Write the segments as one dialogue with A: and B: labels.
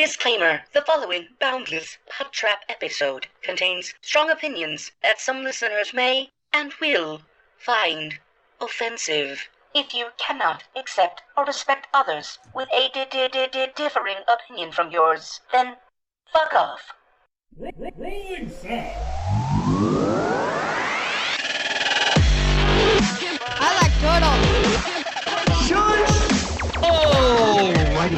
A: Disclaimer: the following Boundless PodTrap episode contains strong opinions that some listeners may and will find offensive. If you cannot accept or respect others with a differing opinion from yours, then fuck off.
B: Rolling sound.
C: I like turtles.
D: Shush! Oh, mighty.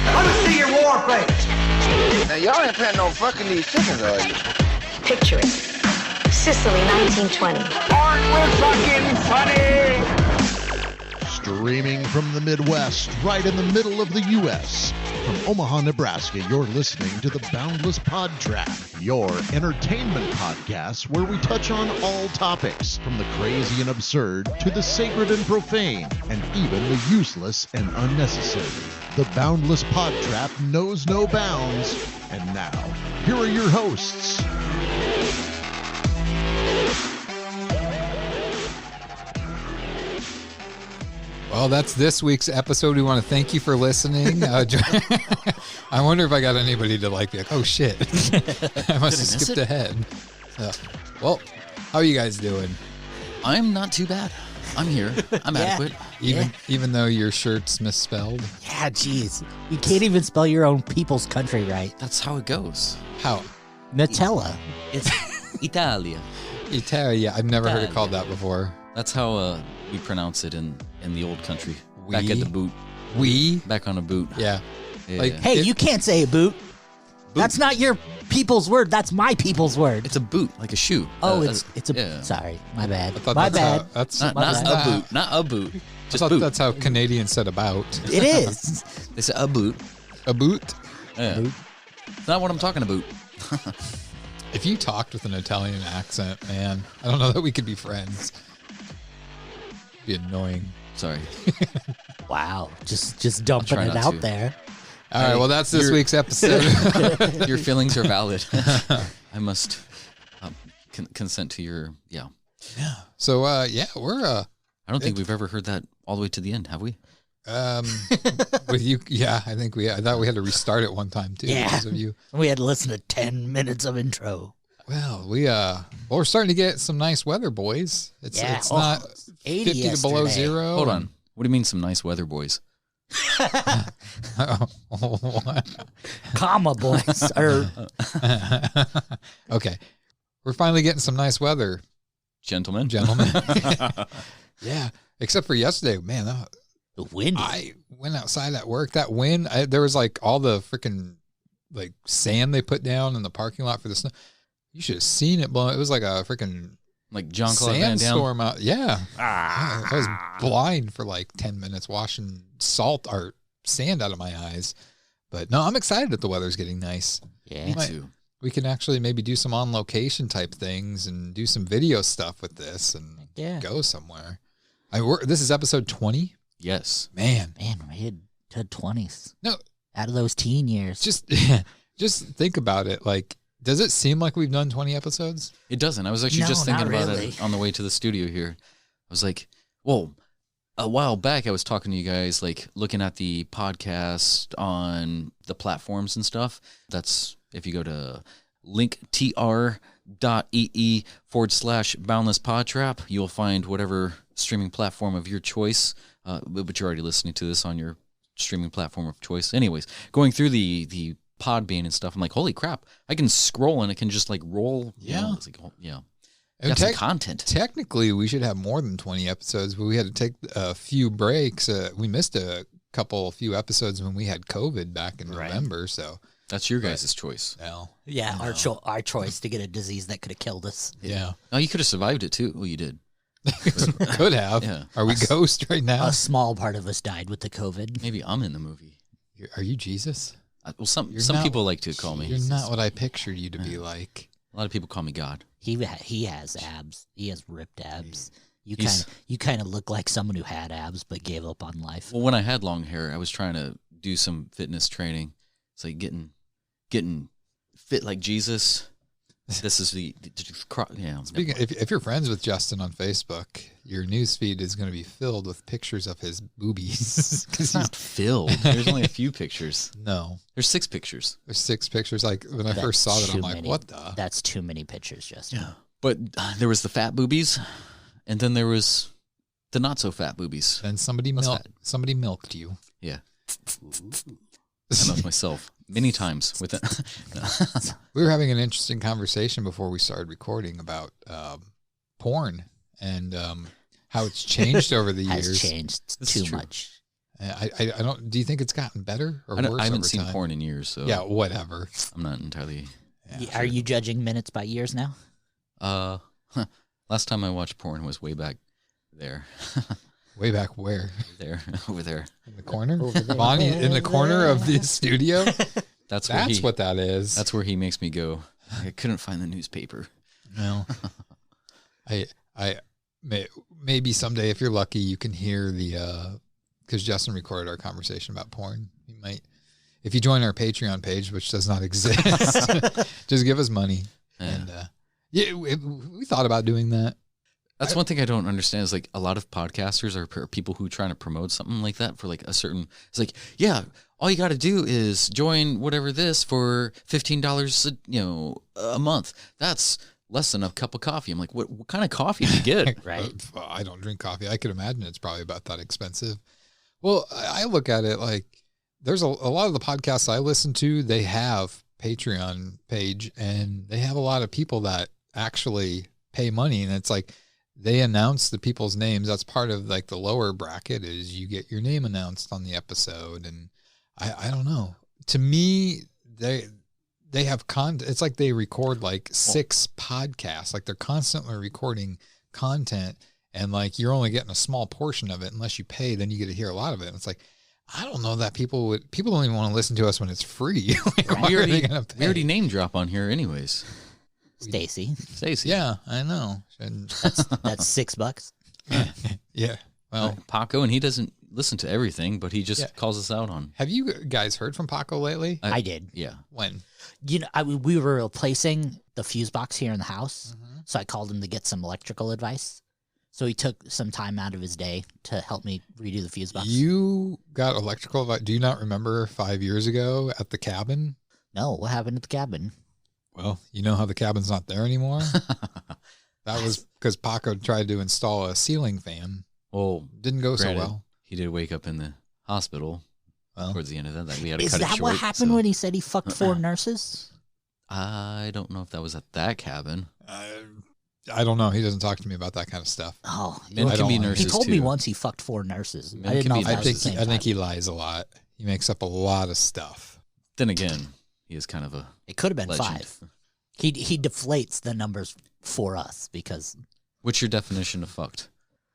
D: Let me see your war face.
E: Now, y'all ain't planning on fucking these chickens, are you?
F: Picture it. Sicily, 1920.
E: Aren't we fucking funny?
G: Streaming from the Midwest, right in the middle of the U.S. From Omaha, Nebraska, you're listening to the Boundless PodTrap, your entertainment podcast where we touch on all topics, from the crazy and absurd to the sacred and profane, and even the useless and unnecessary. The Boundless PodTrap knows no bounds. And now, here are your hosts.
H: Well, that's this week's episode. We want to thank you for listening. I wonder if I got anybody to be like, oh shit, I must have skipped ahead. Well, how are you guys doing?
I: I'm not too bad. I'm here. I'm adequate.
H: Even though your shirt's misspelled?
C: Yeah, jeez. You can't even spell your own people's country right.
I: That's how it goes.
H: How?
C: Nutella.
I: It's Italia.
H: Italia. I've never heard it called that before.
I: That's how we pronounce it in the old country. Back at the boot. Back on a boot.
H: Yeah.
C: Hey, you can't say a boot. That's not your people's word. That's my people's word.
I: It's a boot, like a shoe.
C: Oh, it's a... Yeah. Sorry, my bad.
H: My
C: bad.
I: That's not a boot. Not a boot. Just
H: I thought
I: boot.
H: That's how Canadians said about.
C: It is.
I: They say a boot.
H: A boot?
I: Yeah. Boot. It's not what I'm talking about.
H: If you talked with an Italian accent, man, I don't know that we could be friends. It'd be annoying.
I: Sorry.
C: Wow. Just dumping it out there.
H: All right, well, that's this week's episode.
I: Your feelings are valid. I must consent to your, yeah.
H: So, we're...
I: I don't think we've ever heard that all the way to the end, have we?
H: With you, yeah, I thought we had to restart it one time, too.
C: Yeah,
H: because of you.
C: We had to listen to 10 minutes of intro.
H: Well, we're starting to get some nice weather, boys. It's not
C: 80
H: 50 to below zero.
I: Hold on. What do you mean some nice weather, boys?
C: Comma boys.
H: Okay. We're finally getting some nice weather.
I: Gentlemen.
H: Yeah. Except for yesterday, man.
C: The wind.
H: I went outside at work. That wind, there was all the freaking sand they put down in the parking lot for the snow. You should have seen it blowing. It was like a freaking
I: Jean-Claude Van Damme
H: sandstorm out. Yeah. I was blind for 10 minutes washing salt or sand out of my eyes. But no, I'm excited that the weather's getting nice.
I: Yeah, me too.
H: We can actually maybe do some on location type things and do some video stuff with this and go somewhere. This is episode 20.
I: Yes.
H: Man,
C: we had 20s.
H: No,
C: out of those teen years.
H: Just think about it. Does it seem like we've done 20 episodes?
I: It doesn't. I was actually just thinking about it on the way to the studio here. I was like, well, a while back I was talking to you guys, looking at the podcast on the platforms and stuff. That's if you go to linktr.ee /boundlesspodtrap, you'll find whatever streaming platform of your choice. But you're already listening to this on your streaming platform of choice. Anyways, going through the Podbean and stuff, I'm like, holy crap, I can scroll and it can just roll.
H: Yeah.
I: It's got some content.
H: Technically, we should have more than 20 episodes, but we had to take a few breaks. We missed a few episodes when we had COVID back in November, so...
I: That's your guys' choice.
H: Well,
C: yeah, our choice to get a disease that could have killed us.
H: Yeah.
I: Oh, you could have survived it too. Well, you did.
H: Could have. Yeah. Are we ghost right now?
C: A small part of us died with the COVID.
I: Maybe I'm in the movie.
H: Are you Jesus?
I: Well, some people like to call me.
H: You're not what I pictured you to be like.
I: A lot of people call me God.
C: He has abs. He has ripped abs. You kind of look like someone who had abs but gave up on life.
I: Well, when I had long hair, I was trying to do some fitness training. It's like getting fit like Jesus, This is
H: Speaking, if you're friends with Justin on Facebook, your newsfeed is going to be filled with pictures of his boobies.
I: It's not filled. There's only a few pictures.
H: No.
I: There's 6 pictures.
H: There's 6 pictures. Like, when I first saw that, I'm like, what the?
C: That's too many pictures, Justin.
I: Yeah. But there was the fat boobies, and then there was the not so fat boobies.
H: Then somebody milked you.
I: Yeah. I milked myself many times with it.
H: We were having an interesting conversation before we started recording about porn and how it's changed over the years.
C: Has changed too much.
H: I don't. Do you think it's gotten better or worse?
I: I haven't seen
H: time?
I: porn in years, so
H: yeah, whatever.
I: I'm not entirely.
C: Yeah, are you judging minutes by years now?
I: Last time I watched porn was way back there.
H: Way back where?
I: There, over there.
H: In the corner? Lonnie in the corner of the studio?
I: That's
H: what that is.
I: That's where he makes me go. I couldn't find the newspaper.
H: No. Maybe someday, if you're lucky, you can hear the, because Justin recorded our conversation about porn. You might, if you join our Patreon page, which does not exist, just give us money. Yeah. And we thought about doing that.
I: That's one thing I don't understand is like a lot of podcasters are people who trying to promote something like that for like a certain, it's like, yeah, all you got to do is join whatever this for $15, a month. That's less than a cup of coffee. I'm like, what kind of coffee do you get?
C: Right.
H: I don't drink coffee. I could imagine it's probably about that expensive. Well, I look at it like there's a lot of the podcasts I listen to, they have Patreon page and they have a lot of people that actually pay money. And it's like, they announce the people's names. That's part of like the lower bracket is you get your name announced on the episode. And I don't know. To me, they have it's like they record like 6 podcasts. Like they're constantly recording content and like you're only getting a small portion of it unless you pay, then you get to hear a lot of it. And it's like, I don't know that people don't even want to listen to us when it's free. Like, why are they gonna pay?
I: We already name drop on here anyways.
C: Stacy.
H: Yeah, I know.
C: That's $6.
H: Yeah. Well,
I: Paco, and he doesn't listen to everything, but he just calls us out on.
H: Have you guys heard from Paco lately?
C: I did.
I: Yeah.
H: When?
C: We were replacing the fuse box here in the house, so I called him to get some electrical advice. So he took some time out of his day to help me redo the fuse box.
H: You got electrical advice. Do you not remember 5 years ago at the cabin?
C: No, what happened at the cabin?
H: Well, you know how the cabin's not there anymore? That was because Paco tried to install a ceiling fan.
I: Well,
H: didn't go so well.
I: He did wake up in the hospital towards the end of that. We had to
C: Is
I: cut it
C: that
I: short,
C: what happened when he said he fucked 4 nurses?
I: I don't know if that was at that cabin.
H: I don't know. He doesn't talk to me about that kind of stuff.
C: Oh,
I: men can be nurses.
C: He told
I: too.
C: me once he fucked 4 nurses.
I: Men
C: I didn't know if
I: can
C: that
I: be
C: was the same
H: I think
C: time.
H: he lies a lot. He makes up a lot of stuff.
I: Then again, he is kind of a.
C: It could have been
I: legend.
C: 5. He deflates the numbers for us because.
I: What's your definition of fucked?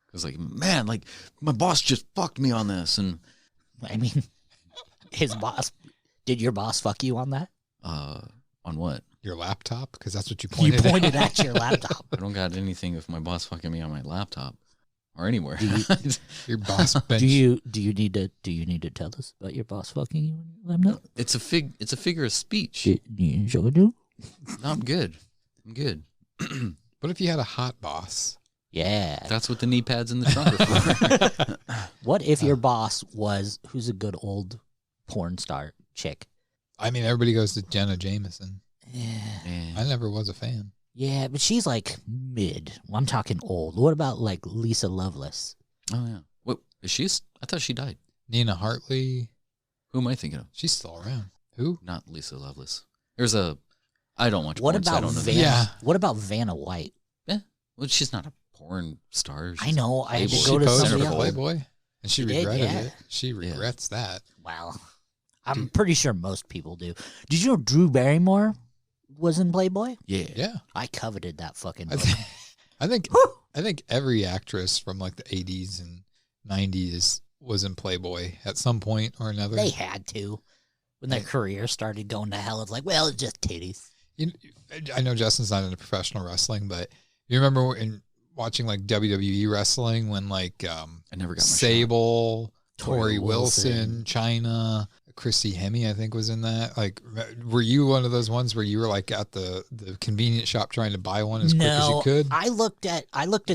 I: Because like, man, like my boss just fucked me on this, and
C: I mean, his boss. Did your boss fuck you on that?
I: On what?
H: Your laptop? Because that's what you pointed
C: You pointed at your laptop.
I: I don't got anything of my boss fucking me on my laptop or anywhere.
H: Your boss bench.
C: Do you need to tell us about your boss fucking you on your laptop?
I: It's a figure of speech.
C: Do you enjoy it?
I: No, I'm good. I'm good.
H: What if you had a hot boss?
C: Yeah.
I: That's what the knee pads in the trunk are for.
C: What if your boss was who's a good old porn star chick?
H: I mean, everybody goes to Jenna Jameson.
C: Yeah.
H: I never was a fan.
C: Yeah, but she's like mid. Well, I'm talking old. What about like Lisa Lovelace?
I: Oh yeah. What is she? I thought she died.
H: Nina Hartley.
I: Who am I thinking of?
H: She's still around. Who?
I: Not Lisa Lovelace. There's a. I don't watch
C: What
I: porn, so I
C: about
I: don't know.
C: Vanna? What about Vanna White?
I: Yeah. Well, she's not a porn star.
C: I know. I had to
H: She
C: go to
H: posed
C: somebody
H: for
C: else.
H: Playboy, and she
C: She did,
H: regretted
C: yeah.
H: it. She regrets that.
C: Wow. I'm pretty sure most people do. Did you know Drew Barrymore was in Playboy?
I: Yeah.
H: Yeah.
C: I coveted that fucking
H: I
C: book.
H: think every actress from like the 80s and 90s was in Playboy at some point or another.
C: They had to. When their career started going to hell, it's like, well, it's just titties.
H: I know Justin's not into professional wrestling, but you remember in watching like WWE wrestling when like
I: I never got my
H: Sable,
C: Tori
H: Tori Wilson, Chyna, Christy Hemme, I think, was in that. Like, were you one of those ones where you were like at the convenience shop trying to buy one as quick as you could?
C: I looked at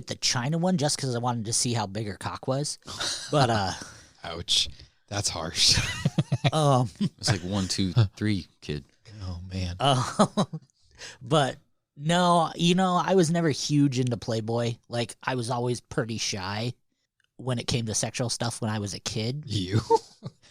C: the China one just because I wanted to see how big her cock was. But
H: ouch, that's harsh.
I: It's like 1, 2, 3, kid.
H: Oh man.
C: But no, I was never huge into Playboy. Like, I was always pretty shy when it came to sexual stuff when I was a kid.
H: You?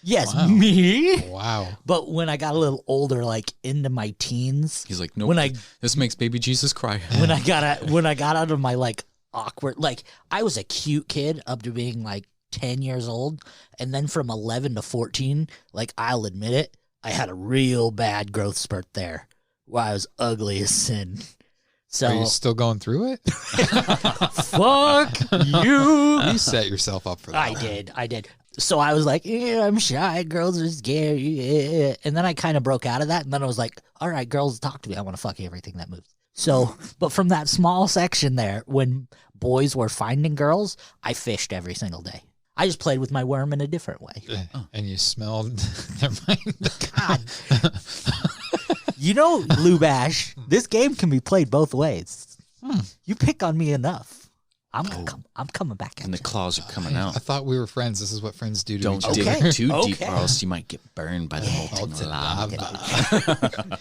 C: Yes,
H: Wow.
C: me.
H: Wow.
C: But when I got a little older, like into my teens,
I: He's like, nope. This makes baby Jesus cry.
C: when I got out of my like awkward, like I was a cute kid up to being like 10 years old, and then from 11 to 14, like I'll admit it, I had a real bad growth spurt there where I was ugly as sin. So
H: Are you still going through it?
C: fuck you.
H: You set yourself up for that.
C: I did. So I was like, yeah, I'm shy. Girls are scary. Yeah. And then I kind of broke out of that. And then I was like, all right, girls, talk to me. I want to fuck everything that moves. So, but from that small section there, when boys were finding girls, I fished every single day. I just played with my worm in a different way.
H: And you smelled their mind.
C: God. Lou Bash, this game can be played both ways. You pick on me enough. I'm coming back at
I: And the
C: you.
I: claws are coming out.
H: I thought we were friends. This is what friends do to
I: Don't
H: each other.
I: dig
C: Okay.
I: too deep,
C: Okay.
I: or else you might get burned by the molten
H: Molten
I: lava.
H: lava.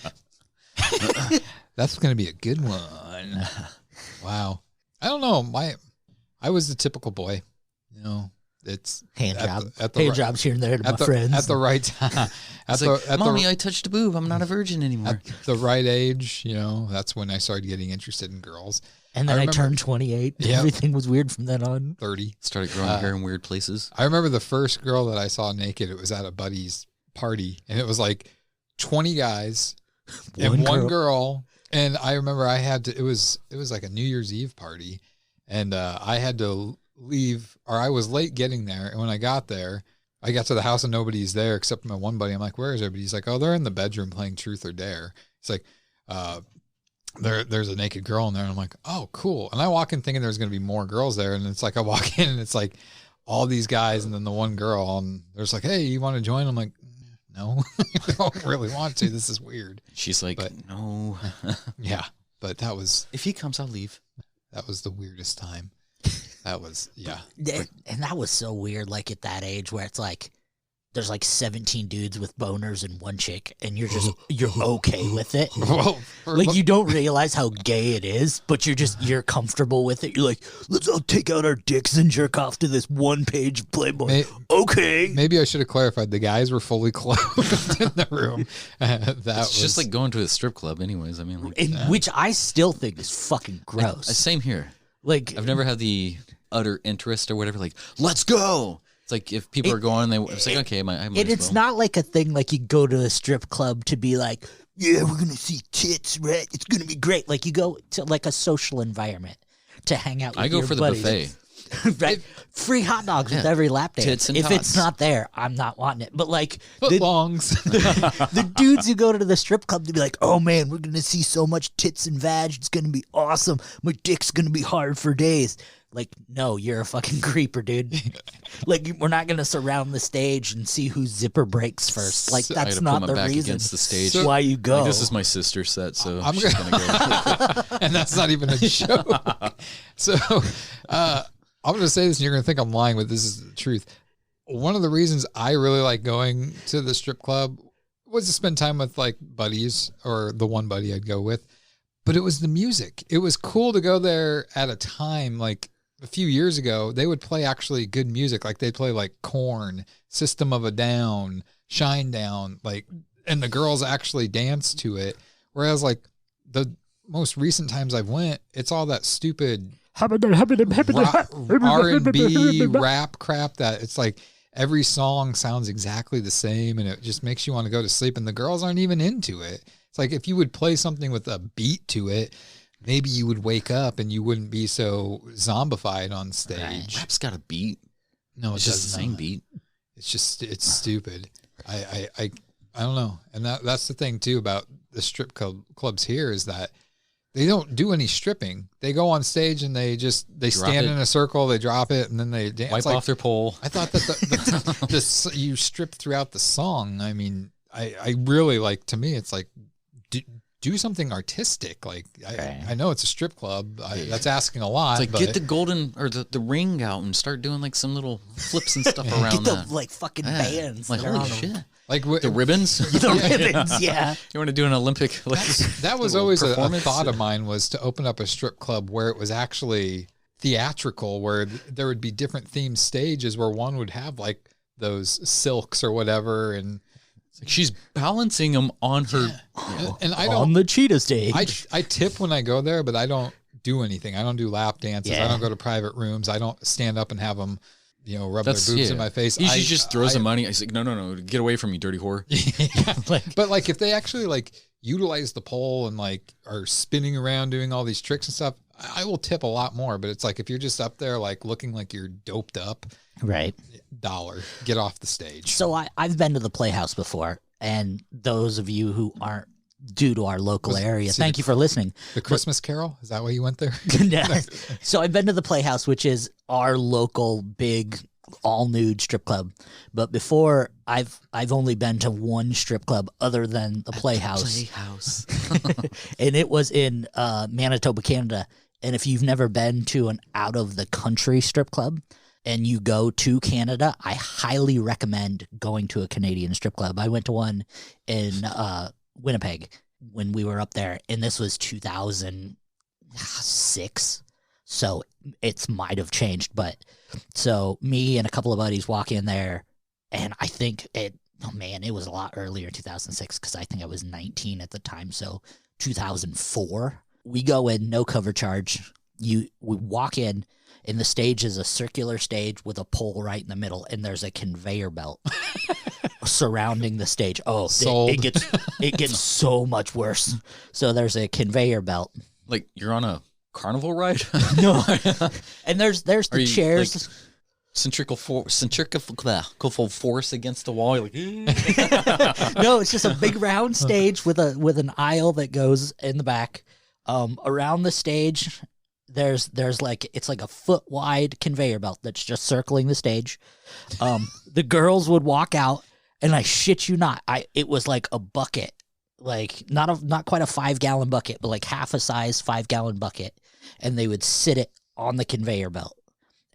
H: That's going to be a good one. Wow. I don't know. I was the typical boy. It's
C: Hand
H: at
C: job.
H: the
C: Hand
H: right-
C: jobs here and there to my
H: at the,
C: friends.
H: at the right time.
I: Mommy, I touched a boob. I'm not a virgin anymore.
H: At the right age, that's when I started getting interested in girls.
C: And then I
H: remember-
C: turned 28.
H: Yep.
C: Everything was weird from then on.
H: 30.
I: Started growing hair in weird places.
H: I remember the first girl that I saw naked. It was at a buddy's party, and it was like 20 guys and one girl. And I remember I had to. It was like a New Year's Eve party, and I had to leave, or I was late getting there. And when I got there, I got to the house and nobody's there except my one buddy. I'm like, "Where is everybody?" He's like, "Oh, they're in the bedroom playing Truth or Dare." It's like, there's a naked girl in there, and I'm like, oh, cool. And I walk in thinking there's going to be more girls there, and it's like I walk in and it's like all these guys and then the one girl, and there's like, hey, you want to join? I'm like, no, I don't really want to. This is weird.
I: She's like, no.
H: Yeah, but that was,
I: If he comes, I'll leave.
H: that was the weirdest time. That was, yeah.
C: And that was so weird, like at that age where it's like, there's like 17 dudes with boners and one chick, and you're okay with it.
H: Well,
C: Like, you don't realize how gay it is, but you're comfortable with it. You're like, let's all take out our dicks and jerk off to this one-page Playboy. Okay.
H: Maybe I should have clarified. The guys were fully clothed in the room.
I: It's just like going to a strip club anyways. I mean, like,
C: Which I still think is fucking gross.
I: Same here.
C: Like,
I: I've never had the utter interest or whatever, like, let's go. It's like if people are going, it's like, okay, I might
C: it's not like a thing like you go to a strip club to be like, yeah, we're going to see tits, right? It's going to be great. Like, you go to like a social environment to hang out with
I: I go
C: your
I: for the
C: buddies.
I: buffet.
C: Right? Free hot dogs with every lap dance.
I: Tits and
C: if
I: tots.
C: it's not there, I'm not wanting it. But like
H: footlongs.
C: the dudes who go to the strip club to be like, oh man, we're going to see so much tits and vag. It's going to be awesome. My dick's going to be hard for days. Like, no, you're a fucking creeper, dude. Like, we're not going to surround the stage and see whose zipper breaks first. Like,
I: I had
C: that's
I: to
C: not
I: put
C: the
I: my back
C: reation
I: against the stage.
C: why you go.
I: Like, this is my sister's set, so
H: I'm
I: she's gonna go.
H: And that's not even a joke. So I'm going to say this, and you're going to think I'm lying, but this is the truth. One of the reasons I really like going to the strip club was to spend time with like buddies, or the one buddy I'd go with. But it was the music. It was cool to go there at a time like a few years ago. They would play actually good music. Like they'd play like Korn, System of a Down, Shinedown, like, and the girls actually danced to it. Whereas like the most recent times I've went, it's all that stupid R&B rap crap that it's like every song sounds exactly the same, and it just makes you want to go to sleep, and the girls aren't even into it. It's like if you would play something with a beat to it, maybe you would wake up and you wouldn't be so zombified on stage.
I: Rap's got a beat.
H: No,
I: It's just the same beat.
H: It's stupid. I don't know. And that's the thing too about the strip clubs here is that they don't do any stripping. They go on stage and they stand in a circle, they drop it, and then they dance.
I: Wipe off their pole.
H: I thought that you strip throughout the song. I mean, I really like, to me, it's like, do something artistic. Like, I know it's a strip club. That's asking a lot.
I: It's like, get the golden or the ring out and start doing like some little flips and stuff around
C: that. Like fucking bands.
I: Like, holy shit.
H: Like
I: the ribbons?
C: The ribbons, yeah.
I: You want to do an Olympic? Like,
H: that was always a thought of mine, was to open up a strip club where it was actually theatrical, where there would be different themed stages where one would have like those silks or whatever, and
I: like she's balancing them on her
H: and I don't
C: on the cheetah stage.
H: I tip when I go there, but I don't do anything. I don't do lap dances. I don't go to private rooms. I don't stand up and have them, rub their boobs in my face.
I: He just throws the money. He's like, no, get away from me, dirty whore.
H: But like, if they actually like utilize the pole and like are spinning around doing all these tricks and stuff, I will tip a lot more. But it's like, if you're just up there like looking like you're doped up,
C: right?
H: $1, get off the stage.
C: So I've been to the Playhouse before, and those of you who aren't due to our local area, thank you for listening.
H: The Christmas Carol, is that why you went there?
C: Yeah. So I've been to the Playhouse, which is our local big all nude strip club. But before, I've only been to one strip club other than the Playhouse. And it was in Manitoba, Canada. And if you've never been to an out of the country strip club and you go to Canada, I highly recommend going to a Canadian strip club. I went to one in Winnipeg when we were up there, and this was 2006. So it might have changed, but so me and a couple of buddies walk in there, and I think it was a lot earlier, 2006, because I think I was 19 at the time. So 2004, we go in, no cover charge. We walk in, and the stage is a circular stage with a pole right in the middle, and there's a conveyor belt surrounding the stage. Oh, it gets so much worse. So there's a conveyor belt.
I: Like you're on a carnival ride?
C: No. And there's the chairs.
I: Like centrifugal force against the wall. You're like,
C: no, it's just a big round stage with an aisle that goes in the back. Around the stage, there's like, it's like a foot wide conveyor belt that's just circling the stage. The girls would walk out, and I shit you not, it was like a bucket, like not quite a 5-gallon bucket, but like half a size 5-gallon bucket, and they would sit it on the conveyor belt,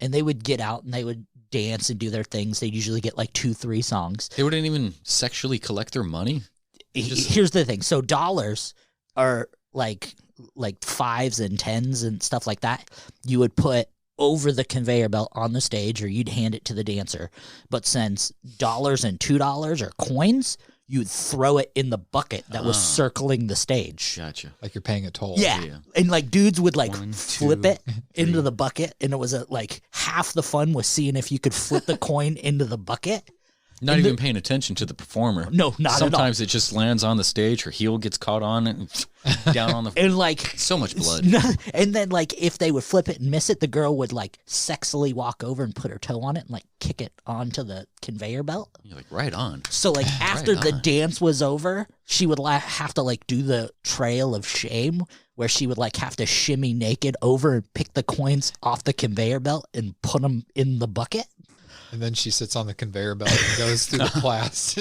C: and they would get out and they would dance and do their things. They'd usually get like 2-3 songs.
I: They wouldn't even sexually collect their money.
C: Here's the thing. So dollars are like 5s and 10s and stuff like that. You would put over the conveyor belt on the stage, or you'd hand it to the dancer. But since dollars and $2 are coins, you'd throw it in the bucket that was circling the stage.
I: Gotcha.
H: Like you're paying a toll.
C: Yeah. And like dudes would like flip it into the bucket, and it was like half the fun was seeing if you could flip the coin into the bucket.
I: Not even paying attention to the performer.
C: No, not at all.
I: Sometimes it just lands on the stage. Her heel gets caught on it and down on the
C: and like
I: so much blood.
C: And then like if they would flip it and miss it, the girl would like sexily walk over and put her toe on it and like kick it onto the conveyor belt.
I: You're like, right on.
C: So like after the dance was over, she would have to like do the trail of shame, where she would like have to shimmy naked over and pick the coins off the conveyor belt and put them in the bucket.
H: And then she sits on the conveyor belt and goes through the class.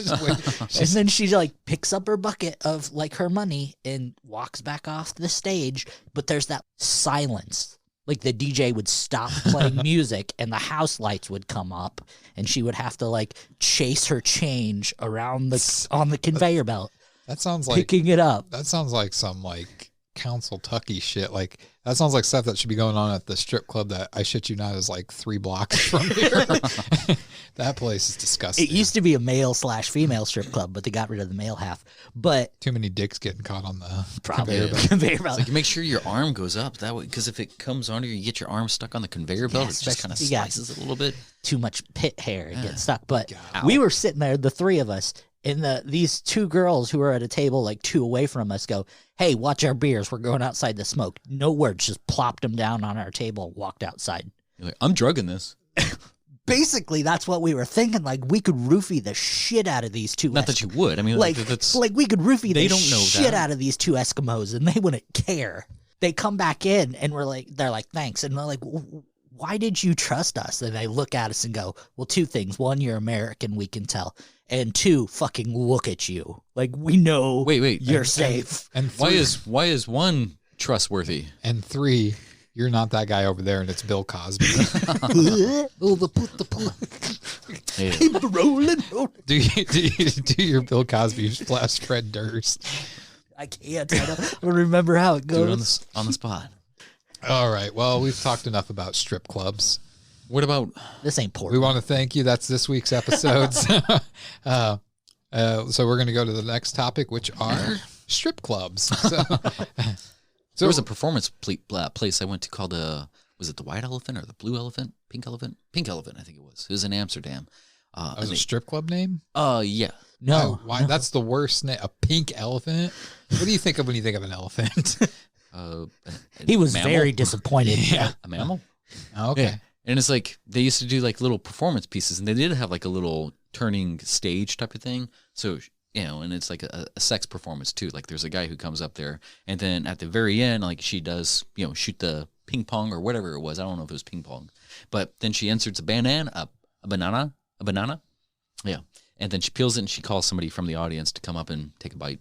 C: And then she like picks up her bucket of like her money and walks back off the stage. But there's that silence. Like the DJ would stop playing music and the house lights would come up, and she would have to like chase her change around on the conveyor belt.
H: That sounds like
C: picking it up.
H: That sounds like some like Council Tucky shit. Like that sounds like stuff that should be going on at the strip club that, I shit you not, is like 3 blocks from here. That place is disgusting.
C: It used to be a male/female strip club, but they got rid of the male half. But
H: too many dicks getting caught on the
C: conveyor belt.
I: Like, make sure your arm goes up that way, because if it comes onto you get your arm stuck on the conveyor belt, it just kind of slices it a little bit.
C: Too much pit hair and gets stuck. But we were sitting there, the 3 of us, and these 2 girls who were at a table like 2 away from us go, "Hey, watch our beers. We're going outside to smoke." No words, just plopped them down on our table and walked outside.
I: You're like, I'm drugging this.
C: Basically, that's what we were thinking. Like, we could roofie the shit out of these 2.
I: Not that you would. I mean,
C: like we could roofie the
I: don't know
C: shit
I: that.
C: out of these 2 Eskimos, and they wouldn't care. they come back in and they're like, thanks. And they're like, why did you trust us? And they look at us and go, well, two things. One, you're American, we can tell. And two, fucking look at you. Like, we know you're safe.
I: And why is one trustworthy?
H: And three, you're not that guy over there, and it's Bill Cosby.
C: Keep rolling.
H: Do your Bill Cosby splash Fred Durst.
C: I can't. I don't remember how it goes.
I: Do it on the spot.
H: All right. Well, we've talked enough about strip clubs.
I: What about...
C: This ain't porn.
H: We want to thank you. That's this week's episodes. So we're going to go to the next topic, which are strip clubs. So
I: there was a performance place I went to called was it the White Elephant or the Blue Elephant? Pink Elephant? Pink Elephant, I think it was. It was in Amsterdam.
H: Was it a strip club name?
I: Yeah.
C: No.
H: Why? That's the worst name. A pink elephant? What do you think of when you think of an elephant?
C: He was
I: mammal?
C: very disappointed.
I: Yeah. A mammal?
H: Okay.
I: Yeah. And it's like they used to do like little performance pieces, and they did have like a little turning stage type of thing. So, and it's like a sex performance too. Like there's a guy who comes up there, and then at the very end, like she does, shoot the ping pong or whatever it was. I don't know if it was ping pong, but then she inserts a banana. Yeah. And then she peels it and she calls somebody from the audience to come up and take a bite.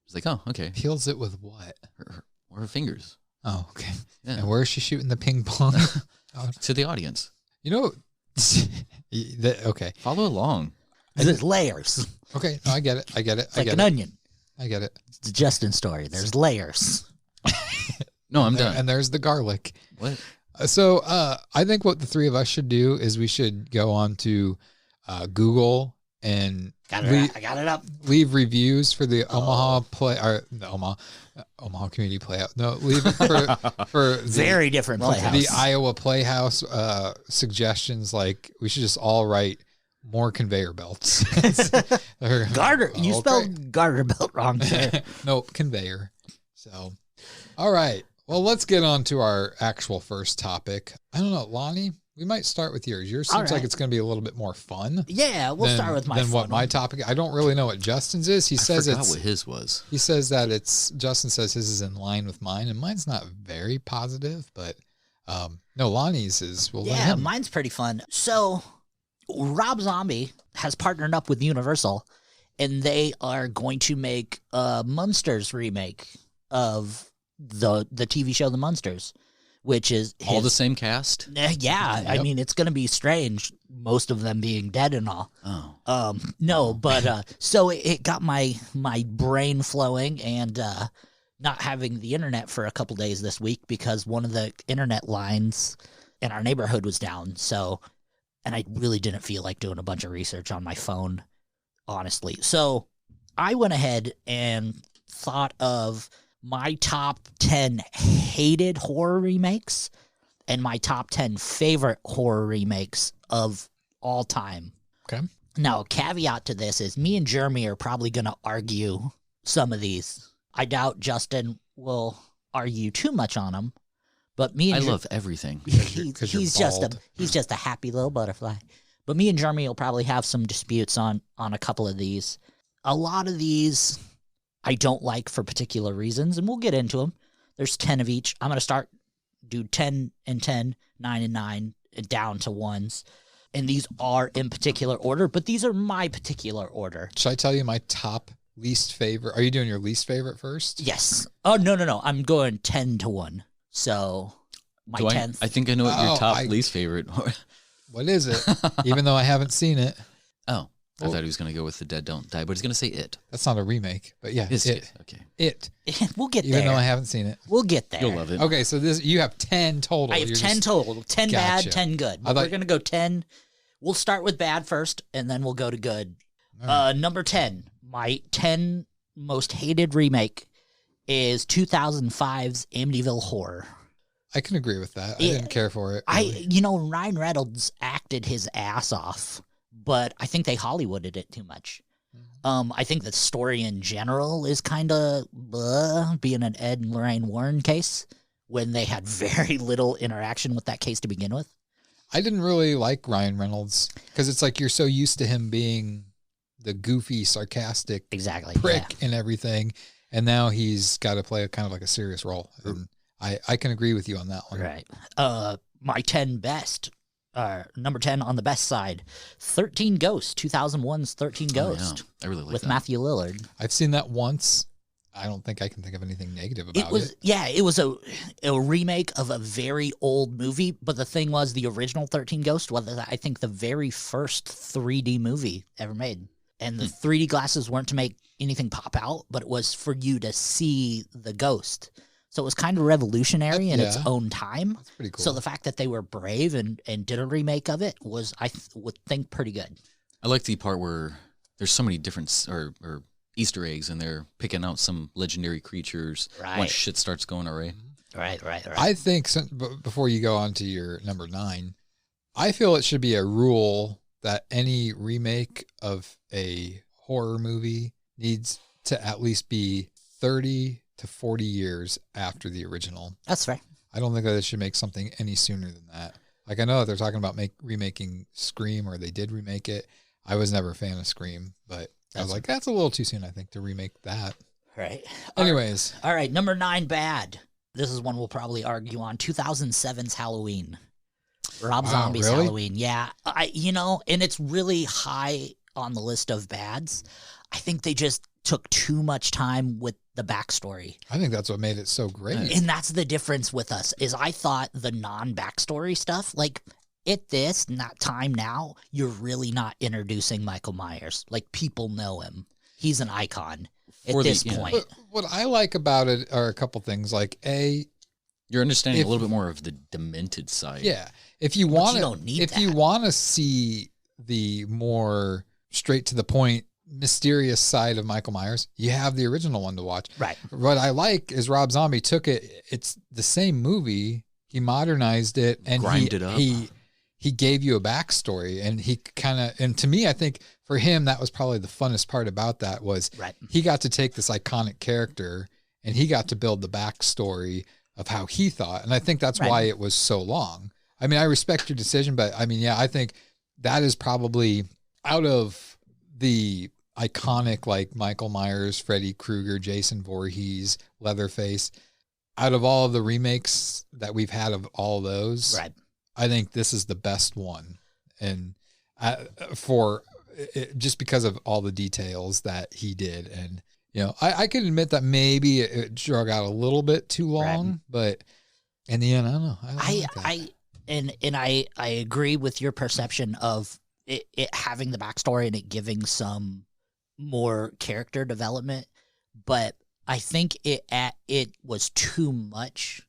I: It's like, oh, okay.
H: Peels it with what?
I: Her fingers.
H: Oh, okay.
I: Yeah.
H: And where is she shooting the ping pong?
I: To the audience.
H: Okay.
I: Follow along.
C: There's layers.
H: Okay. No, I get it.
C: It's like an onion.
H: I get it.
C: It's a Justin story. There's layers.
I: No, I'm done.
H: And there's the garlic.
I: What?
H: So I think what the three of us should do is we should go on to Google and
C: I got it up.
H: Leave reviews for the Omaha Omaha Community Playhouse. No, leave it for
C: very different playhouse.
H: The Iowa Playhouse suggestions. Like we should just all write more conveyor belts.
C: Garter. You spelled garter belt wrong there.
H: Nope, conveyor. So, all right. Well, let's get on to our actual first topic. I don't know, Lonnie. We might start with yours. Yours seems like it's going to be a little bit more fun.
C: Yeah, we'll start with my
H: than what my topic. I don't really know what Justin's is. He says
I: I forgot what his was.
H: He says that Justin says his is in line with mine, and mine's not very positive, but no, Lonnie's is.
C: Mine's pretty fun. So, Rob Zombie has partnered up with Universal, and they are going to make a Munsters remake of the TV show The Munsters. Which is
I: all the same cast?
C: Yeah, yep. I mean, it's going to be strange, most of them being dead and all.
I: Oh.
C: No, but so it got my brain flowing and not having the internet for a couple days this week because one of the internet lines in our neighborhood was down. So, and I really didn't feel like doing a bunch of research on my phone, honestly. So I went ahead and thought of my top 10 hated horror remakes and my top 10 favorite horror remakes of all time.
H: Okay.
C: Now, caveat to this is me and Jeremy are probably going to argue some of these. I doubt Justin will argue too much on them, but me and
I: I love everything.
C: He's just a happy little butterfly. But me and Jeremy will probably have some disputes on a couple of these. A lot of these I don't like for particular reasons, and we'll get into them. There's 10 of each. I'm going to do 10 and 10, 9 and 9, and down to ones. And these are in particular order, but these are my particular order.
H: Should I tell you my top least favorite? Are you doing your least favorite first?
C: Yes. Oh, no. I'm going 10 to 1. So my 10th.
I: I think I know what your top least favorite.
H: What is it? Even though I haven't seen it.
I: Oh. I thought he was going to go with The Dead Don't Die, but he's going to say It.
H: That's not a remake, but yeah, It.
I: Okay.
H: It.
C: We'll get there.
H: Even though I haven't seen it.
C: We'll get there.
I: You'll love it.
H: Okay, so you have 10 total.
C: I have 10 total. 10 bad, 10 good. But we're going to go 10. We'll start with bad first, and then we'll go to good. Right. Number 10. My 10 most hated remake is 2005's Amityville Horror.
H: I can agree with that. I didn't care for it.
C: Really. Ryan Reynolds acted his ass off. But I think they Hollywooded it too much. I think the story in general is kind of being an Ed and Lorraine Warren case when they had very little interaction with that case to begin with.
H: I didn't really like Ryan Reynolds because it's like you're so used to him being the goofy, sarcastic
C: prick
H: and everything. And now he's got to play kind of like a serious role. And I can agree with you on that one.
C: Right. My 10 best. Number 10 on the best side, 13 Ghosts, 2001's 13 Ghosts.
I: I really like
C: with
I: that.
C: Matthew Lillard.
H: I've seen that once. I don't think I can think of anything negative about it.
C: It was a remake of a very old movie, but the thing was the original 13 Ghosts was, I think, the very first 3D movie ever made. And the 3D glasses weren't to make anything pop out, but it was for you to see the ghost. So it was kind of revolutionary in its own time.
H: That's pretty cool.
C: So the fact that they were brave and did a remake of it was, would think, pretty good.
I: I like the part where there's so many different or Easter eggs, and they're picking out some legendary creatures once shit starts going awry.
C: Right.
H: I think, before you go on to your number 9, I feel it should be a rule that any remake of a horror movie needs to at least be 30 to 40 years after the original.
C: That's fair.
H: I don't think that it should make something any sooner than that. Like, I know that they're talking about remaking Scream, or they did remake it. I was never a fan of Scream, but I was like, that's a little too soon, I think, to remake that.
C: Right.
H: Anyways.
C: All right, number 9, bad. This is one we'll probably argue on. 2007's Halloween. Rob Zombie's
H: really?
C: Halloween. Yeah. And it's really high on the list of bads. I think they just took too much time with the backstory.
H: I think that's what made it so great.
C: And that's the difference with us, is I thought the non-backstory stuff, like, at this time now, you're really not introducing Michael Myers. Like, people know him. He's an icon at this point.
H: But what I like about it are a couple things. Like,
I: you're understanding a little bit more of the demented side.
H: Yeah. If you want to see the more straight to the point, mysterious side of Michael Myers, you have the original one to watch.
C: Right.
H: What I like is Rob Zombie took it. It's the same movie. He modernized it and
I: Grinded it up.
H: He gave you a backstory, and he and to me, I think for him, that was probably the funnest part about that was he got to take this iconic character and he got to build the backstory of how he thought. And I think that's why it was so long. I mean, I respect your decision, but I mean, I think that is probably out of the iconic, like Michael Myers, Freddy Krueger, Jason Voorhees, Leatherface, out of all of the remakes that we've had of all those, I think this is the best one. And just because of all the details that he did. And, I can admit that maybe it drug out a little bit too long, but in the end, I don't know.
C: I agree with your perception of it having the backstory and it giving some more character development, but I think it was too much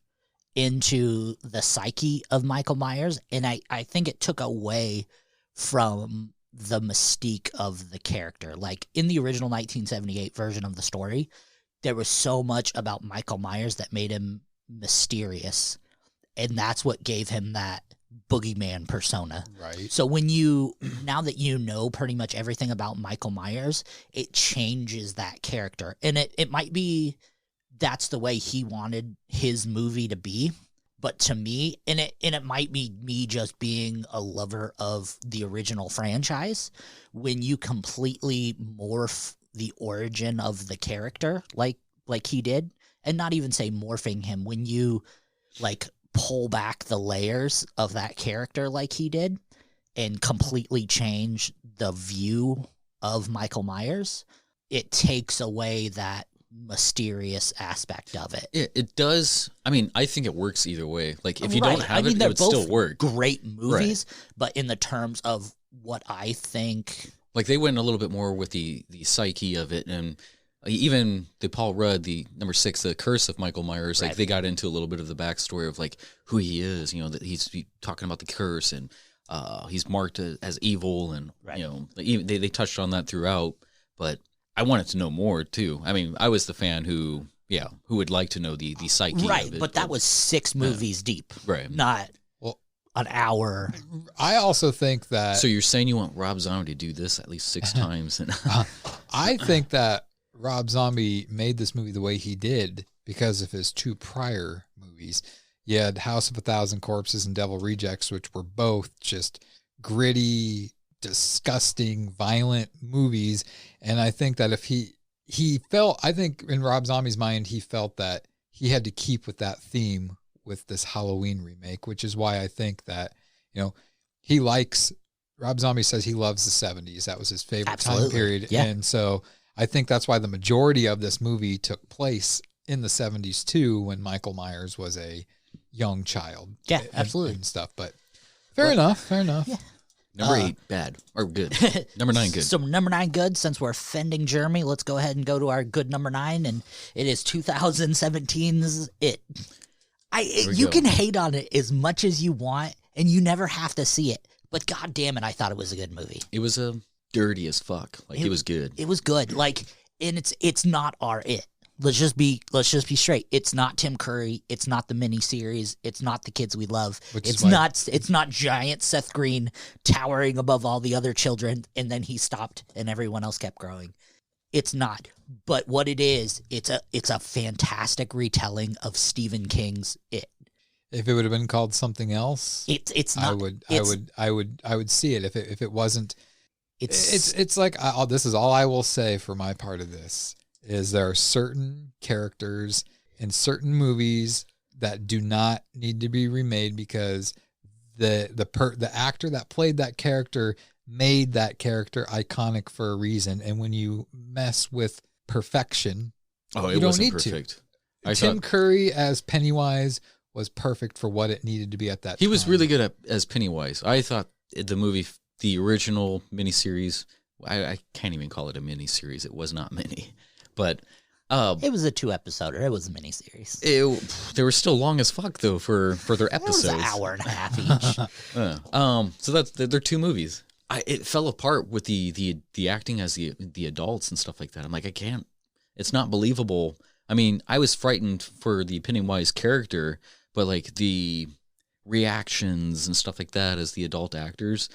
C: into the psyche of Michael Myers, and I think it took away from the mystique of the character. Like, in the original 1978 version of the story, there was so much about Michael Myers that made him mysterious, and that's what gave him that boogeyman persona.
H: Right.
C: So now that you know pretty much everything about Michael Myers, it changes that character. And it might be that's the way he wanted his movie to be. But to me, and it might be me just being a lover of the original franchise, when you completely morph the origin of the character like he did, and not even say morphing him, when you like pull back the layers of that character like he did and completely change the view of Michael Myers, it takes away that mysterious aspect of it.
I: It does. I mean, I think it works either way. Like, if you don't have it would still work.
C: Great movies, but in the terms of what I think,
I: like, they went a little bit more with the psyche of it, and even the Paul Rudd, the number 6, the Curse of Michael Myers. Like, they got into a little bit of the backstory of like who he is. That he's talking about the curse, and he's marked as evil, and they touched on that throughout. But I wanted to know more too. I mean, I was the fan who would like to know the psyche of it.
C: But that was 6 movies deep.
I: Right.
C: Not an hour.
H: I also think that...
I: So you're saying you want Rob Zombie to do this at least 6 times?
H: I think that Rob Zombie made this movie the way he did because of his 2 prior movies. You had House of a Thousand Corpses and Devil Rejects, which were both just gritty, disgusting, violent movies. And I think that if he felt, I think in Rob Zombie's mind, he felt that he had to keep with that theme with this Halloween remake, which is why I think that, he likes, Rob Zombie says he loves the 70s. That was his favorite time period.
C: Yeah.
H: And so I think that's why the majority of this movie took place in the 70s too, when Michael Myers was a young child.
C: Yeah, absolutely.
H: And stuff. But fair enough. Yeah.
I: Number 8, bad or good. Number 9, good.
C: So number 9, good. Since we're offending Jeremy, let's go ahead and go to our good number 9, and it is 2017's It. You can hate on it as much as you want, and you never have to see it. But god damn it, I thought it was a good movie.
I: It was dirty as fuck. Like it was good.
C: It was good. Like, and it's not our It. Let's just be straight. It's not Tim Curry. It's not the miniseries. It's not the kids we love. It's not giant Seth Green towering above all the other children, and then he stopped and everyone else kept growing. It's not. But what it is, it's a fantastic retelling of Stephen King's It.
H: If it would have been called something else,
C: it's not.
H: I would see it if it wasn't. It's like this is all I will say for my part of this. Is there are certain characters in certain movies that do not need to be remade because the actor that played that character made that character iconic for a reason. And when you mess with perfection, you don't need perfect. Tim Curry as Pennywise was perfect for what it needed to be at that time.
I: He was really good as Pennywise. I thought the movie, the original miniseries, I can't even call it a miniseries. It was not mini. But
C: it was a 2-episoder. It was a miniseries.
I: They were still long as fuck though for their episodes.
C: It was an hour and a half each.
I: So they're 2 movies. It fell apart with the acting as the adults and stuff like that. I'm like, I can't. It's not believable. I mean, I was frightened for the Pennywise character, but like the reactions and stuff like that as the adult actors,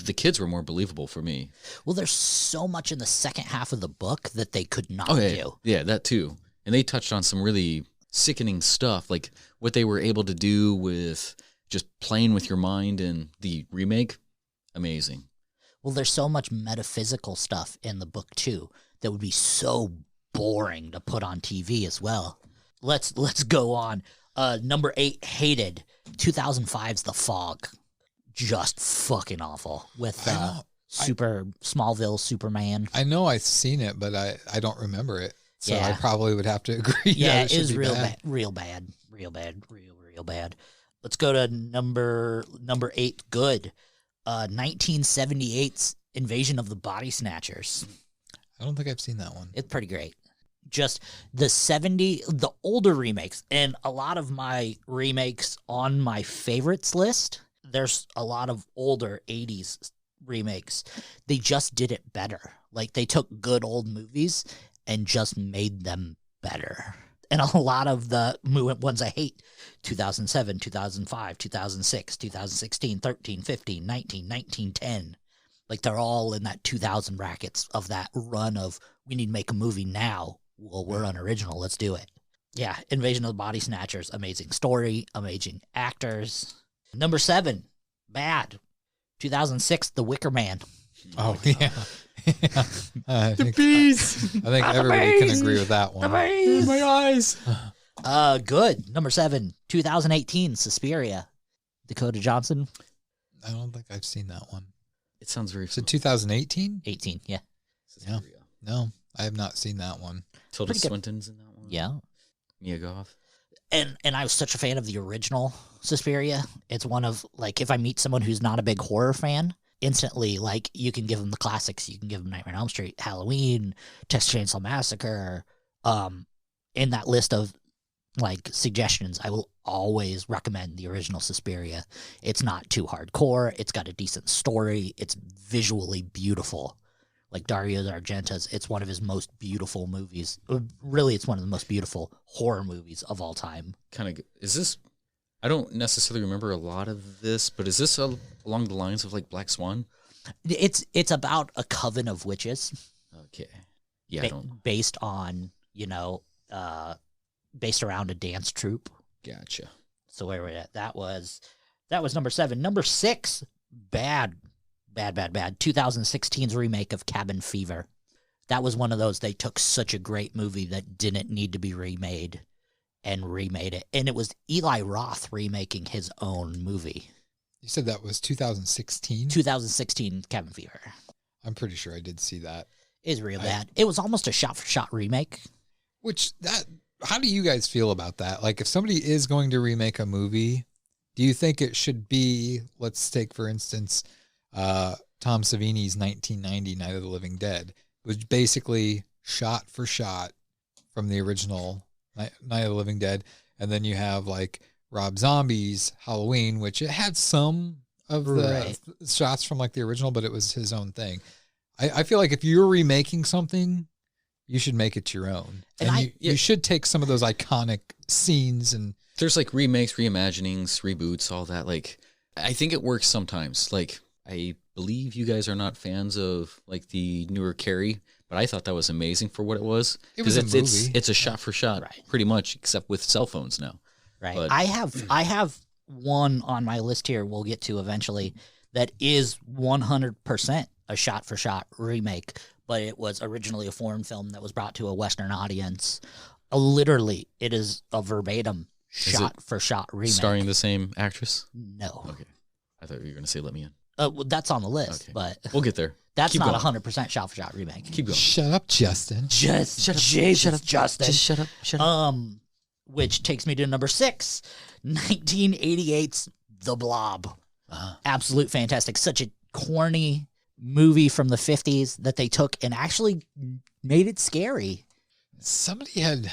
I: the kids were more believable for me.
C: Well, there's so much in the second half of the book that they could not do.
I: Yeah, that too. And they touched on some really sickening stuff, like what they were able to do with just playing with your mind in the remake. Amazing.
C: Well, there's so much metaphysical stuff in the book too that would be so boring to put on TV as well. Let's go on. Number 8, hated. 2005's The Fog. Just fucking awful with Smallville Superman.
H: I know I've seen it, but I don't remember it. So
C: yeah.
H: I probably would have to agree.
C: Yeah, it is real bad. Real bad. Let's go to number 8, good. 1978's Invasion of the Body Snatchers.
H: I don't think I've seen that one.
C: It's pretty great. Just the older remakes, and a lot of my remakes on my favorites list, there's a lot of older 80s remakes. They just did it better. Like, they took good old movies and just made them better. And a lot of the ones I hate, 2007, 2005, 2006, 2016, 13, 15, 19, 19, 10. Like, they're all in that 2000 brackets of that run of, we need to make a movie now. Well, we're unoriginal. Let's do it. Yeah, Invasion of the Body Snatchers. Amazing story. Amazing actors. Number 7, bad. 2006, The Wicker Man.
H: Oh, yeah.
I: The bees.
H: I think everybody can agree with that one.
C: The bees.
I: My eyes.
C: Good. Number 7, 2018, Suspiria. Dakota Johnson.
H: I don't think I've seen that one.
I: It sounds very...
H: So 2018?
C: 18, yeah.
H: Yeah. No, I have not seen that one.
I: Tilda Swinton's in that one.
C: Yeah.
I: Mia Goth.
C: And I was such a fan of the original Suspiria. It's one of, like, if I meet someone who's not a big horror fan, instantly, like, you can give them the classics. You can give them Nightmare on Elm Street, Halloween, Texas Chainsaw Massacre. In that list of, like, suggestions, I will always recommend the original Suspiria. It's not too hardcore. It's got a decent story. It's visually beautiful. Like Dario Argento's, it's one of his most beautiful movies. Really, it's one of the most beautiful horror movies of all time.
I: Is this, I don't necessarily remember a lot of this, but is this along the lines of like Black Swan?
C: It's about a coven of witches.
I: Okay. Yeah,
C: based on, based around a dance troupe.
I: Gotcha.
C: So where we're at, that was number 7. Number 6, bad. 2016's remake of Cabin Fever. That was one of those, they took such a great movie that didn't need to be remade and remade it. And it was Eli Roth remaking his own movie.
H: You said that was 2016?
C: 2016 Cabin Fever.
H: I'm pretty sure I did see that.
C: It's real bad. It was almost a shot-for-shot remake.
H: How do you guys feel about that? Like, if somebody is going to remake a movie, do you think it should be, let's take, for instance, Tom Savini's 1990 Night of the Living Dead, was basically shot for shot from the original Night of the Living Dead, and then you have, like, Rob Zombie's Halloween, which it had some of the shots from, like, the original, but it was his own thing. I feel like if you're remaking something, you should make it your own. And you should take some of those iconic scenes and...
I: There's like remakes, reimaginings, reboots, all that. Like, I think it works sometimes. Like, I believe you guys are not fans of like the newer Carrie, but I thought that was amazing for what it was.
H: Because
I: it's a shot for shot, pretty much, except with cell phones now.
C: Right.
I: But,
C: I have one on my list here we'll get to eventually that is 100% a shot for shot remake, but it was originally a foreign film that was brought to a Western audience. Literally, it is a verbatim shot for shot remake.
I: Starring the same actress?
C: No.
I: Okay. I thought you were going to say Let Me In.
C: Well, that's on the list, but
I: we'll get there.
C: That's not 100% shot for shot remake.
I: Keep going.
H: Shut up, Justin.
C: Just shut up, Justin.
I: Just shut up. Shut up.
C: Which takes me to number 6, 1988's The Blob. Absolute fantastic. Such a corny movie from the 50s that they took and actually made it scary.
H: Somebody had...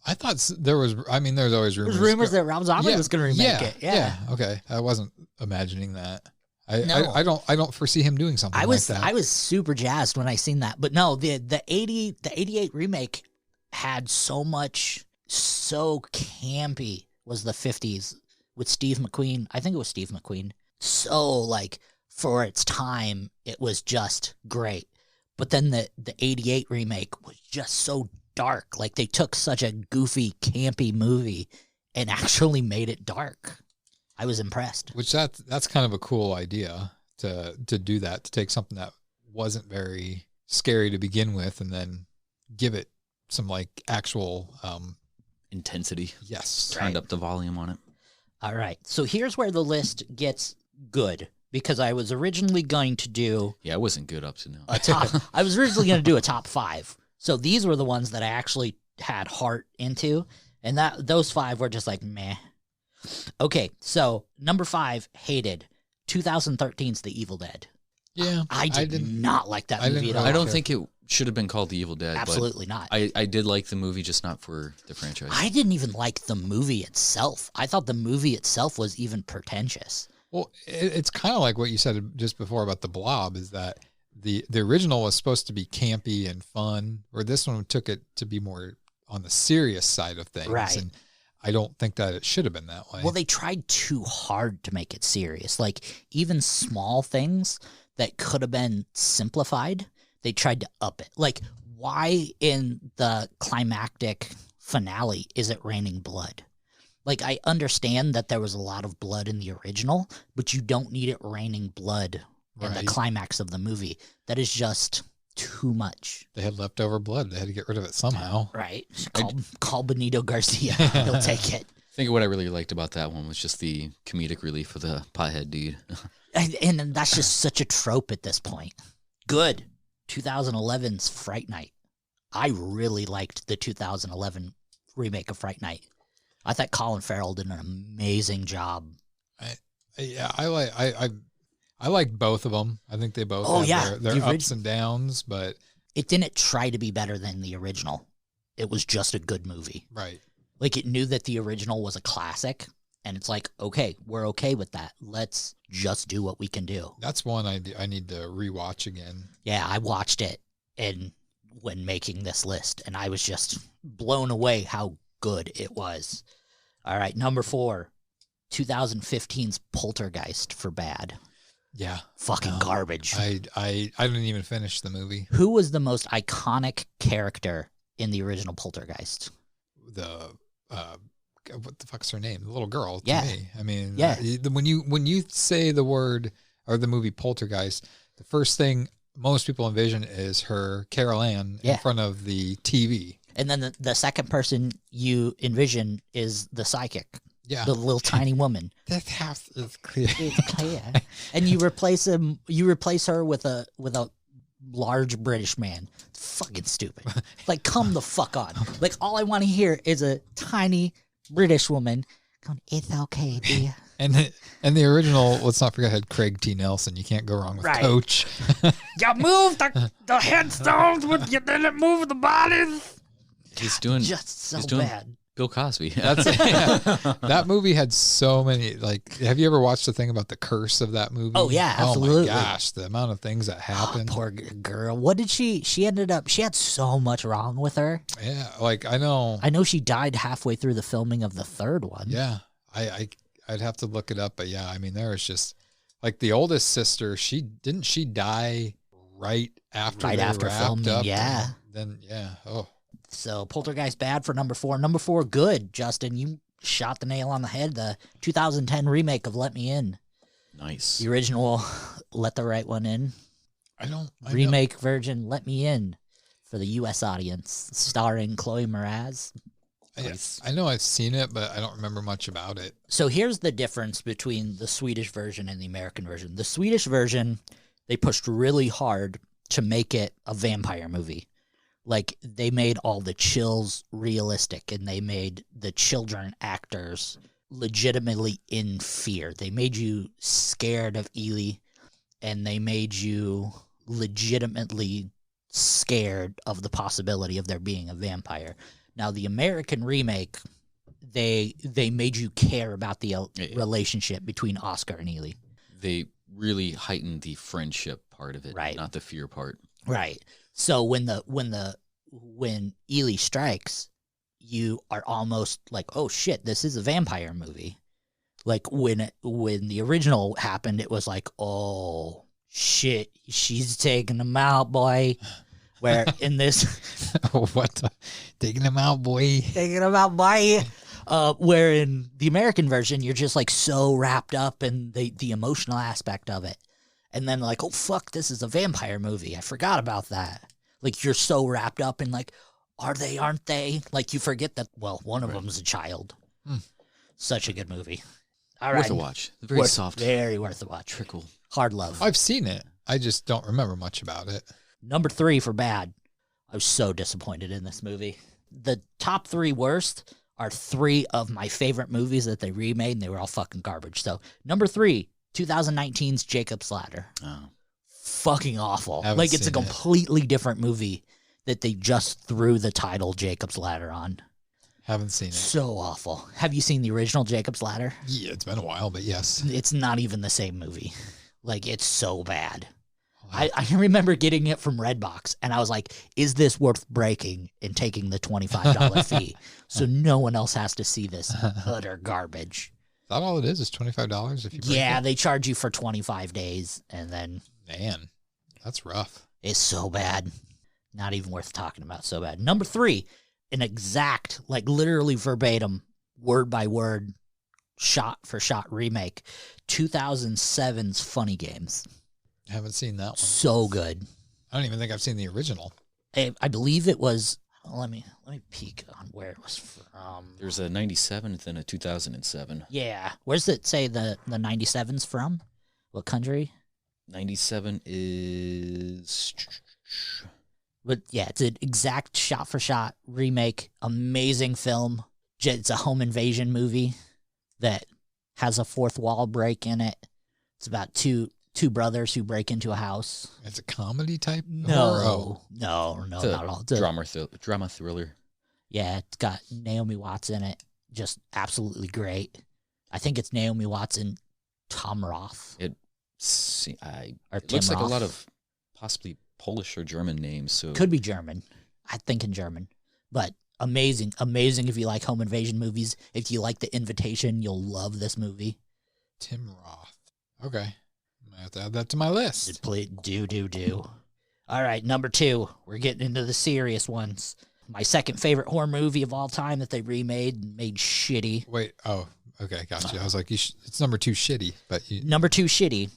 H: I thought there was... I mean, there's always rumors.
C: There's rumors that Rob Zombie was going to remake it.
H: Yeah. Okay. I wasn't imagining that. I don't foresee him doing something like that.
C: I was super jazzed when I seen that. But no, the 88 remake had so campy was the 50s with Steve McQueen. I think it was Steve McQueen. So like for its time, it was just great. But then the 88 remake was just so dark. Like they took such a goofy, campy movie and actually made it dark. I was impressed.
H: Which that's kind of a cool idea to do that, to take something that wasn't very scary to begin with and then give it some like actual
I: intensity.
H: Yes.
I: Turned up the volume on it.
C: All right. So here's where the list gets good because I was originally going to do...
I: Yeah, it wasn't good up to now.
C: I was originally going to do a top 5. So these were the ones that I actually had heart into. And those 5 were just like, meh. Okay, so number 5, hated. 2013's The Evil Dead.
H: Yeah.
C: I did not like that movie at all.
I: I don't think it should have been called The Evil Dead.
C: Absolutely not.
I: I did like the movie, just not for the franchise.
C: I didn't even like the movie itself. I thought the movie itself was even pretentious.
H: Well, it's kind of like what you said just before about The Blob, is that the original was supposed to be campy and fun, or this one took it to be more on the serious side of things.
C: Right.
H: And I don't think that it should have been that way.
C: Well, they tried too hard to make it serious. Like, even small things that could have been simplified, they tried to up it. Like, why in the climactic finale is it raining blood? Like, I understand that there was a lot of blood in the original, but you don't need it raining blood in the climax of the movie. That is just too much.
H: They had leftover blood. They had to get rid of it somehow.
C: Right. Call Benito Garcia. He'll take it.
I: I think what I really liked about that one was just the comedic relief of the pothead dude.
C: And that's just such a trope at this point. Good. 2011's Fright Night. I really liked the 2011 remake of Fright Night. I thought Colin Farrell did an amazing job.
H: I liked both of them. I think they both have their ups and downs, but
C: it didn't try to be better than the original. It was just a good movie.
H: Right.
C: Like, it knew that the original was a classic, and it's like, okay, we're okay with that. Let's just do what we can do.
H: That's one I need to rewatch again.
C: Yeah, I watched it when making this list, and I was just blown away how good it was. All right, number 4, 2015's Poltergeist for bad.
H: Yeah.
C: Fucking garbage.
H: I didn't even finish the movie.
C: Who was the most iconic character in the original Poltergeist?
H: What the fuck's her name? The little girl to
C: Yeah.
H: me. I mean,
C: Yeah.
H: When you say the word or the movie Poltergeist, the first thing most people envision is her, Carol Ann, in front of the TV.
C: And then the second person you envision is the psychic.
H: Yeah.
C: The little tiny woman.
H: This house is clear.
C: It's clear. And you replace her with a large British man. It's fucking stupid. Like, come the fuck on. Like, all I want to hear is a tiny British woman going, "It's okay, dear."
H: And the original, let's not forget, had Craig T. Nelson. You can't go wrong with Coach.
C: You move the headstones, but you didn't move the bodies.
I: He's doing
C: just so
I: he's doing
C: bad.
I: Bill Cosby.
H: That movie had so many. Like, have you ever watched the thing about the curse of that movie?
C: Oh yeah, absolutely.
H: Oh my gosh, the amount of things that happened.
C: Oh, poor girl. What did she ended up? She had so much wrong with her.
H: Yeah, like I know
C: she died halfway through the filming of the third one.
H: Yeah, I'd have to look it up, but yeah, I mean, there was just like the oldest sister. She die right after
C: filming.
H: Up,
C: yeah.
H: Then yeah. Oh.
C: So Poltergeist bad for number 4. Number 4 good. Justin, you shot the nail on the head. The 2010 remake of Let Me In.
I: Nice.
C: The original Let the Right One In. Remake version Let Me In for the U.S. audience, starring Chloe Moretz.
H: I know I've seen it, but I don't remember much about it.
C: So here's the difference between the Swedish version and the American version. The Swedish version, they pushed really hard to make it a vampire movie. Like, they made all the chills realistic, and they made the children actors legitimately in fear. They made you scared of Ely, and they made you legitimately scared of the possibility of there being a vampire. Now, the American remake, they made you care about the relationship between Oscar and Ely.
I: They really heightened the friendship part of it,
C: right?
I: Not the fear part,
C: right? So when Ely strikes, you are almost like, oh shit, this is a vampire movie. Like when the original happened, it was like, oh shit, she's taking him out, boy. Where in this,
H: taking him out, boy.
C: Taking him out, boy. Where in the American version, you're just like so wrapped up in the emotional aspect of it, and then like, oh fuck, this is a vampire movie. I forgot about that. Like, you're so wrapped up in like, are they, aren't they? Like, you forget that, well, one of them's a child. Such a good movie. All right.
I: Worth a watch. Very soft.
C: Very worth a watch.
I: Trickle.
C: Hard love.
H: I've seen it. I just don't remember much about it.
C: Number 3 for bad. I was so disappointed in this movie. The top 3 worst are 3 of my favorite movies that they remade, and they were all fucking garbage. So, number 3, 2019's Jacob's Ladder.
I: Oh.
C: Fucking awful. Like, it's a completely different movie that they just threw the title Jacob's Ladder on.
H: Haven't seen it.
C: So awful. Have you seen the original Jacob's Ladder?
H: Yeah, it's been a while, but yes.
C: It's not even the same movie. Like, it's so bad. I remember getting it from Redbox, and I was like, is this worth breaking and taking the $25 fee so no one else has to see this utter garbage?
H: Is that all it is $25 if you break it?
C: They charge you for 25 days, and then...
H: Man, that's rough.
C: It's so bad. Not even worth talking about, so bad. Number 3, an exact, like literally verbatim, word by word, shot for shot remake, 2007's Funny Games.
H: Haven't seen that one.
C: So good.
H: I don't even think I've seen the original.
C: I believe it was, let me peek on where it was from.
I: There's a 97 and a 2007.
C: Yeah. Where's it say the 97's from? What country?
I: 97 is...
C: But yeah, it's an exact shot-for-shot remake. Amazing film. It's a home invasion movie that has a fourth wall break in it. It's about two brothers who break into a house.
H: It's a comedy type?
C: No, not at all. It's
I: a drama thriller.
C: Yeah, it's got Naomi Watts in it. Just absolutely great. I think it's Naomi Watts and Tom Roth.
I: It looks like
C: Roth.
I: a lot of possibly Polish or German names. So
C: could be German. I think in German. But amazing if you like home invasion movies. If you like The Invitation, you'll love this movie.
H: Tim Roth. Okay. I have to add that to my list.
C: Do. All right, number 2. We're getting into the serious ones. My second favorite horror movie of all time that they remade and made shitty.
H: Wait, oh, okay, gotcha. I was like, it's number 2 shitty, but
C: Number 2 shitty,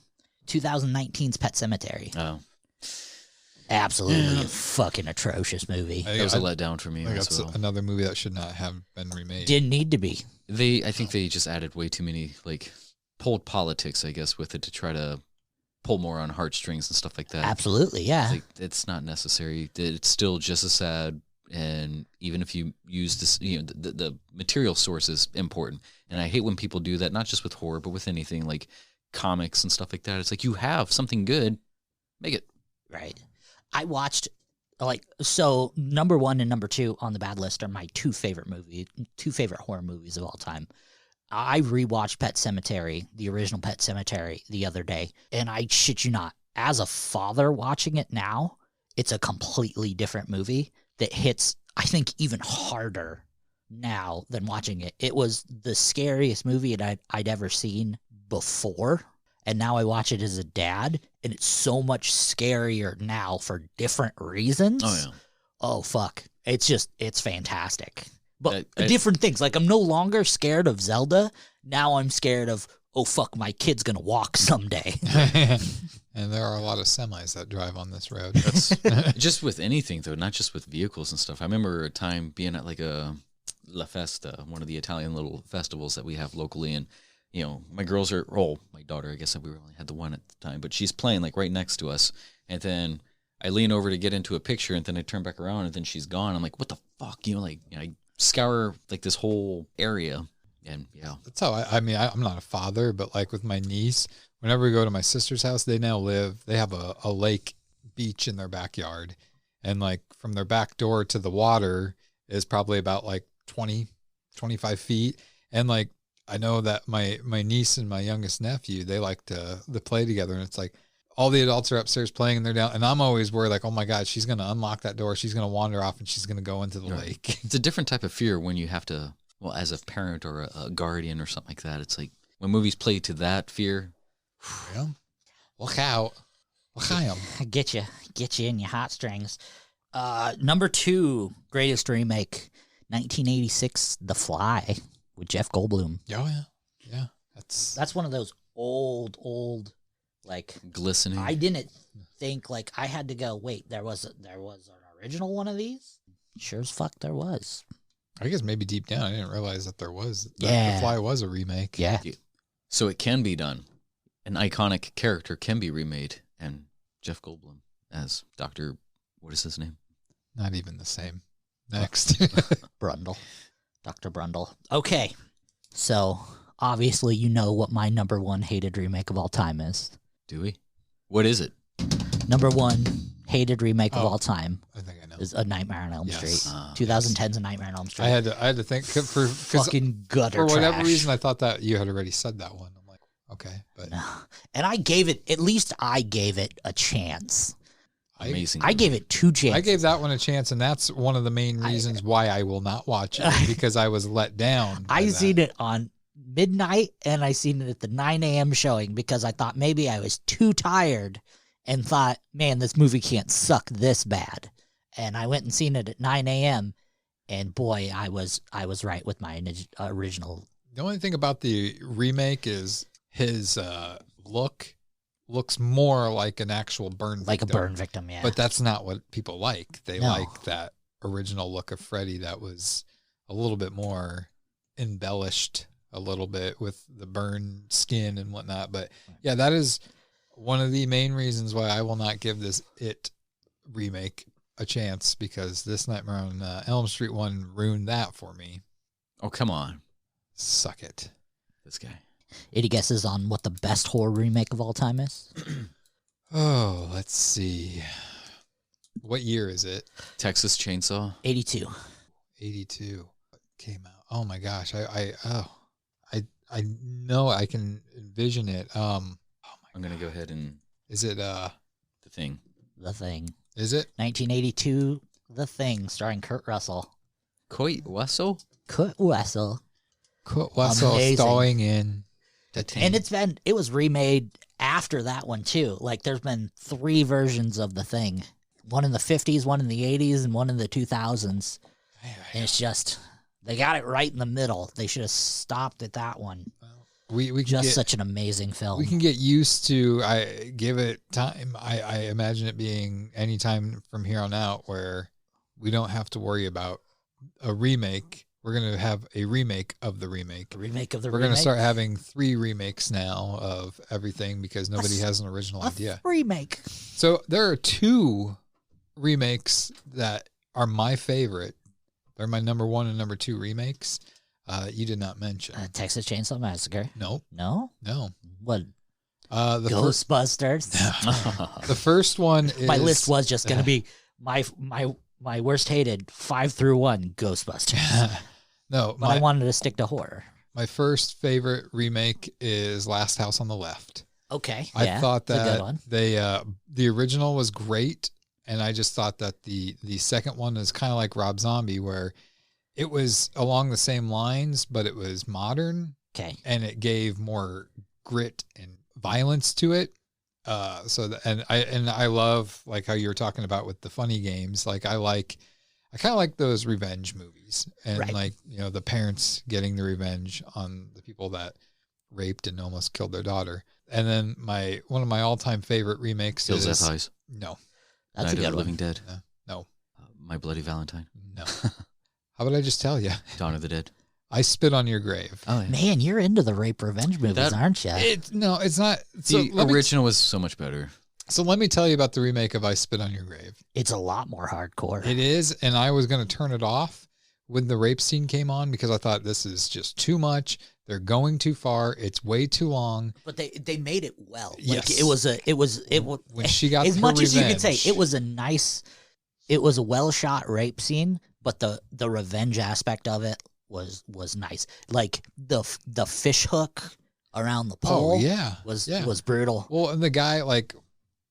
C: 2019's Pet Sematary.
I: Oh.
C: Absolutely fucking atrocious movie.
I: That was a letdown for me.
H: That's another movie that should not have been remade.
C: Didn't need to be.
I: I think they just added way too many, like, pulled politics, I guess, with it to try to pull more on heartstrings and stuff like that.
C: Absolutely, yeah.
I: It's not necessary. It's still just as sad, and even if you use this, the material source is important. And I hate when people do that, not just with horror, but with anything like comics and stuff like that. It's like, you have something good, make it.
C: Right. I watched, so number 1 and number 2 on the bad list are my two favorite horror movies of all time. I rewatched Pet Sematary, the original Pet Sematary, the other day, and I shit you not, as a father watching it now, it's a completely different movie that hits, I think, even harder now than watching it. It was the scariest movie I'd ever seen before, and now I watch it as a dad, and it's so much scarier now for different reasons.
I: Oh, yeah.
C: Oh, fuck. It's fantastic. But different things. Like, I'm no longer scared of Zelda. Now I'm scared of, oh, fuck, my kid's going to walk someday.
H: And there are a lot of semis that drive on this road.
I: That's just with anything, though, not just with vehicles and stuff. I remember a time being at like a La Festa, one of the Italian little festivals that we have locally. And, my girls are, my daughter, I guess we only had the one at the time, but she's playing like right next to us. And then I lean over to get into a picture, and then I turn back around, and then she's gone. I'm like, what the fuck? I scour like this whole area, and
H: that's how I'm not a father, but like with my niece, whenever we go to my sister's house, they have a lake beach in their backyard, and like from their back door to the water is probably about like 20-25 feet, and like I know that my niece and my youngest nephew, they like to play together, and it's like all the adults are upstairs playing, and they're down. And I'm always worried, like, oh my God, she's going to unlock that door. She's going to wander off, and she's going to go into the lake.
I: It's a different type of fear when you have to, as a parent or a guardian or something like that. It's like when movies play to that fear.
H: Yeah. Look out. Look out.
C: Get you in your heartstrings. Number 2, greatest remake, 1986, The Fly with Jeff Goldblum.
H: Oh, yeah. Yeah.
C: That's one of those old, like,
I: glistening.
C: I didn't think, like, I had to go, wait, there was an original one of these? Sure as fuck there was.
H: I guess maybe deep down I didn't realize that there was.
C: Yeah.
H: The Fly was a remake.
C: Yeah.
I: So it can be done. An iconic character can be remade, and Jeff Goldblum as Dr. What is his name?
H: Not even the same. Next.
C: Brundle. Dr. Brundle. Okay. So, obviously you know what my number 1 hated remake of all time is.
I: Do we? What is it?
C: Number 1 hated remake of all time.
H: I think I know.
C: Is A Nightmare on Elm Street. 2010's
H: yes.
C: A Nightmare on Elm Street.
H: I had to think for
C: fucking gutter
H: for whatever
C: trash.
H: reason I thought that you had already said that one. I'm like, okay, but
C: no. And I gave it a chance.
I: Amazing.
C: I gave it 2 chances.
H: I gave that one a chance, and that's one of the main reasons why I will not watch it, because I was let down.
C: I seen it on midnight, and I seen it at the 9 a.m. showing because I thought maybe I was too tired and thought, man, this movie can't suck this bad. And I went and seen it at 9 a.m. and boy, I was right with my original.
H: The only thing about the remake is his looks more like an actual burn victim.
C: Like a burn victim, yeah.
H: But that's not what people like. They like that original look of Freddy that was a little bit more embellished a little bit with the burn skin and whatnot. But yeah, that is one of the main reasons why I will not give this It remake a chance, because this Nightmare on Elm Street one ruined that for me.
I: Oh, come on.
H: Suck it.
I: This guy.
C: Any guesses on what the best horror remake of all time is?
H: Oh, let's see. What year is it?
I: Texas Chainsaw.
C: 82.
H: 82 came out. Oh my gosh. I know I can envision it.
I: I'm going to go ahead and...
H: Is it
I: The Thing?
C: The Thing.
H: Is it?
C: 1982, The Thing, starring Kurt Russell.
I: Kurt Russell?
C: Kurt Russell.
H: Kurt Russell starring in The Thing.
C: And it was remade after that one too. Like there's been 3 versions of The Thing. One in the 50s, one in the 80s, and one in the 2000s. And it's just, they got it right in the middle. They should have stopped at that one.
H: We can
C: Just
H: get,
C: such an amazing film.
H: we can get used to. I give it time. I imagine it being any time from here on out where we don't have to worry about a remake. We're gonna have a remake of the remake.
C: A remake of the
H: We're
C: remake.
H: gonna start having 3 remakes now of everything because nobody has an original idea.
C: Remake.
H: So there are 2 remakes that are my favorite. They're my number 1 and number 2 remakes. You did not mention.
C: Texas Chainsaw Massacre.
H: Nope.
C: No?
H: No.
C: What?
H: The
C: Ghostbusters.
H: The first one is...
C: My list was just going to be my worst hated 5 through 1 Ghostbusters.
H: No.
C: But I wanted to stick to horror.
H: My first favorite remake is Last House on the Left.
C: Okay.
H: I thought
C: it's a good
H: that
C: one.
H: the original was great, and I just thought that the second one is kind of like Rob Zombie, where it was along the same lines, but it was modern.
C: Okay.
H: And it gave more grit and violence to it. I love like how you were talking about with the funny games. Like I kind of like those revenge movies, and
C: Right.
H: like, you know, the parents getting the revenge on the people that raped and almost killed their daughter. And then one of my all-time favorite remakes
I: Kills
H: is
I: Death Eyes.
H: No.
C: That's
I: Night
C: a good
I: of the
C: one.
I: Living Dead.
H: No.
I: My Bloody Valentine.
H: No. How about I just tell you?
I: Dawn of the Dead.
H: I Spit on Your Grave.
I: Oh, yeah.
C: Man, you're into the rape revenge movies, aren't you?
H: It's not.
I: The original was so much better.
H: So let me tell you about the remake of I Spit on Your Grave.
C: It's a lot more hardcore.
H: It is, and I was going to turn it off when the rape scene came on because I thought this is just too much. They're going too far. It's way too long.
C: But they made it well.
H: Yes.
C: Like it was
H: When she got
C: as
H: her
C: much as you could say,
H: revenge.
C: it was a well shot rape scene, but the revenge aspect of it was nice. Like the fish hook around the pole was brutal.
H: Well, and the guy like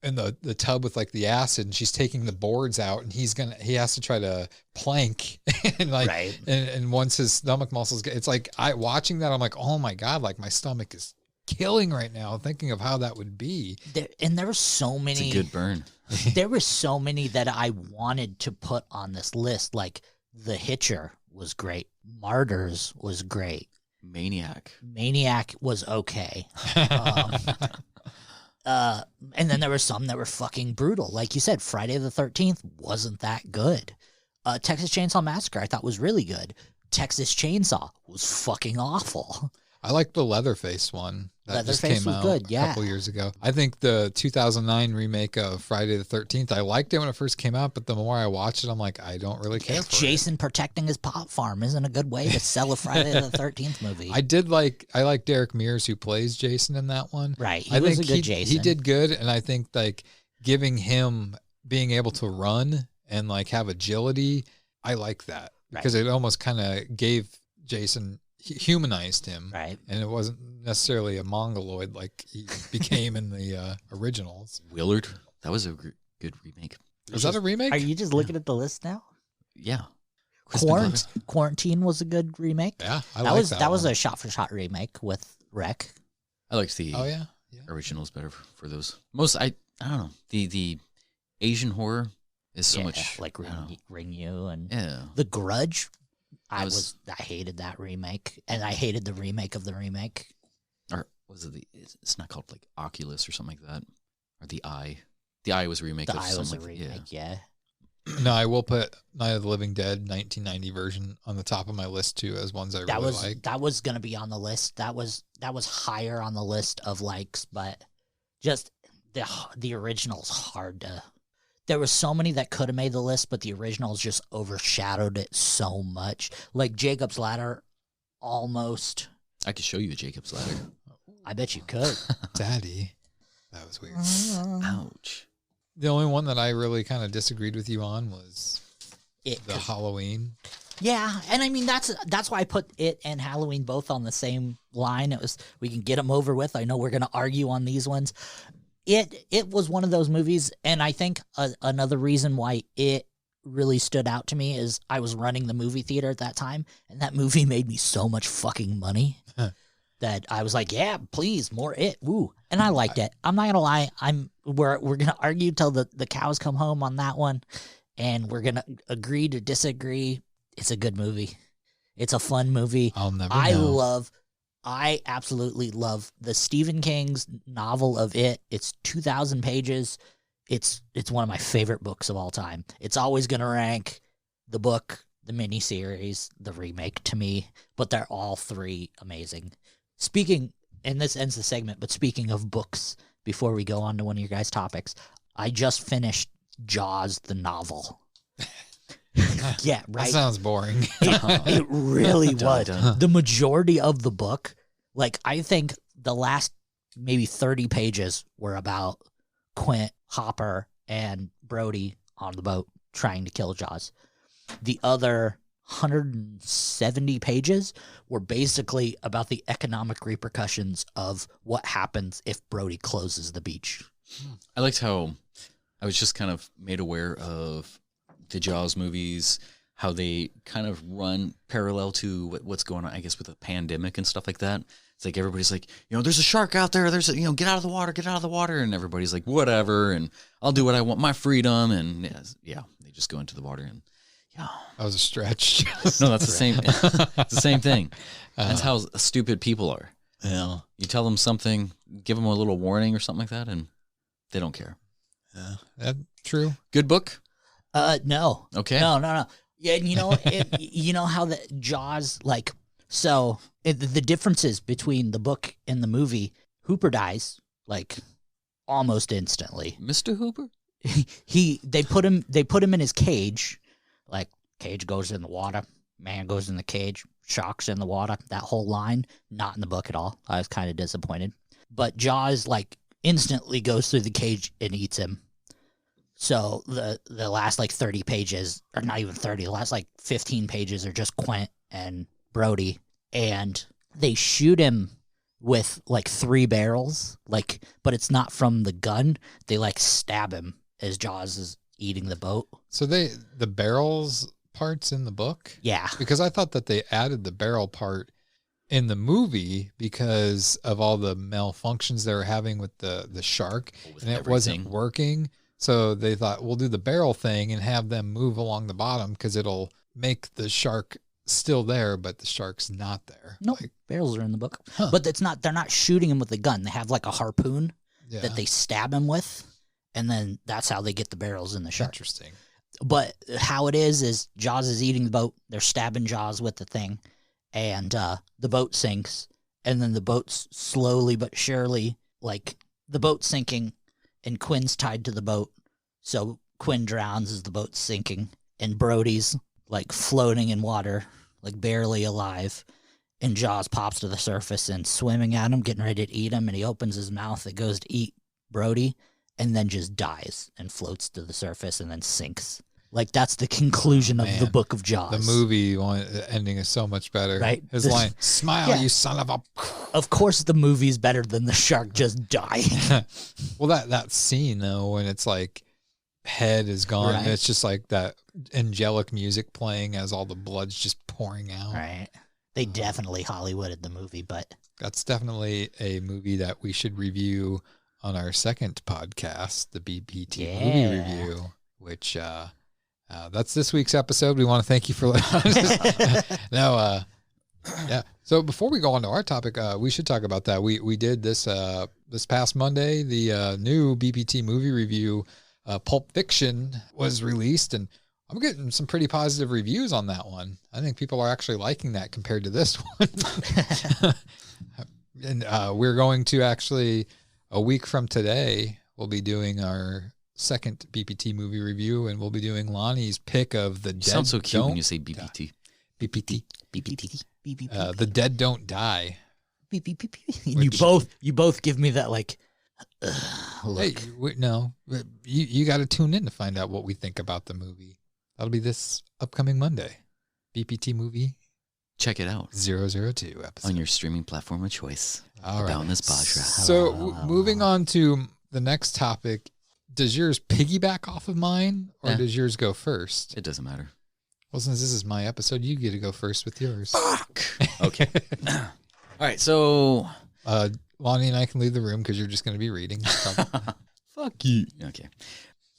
H: in the tub with like the acid, and she's taking the boards out, and he has to try to plank and like
C: Right.
H: and once his stomach muscles get, it's like watching that, I'm like, oh my God, like my stomach is killing right now thinking of how that would be.
C: There were so many.
I: It's a good burn.
C: There were so many that I wanted to put on this list. Like The Hitcher was great. Martyrs was great.
I: Maniac
C: was okay. And then there were some that were fucking brutal. Like you said, Friday the 13th wasn't that good. Texas Chainsaw Massacre I thought was really good. Texas Chainsaw was fucking awful.
H: I like the Leatherface one that just
C: Leatherface
H: came
C: was
H: out
C: good, yeah.
H: a couple years ago. I think the 2009 remake of Friday the 13th, I liked it when it first came out, but the more I watch it, I'm like, I don't really care for
C: Jason protecting his pot farm isn't a good way to sell a Friday the 13th movie.
H: it. I like Derek Mears, who plays Jason in that one.
C: Right.
H: I
C: was
H: think
C: a good Jason.
H: he did good, and I think like giving him being able to run and like have agility, I like that because it almost kind of gave Jason, humanized him,
C: right?
H: And it wasn't necessarily a mongoloid like he became in the originals.
I: Willard, that was a good remake.
H: Was that a remake?
C: Are you just looking at the list now?
I: Yeah.
C: Quarantine was a good remake.
H: Yeah,
C: that was a shot-for-shot remake with Rec.
I: I liked the originals better for those. I don't know. The Asian horror is so much
C: like Ring You and
I: yeah.
C: The Grudge. I hated that remake, and I hated the remake of the remake.
I: Or was it it's not called like Oculus or something like that, or The Eye. The Eye was a remake.
C: The Eye was a remake. Yeah.
H: No, I will put Night of the Living Dead 1990 version on the top of my list too as ones I really like.
C: That was gonna be on the list. That was higher on the list of likes, but just the original's hard to. There were so many that could have made the list, but the originals just overshadowed it so much. Like Jacob's Ladder, almost.
I: I could show you a Jacob's Ladder.
C: I bet you could.
H: Daddy, that was weird.
I: Ouch.
H: The only one that I really kind of disagreed with you on was the Halloween.
C: Yeah, and I mean that's why I put it and Halloween both on the same line. It was we can get them over with. I know we're gonna argue on these ones. It was one of those movies, and I think another reason why it really stood out to me is I was running the movie theater at that time, and that movie made me so much fucking money that I was like, yeah, please, more it, woo, and I liked it. I'm not gonna lie, we're gonna argue till the cows come home on that one, and we're gonna agree to disagree. It's a good movie. It's a fun movie.
H: I'll never know.
C: I absolutely love the Stephen King's novel of It. It's 2,000 pages. It's one of my favorite books of all time. It's always going to rank the book, the miniseries, the remake to me, but they're all three amazing. Speaking, and this ends the segment, but speaking of books, before we go on to one of your guys' topics, I just finished Jaws, the novel. Yeah, right.
H: That sounds boring.
C: It really was. The majority of the book, like I think the last maybe 30 pages were about Quint, Hopper, and Brody on the boat trying to kill Jaws. The other 170 pages were basically about the economic repercussions of what happens if Brody closes the beach.
I: I liked how I was just kind of made aware of the Jaws movies, how they kind of run parallel to what's going on, I guess, with the pandemic and stuff like that. It's like everybody's like, there's a shark out there. There's get out of the water. And everybody's like, whatever. And I'll do what I want, my freedom. And yeah, they just go into the water and yeah.
H: That was a stretch.
I: No, that's the same. It's the same thing. That's how stupid people are.
C: Yeah.
I: You tell them something, give them a little warning or something like that, and they don't care.
H: Yeah. That's true.
I: Good book?
C: No.
I: Okay.
C: No. Yeah, and you know how the Jaws, like, so the differences between the book and the movie, Hooper dies, like, almost instantly.
I: Mr. Hooper?
C: They put him in his cage, like, cage goes in the water, man goes in the cage, sharks in the water, that whole line, not in the book at all. I was kind of disappointed. But Jaws, like, instantly goes through the cage and eats him. So the last, like, 30 pages, or not even 30, the last, like, 15 pages are just Quint and Brody, and they shoot him with, like, 3 barrels, like, but it's not from the gun. They, like, stab him as Jaws is eating the boat.
H: So the barrels parts in the book?
C: Yeah.
H: Because I thought that they added the barrel part in the movie because of all the malfunctions they were having with the shark, and it wasn't working. So they thought, we'll do the barrel thing and have them move along the bottom because it'll make the shark still there, but the shark's not there.
C: No, nope. Barrels are in the book. Huh. But they're not shooting him with a gun. They have like a harpoon that they stab him with, and then that's how they get the barrels in the shark.
H: Interesting.
C: But how it is Jaws is eating the boat. They're stabbing Jaws with the thing, and the boat sinks, and then the boat's slowly but surely, like, the boat's sinking, and Quinn's tied to the boat, so Quinn drowns as the boat's sinking, and Brody's, like, floating in water, like, barely alive, and Jaws pops to the surface and swimming at him, getting ready to eat him, and he opens his mouth, it goes to eat Brody, and then just dies and floats to the surface and then sinks. Like, that's the conclusion of the Book of Jaws.
H: The movie ending is so much better.
C: Right?
H: His line, smile, you son of a...
C: Of course the movie's better than the shark just dying.
H: Well, that scene, though, when it's like, head is gone, and it's just like that angelic music playing as all the blood's just pouring out.
C: Right. They definitely Hollywooded the movie, but...
H: That's definitely a movie that we should review on our second podcast, the BPT movie review, which... that's this week's episode. We want to thank you for yeah. So before we go on to our topic, we should talk about that. We did this this past Monday. The new BPT movie review, Pulp Fiction, was released, and I'm getting some pretty positive reviews on that one. I think people are actually liking that compared to this one. And we're going to actually, a week from today, we'll be doing our second BPT movie review, and we'll be doing Lonnie's pick of the Dead
I: Sounds so cute
H: Don't
I: when you say BPT.
H: BPT.
C: BPT.
H: The Dead Don't Die.
C: You both give me that, like, look.
H: Hey, no, you got to tune in to find out what we think about the movie. That'll be this upcoming Monday. BPT movie.
I: Check it out.
H: 002 episode.
I: On your streaming platform of choice.
H: All right.
I: Boundless PodTrap.
H: So moving on to the next topic. Does yours piggyback off of mine, or does yours go first?
I: It doesn't matter.
H: Well, since this is my episode, you get to go first with yours.
I: Fuck. Okay. All right, so...
H: Lonnie and I can leave the room because you're just going to be reading.
I: Fuck you. Okay.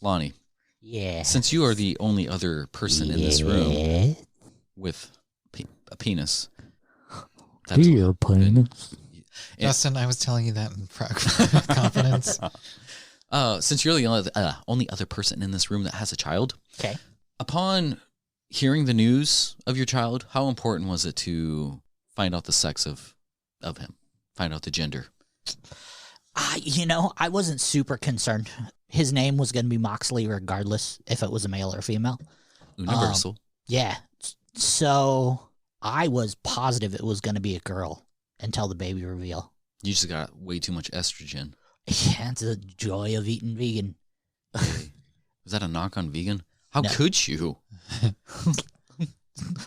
I: Lonnie.
C: Yeah.
I: Since you are the only other person in this room with a penis,
C: Here, penis.
H: Justin, I was telling you that in confidence.
I: Since you're the only other person in this room that has a child,
C: okay.
I: Upon hearing the news of your child, how important was it to find out the sex of him, find out the gender?
C: I wasn't super concerned. His name was going to be Moxley regardless if it was a male or female.
I: Universal.
C: Yeah. So I was positive it was going to be a girl until the baby reveal.
I: You just got way too much estrogen.
C: Yeah, it's the joy of eating vegan.
I: Hey, was that a knock on vegan? How could you?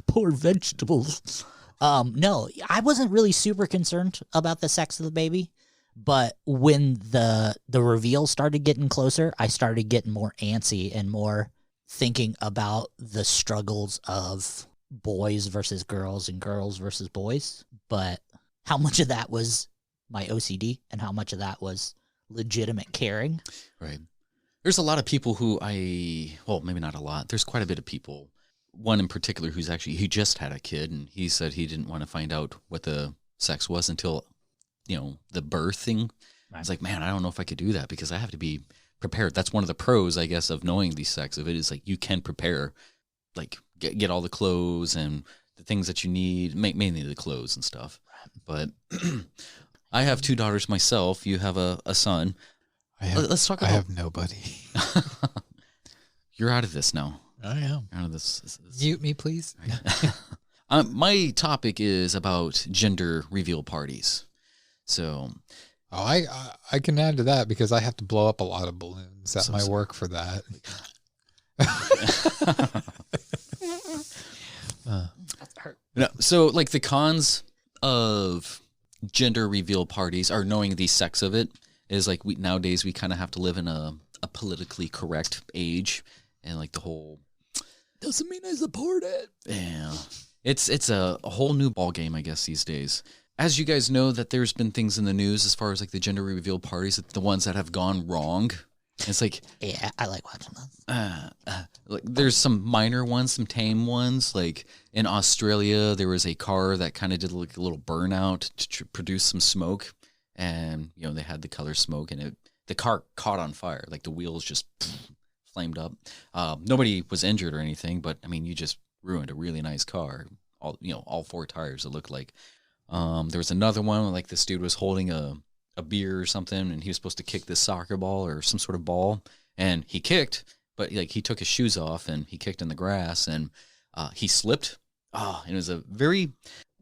C: Poor vegetables. No, I wasn't really super concerned about the sex of the baby, but when the reveal started getting closer, I started getting more antsy and more thinking about the struggles of boys versus girls and girls versus boys. But how much of that was my OCD and how much of that was legitimate caring?
I: Right. There's a lot of people who maybe not a lot. There's quite a bit of people. One in particular he just had a kid, and he said he didn't want to find out what the sex was until, the birthing. Right. I was like, man, I don't know if I could do that because I have to be prepared. That's one of the pros, I guess, of knowing the sex of it is like you can prepare, like get all the clothes and the things that you need, mainly the clothes and stuff. But I have 2 daughters myself. You have a son. Let's talk about.
H: I have nobody.
I: You're out of this now.
H: I am.
I: Out of this.
H: Mute me, please.
I: My topic is about gender reveal parties. So,
H: I can add to that because I have to blow up a lot of balloons at my work for that.
I: So like the cons of gender reveal parties are knowing the sex of it is like nowadays we kind of have to live in a politically correct age, and like the whole
C: doesn't mean I support it.
I: Yeah, it's a whole new ball game, I guess, these days. As you guys know, that there's been things in the news as far as like the gender reveal parties, the ones that have gone wrong. It's like,
C: yeah, I like watching those.
I: Like there's some minor ones, some tame ones. Like in Australia, there was a car that kind of did like a little burnout to produce some smoke, and they had the color smoke, and the car caught on fire. Like the wheels just flamed up. Nobody was injured or anything, but I mean, you just ruined a really nice car. All 4 tires, it looked like. There was another one where, like, this dude was holding a beer or something, and he was supposed to kick this soccer ball or some sort of ball, and he kicked, but like he took his shoes off and he kicked in the grass, and he slipped. And it was a very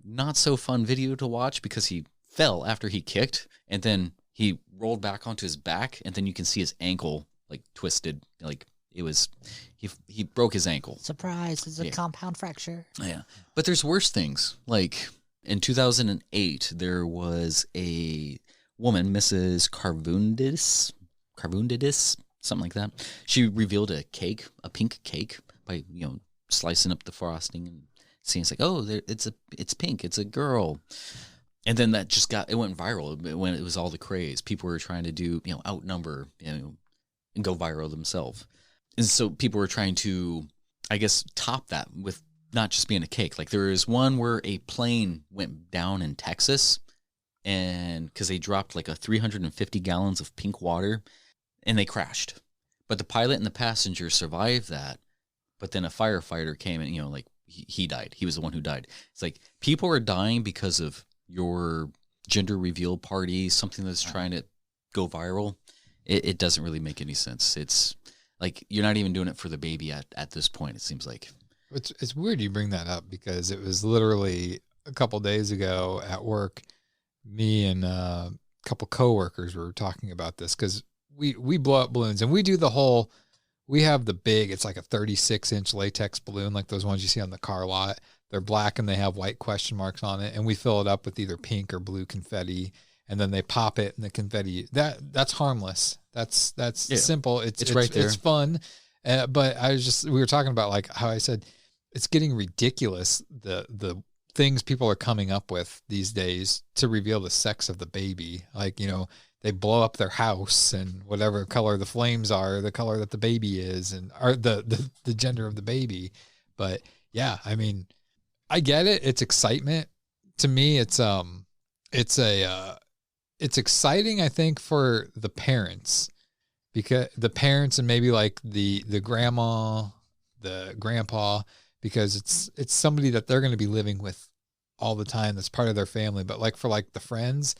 I: not so fun video to watch because he fell after he kicked, and then he rolled back onto his back, and then you can see his ankle like twisted, like it was he broke his ankle.
C: Surprise! It's a compound fracture.
I: Yeah, but there's worse things. Like in 2008, there was a woman, Mrs. Carvundidis, something like that. She revealed a pink cake, by slicing up the frosting and seeing it's like, oh, it's pink, it's a girl. And then that just it went viral when it was all the craze. People were trying to do, outnumber, and go viral themselves. And so people were trying to, I guess, top that with not just being a cake. Like there was one where a plane went down in Texas, and because they dropped like 350 gallons of pink water, and they crashed. But the pilot and the passenger survived that. But then a firefighter came and, like he died. He was the one who died. It's like people are dying because of your gender reveal party, something that's trying to go viral. It doesn't really make any sense. It's like you're not even doing it for the baby at this point, it seems like.
H: It's weird you bring that up because it was literally a couple days ago at work, me and a couple coworkers were talking about this because we blow up balloons, and we do we have the big, it's like a 36-inch latex balloon, like those ones you see on the car lot. They're black and they have white question marks on it, and we fill it up with either pink or blue confetti, and then they pop it, and the confetti, that's harmless. That's simple. It's right there. It's fun. But we were talking about like how I said, it's getting ridiculous, the things people are coming up with these days to reveal the sex of the baby. Like, they blow up their house, and whatever color the flames are, the color that the baby is, and or the gender of the baby. But yeah, I mean, I get it. It's excitement to me, it's exciting, I think, for the parents, because the parents and maybe like the grandma, the grandpa, because it's somebody that they're going to be living with all the time. That's part of their family. But like for like the friends,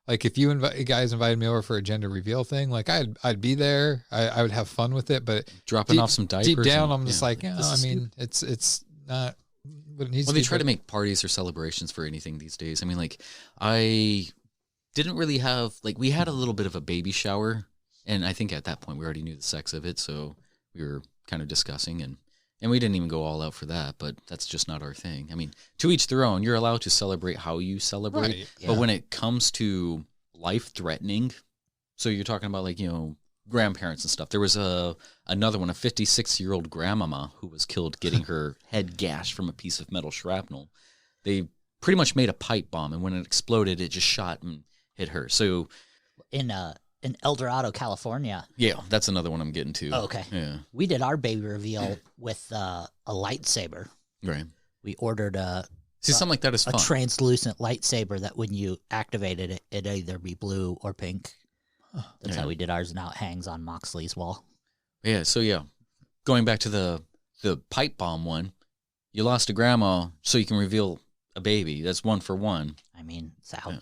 H: like if you guys invited me over for a gender reveal thing, like I'd be there. I would have fun with it, but
I: dropping off some diapers.
H: Deep down, I'm just like, I mean, it's not what it needs to be.
I: Well, they try to make parties or celebrations for anything these days. I mean, like I didn't really have, like, we had a little bit of a baby shower, and I think at that point we already knew the sex of it, so we were kind of discussing, and we didn't even go all out for that, but that's just not our thing. I mean, to each their own. You're allowed to celebrate how you celebrate,
H: right,
I: but when it comes to life-threatening, so you're talking about, like, you know, grandparents and stuff. There was another one, a 56-year-old grandmama who was killed getting her head gashed from a piece of metal shrapnel. They pretty much made a pipe bomb, and when it exploded, it just shot and hit her. So
C: in El Dorado, California.
I: Yeah, that's another one I'm getting to.
C: Oh, okay.
I: Yeah.
C: We did our baby reveal with a lightsaber.
I: Right.
C: We ordered
I: something like that is fun.
C: A translucent lightsaber that when you activated it, it'd either be blue or pink. That's how we did ours. Now it hangs on Moxley's wall.
I: Yeah, so yeah. Going back to the pipe bomb one, you lost a grandma so you can reveal a baby. That's 1 for 1.
C: I mean,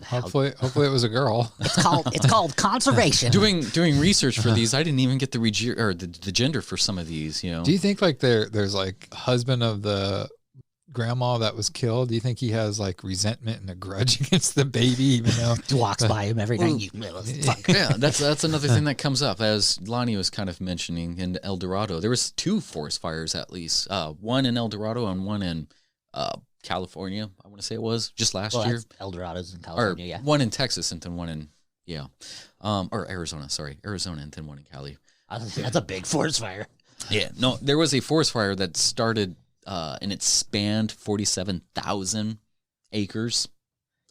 H: hopefully it was a girl.
C: It's called conservation.
I: Doing research for these, I didn't even get the gender for some of these. You know,
H: do you think like there's like husband of the grandma that was killed? Do you think he has like resentment and a grudge against the baby, even though
C: he walks by him every night?
I: Yeah, that's another thing that comes up, as Lonnie was kind of mentioning in El Dorado. There was 2 forest fires at least, one in El Dorado and one in California, I want to say it was just last year.
C: El Dorado's in California,
I: or
C: yeah.
I: One in Texas and then one in or Arizona. Sorry, Arizona and then one in Cali.
C: That's a big forest fire.
I: Yeah, no, there was a forest fire that started and it spanned 47,000 acres.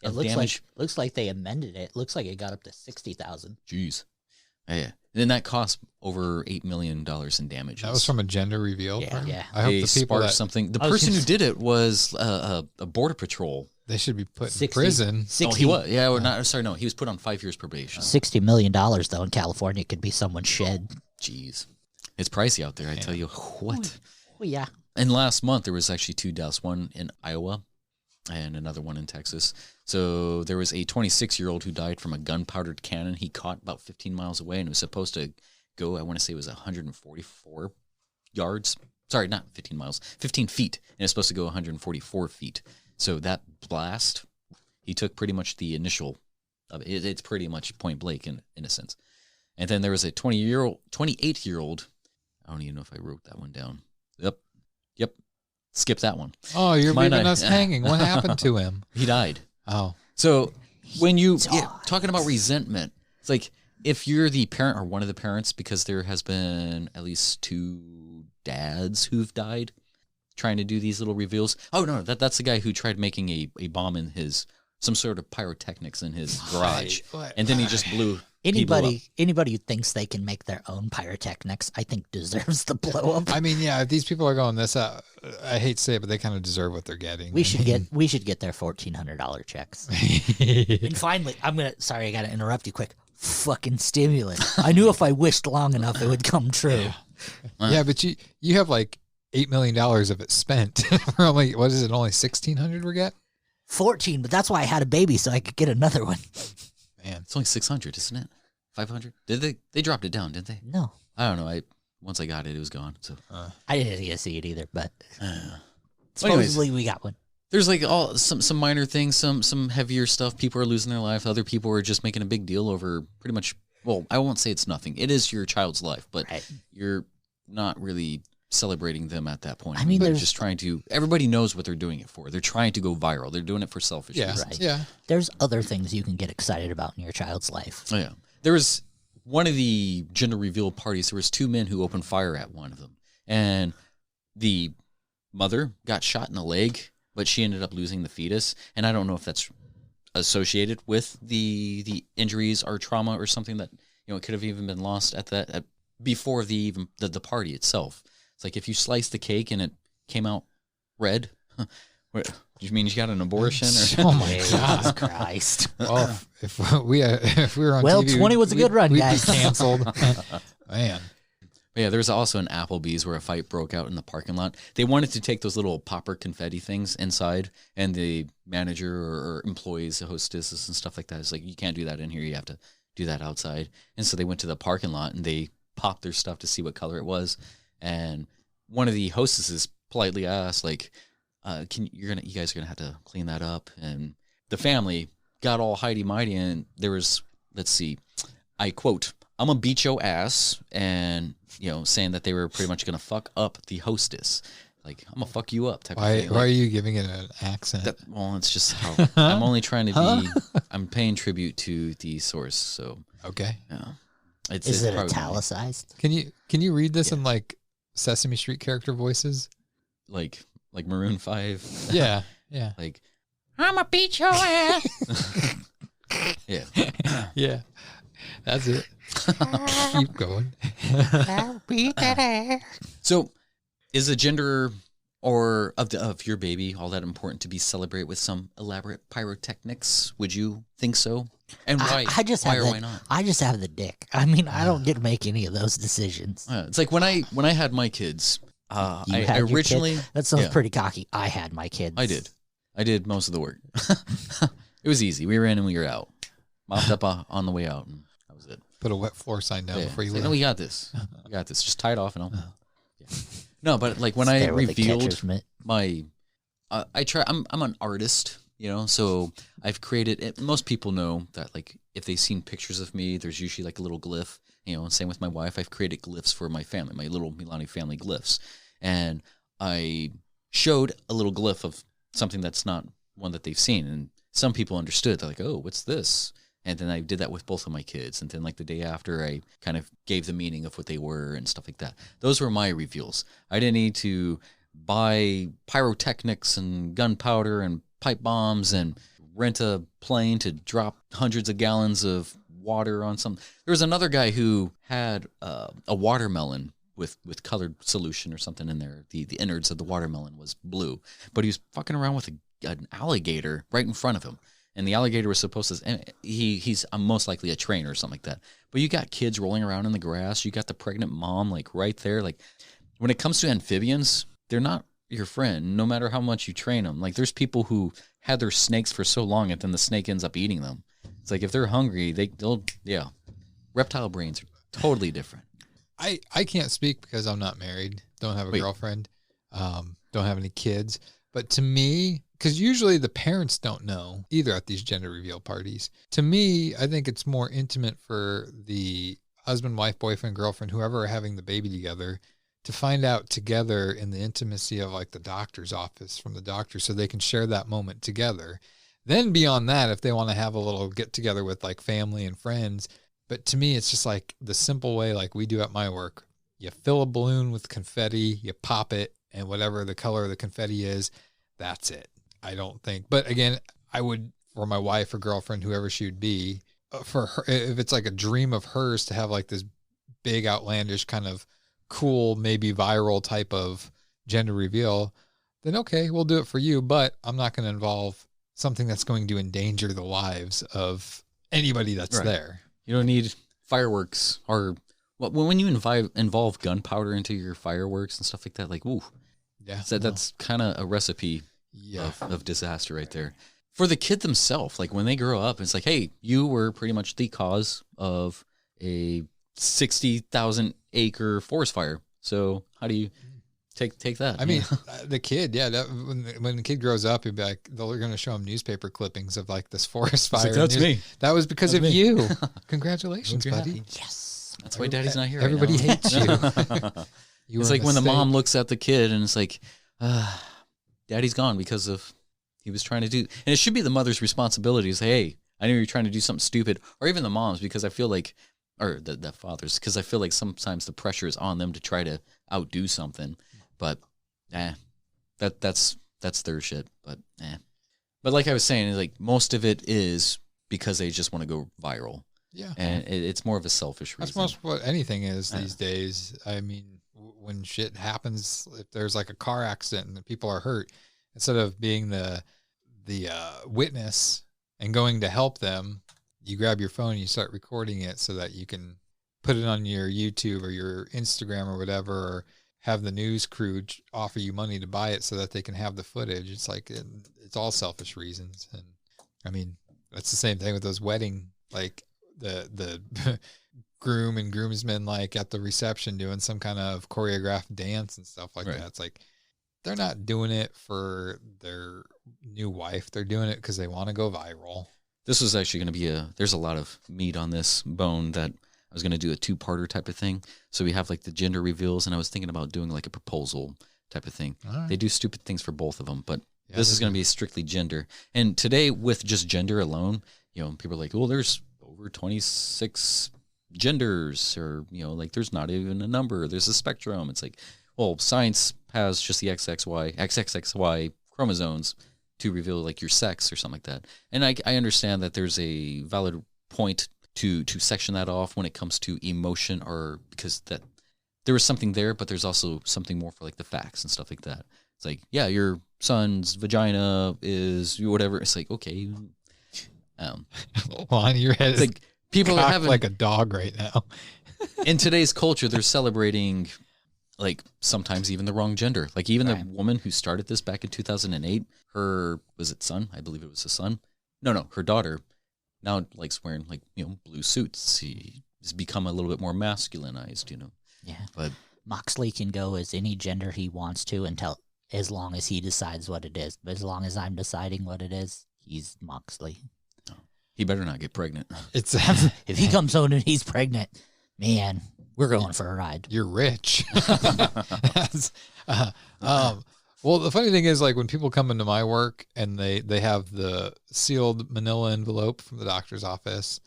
C: It looks like they amended it. It looks like it got up to 60,000.
I: Jeez, yeah. And then that cost over $8 million in damages.
H: That was from a gender reveal.
C: Yeah.
H: I hope the people that
I: something. The person who did it was a border patrol.
H: They should be put in prison.
C: 60,
I: oh, he was. Yeah, or not. Sorry, no, he was put on 5 years probation.
C: $60 million though in California could be someone's shed.
I: Jeez, it's pricey out there. I tell you what.
C: Well, yeah.
I: And last month there was actually 2 deaths, one in Iowa and another one in Texas. So there was a 26-year-old who died from a gunpowdered cannon he caught about 15 miles away, and it was supposed to go, I want to say it was 144 yards. Sorry, not 15 miles, 15 feet. And it's supposed to go 144 feet. So that blast, he took pretty much the initial of it. It's pretty much point blank in a sense. And then there was a 28-year-old. I don't even know if I wrote that one down. Yep. Skip that one.
H: Oh, you're leaving us hanging. What happened to him?
I: He died.
H: Oh.
I: So when you talking about resentment, it's like if you're the parent or one of the parents, because there has been at least 2 dads who've died trying to do these little reveals. Oh no, that's the guy who tried making a bomb in some sort of pyrotechnics in his garage, and then he just blew. Anybody
C: who thinks they can make their own pyrotechnics, I think deserves the blow up.
H: I mean, yeah, if these people are going this out, I hate to say it, but they kind of deserve what they're getting.
C: We should get their $1,400 checks. And finally, I got to interrupt you quick. Fucking stimulant. I knew if I wished long enough, it would come true.
H: Yeah, but you have like $8 million of it spent. Only, what is it? Only 1,600 we get?
C: 14, but that's why I had a baby so I could get another one.
I: Man, it's only 600, isn't it? 500? Did they dropped it down, didn't they?
C: No.
I: I don't know. Once I got it, it was gone. So
C: I didn't get to see it either, but supposedly we got one.
I: There's like some minor things, some heavier stuff. People are losing their life. Other people are just making a big deal over pretty much. Well, I won't say it's nothing. It is your child's life, but you're not really celebrating them at that point.
C: I mean,
I: they're just trying to. Everybody knows what they're doing it for. They're trying to go viral. They're doing it for selfish reasons.
H: Yeah.
C: There's other things you can get excited about in your child's life.
I: Oh, yeah. There was one of the gender reveal parties. There was 2 men who opened fire at one of them, and the mother got shot in the leg, but she ended up losing the fetus. And I don't know if that's associated with the injuries or trauma or something that it could have even been lost at before the party itself. It's like if you slice the cake and it came out red, what What, you mean you got an abortion?
C: Oh my God, Christ!
H: Well, if we were on
C: well,
H: TV,
C: 20 was a good run,
H: we'd
C: guys.
H: be canceled. Man.
I: But yeah, there's also an Applebee's where a fight broke out in the parking lot. They wanted to take those little popper confetti things inside, and the manager or employees, the hostesses and stuff like that is like, you can't do that in here. You have to do that outside. And so they went to the parking lot and they popped their stuff to see what color it was. And one of the hostesses politely asked, like, you guys are gonna have to clean that up. And the family got all hidey-mighty, and there was, let's see, I quote, "I'm gonna beat your ass," and saying that they were pretty much gonna fuck up the hostess, like, I'm gonna fuck you up type of thing.
H: Why are you giving it an accent?
I: Well, it's just how I'm only trying to be. I'm paying tribute to the source, so
H: okay.
I: Yeah,
C: Is it italicized?
H: Can you read this in like Sesame Street character voices?
I: Like Maroon 5.
H: Yeah.
I: Like,
C: I'ma beat your ass.
I: yeah.
H: Yeah. That's it. Keep going.
C: I'll beat that ass.
I: So, is the gender or of your baby all that important to be celebrated with some elaborate pyrotechnics? Would you think so? And why? Why not?
C: I just have the dick. I mean, I don't get to make any of those decisions.
I: It's like when I had my kids. I originally
C: that sounds pretty cocky. I had my kids.
I: I did most of the work. It was easy. We were in and we were out. Mopped up on the way out, and that was it.
H: Put a wet floor sign down before you leave.
I: No, we got this. We got this. Just tie it off and all. Yeah. No, but like when I revealed my, I try. I'm an artist, so I've created. Most people know that, like, if they've seen pictures of me, there's usually like a little glyph. And same with my wife. I've created glyphs for my family, my little Milani family glyphs, and I showed a little glyph of something that's not one that they've seen, and some people understood. They're like, "Oh, what's this?" And then I did that with both of my kids. And then like the day after, I kind of gave the meaning of what they were and stuff like that. Those were my reveals. I didn't need to buy pyrotechnics and gunpowder and pipe bombs and rent a plane to drop hundreds of gallons of water on some. There was another guy who had a watermelon with colored solution or something in there. The innards of the watermelon was blue. But he was fucking around with an alligator right in front of him. And the alligator was supposed to, he's most likely a trainer or something like that. But you got kids rolling around in the grass. You got the pregnant mom, like, right there. Like, when it comes to amphibians, they're not your friend, no matter how much you train them. Like, there's people who had their snakes for so long and then the snake ends up eating them. It's like, if they're hungry, they'll. Reptile brains are totally different.
H: I can't speak because I'm not married, don't have a girlfriend, don't have any kids. But to me, because usually the parents don't know either at these gender reveal parties. To me, I think it's more intimate for the husband, wife, boyfriend, girlfriend, whoever are having the baby together, to find out together in the intimacy of like the doctor's office from the doctor, so they can share that moment together. Then beyond that, if they want to have a little get together with like family and friends. But to me, it's just like the simple way like we do at my work. You fill a balloon with confetti, you pop it, and whatever the color of the confetti is, that's it. I don't think. But again, I would, for my wife or girlfriend, whoever she would be, for her, if it's like a dream of hers to have like this big outlandish kind of cool, maybe viral type of gender reveal, then okay, we'll do it for you. But I'm not going to involve something that's going to endanger the lives of anybody that's there.
I: You don't need fireworks or when you involve gunpowder into your fireworks and stuff like that, like, ooh,
H: yeah,
I: that's kind of a recipe of disaster right there. For the kid themselves, like when they grow up, it's like, hey, you were pretty much the cause of a 60,000 acre forest fire. So how do you take that?
H: I mean, the kid, when the kid grows up, he'd be like, they're going to show him newspaper clippings of like this forest fire.
I: Like, that's me.
H: That was because of you. Congratulations, buddy.
I: Happy. Yes. That's why Daddy's not here.
H: Everybody
I: right
H: hates you.
I: It's like when the mom looks at the kid and it's like, Daddy's gone because of he was trying to do. And it should be the mother's responsibility to say, hey, I know you're trying to do something stupid, or even the moms, because I feel like, or the fathers, because I feel like sometimes the pressure is on them to try to outdo something. But that's their shit. But But like I was saying, like most of it is because they just want to go viral.
H: Yeah.
I: And it's more of a selfish reason.
H: That's most what anything is these days. I mean, when shit happens, if there's like a car accident and people are hurt, instead of being the witness and going to help them, you grab your phone and you start recording it so that you can put it on your YouTube or your Instagram or whatever, or have the news crew offer you money to buy it so that they can have the footage. It's like, it's all selfish reasons. And I mean, that's the same thing with those wedding, like the groom and groomsmen, like at the reception doing some kind of choreographed dance and stuff like that. It's like, they're not doing it for their new wife. They're doing it because they want to go viral.
I: This was actually going to be there's a lot of meat on this bone that I was going to do a 2-parter type of thing. So we have like the gender reveals, and I was thinking about doing like a proposal type of thing. Right. They do stupid things for both of them, but this is going to be strictly gender. And today with just gender alone, you know, people are like, well, there's over 26 genders, or, you know, like there's not even a number. There's a spectrum. It's like, well, science has just the XXXY chromosomes to reveal like your sex or something like that. And I understand that there's a valid point to section that off when it comes to emotion, or because that there is something there, but there's also something more for like the facts and stuff like that. It's like, yeah, your son's vagina is whatever. It's like, okay.
H: Lonnie, your head is
I: like people are having
H: like a dog right now.
I: In today's culture, they're celebrating like sometimes even the wrong gender. Like even the woman who started this back in 2008, her, was it son? I believe it was a son. No, her daughter now likes wearing like, you know, blue suits. He's become a little bit more masculinized, you know.
C: Yeah.
I: But
C: Moxley can go as any gender he wants to until, as long as he decides what it is. But as long as I'm deciding what it is, he's Moxley.
I: He better not get pregnant.
C: It's if he comes home and he's pregnant, man, we're going for a ride.
H: You're rich. Well, the funny thing is, like, when people come into my work and they have the sealed manila envelope from the doctor's office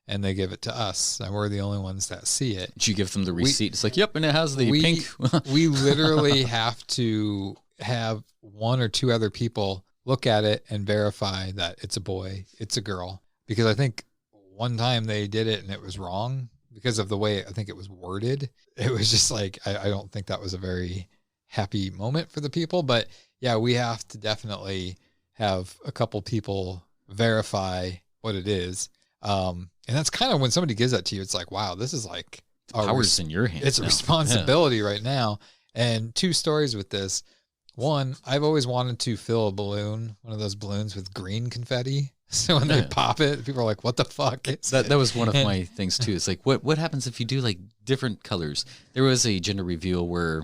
H: and they give it to us, and we're the only ones that see it.
I: Did you give them the receipt? It's like, yep, and it has the pink.
H: We literally have to have 1 or 2 other people look at it and verify that it's a boy, it's a girl. Because I think one time they did it and it was wrong because of the way I think it was worded. It was just like, I don't think that was a very happy moment for the people. But yeah, we have to definitely have a couple people verify what it is. And that's kind of when somebody gives that to you, it's like, wow, this is like
I: power's in your hands.
H: It's a responsibility right now. And 2 stories with this. One, I've always wanted to fill a balloon, one of those balloons with green confetti. So when they pop it, people are like, what the fuck?
I: That was one of my things too. It's like, what happens if you do like different colors? There was a gender reveal where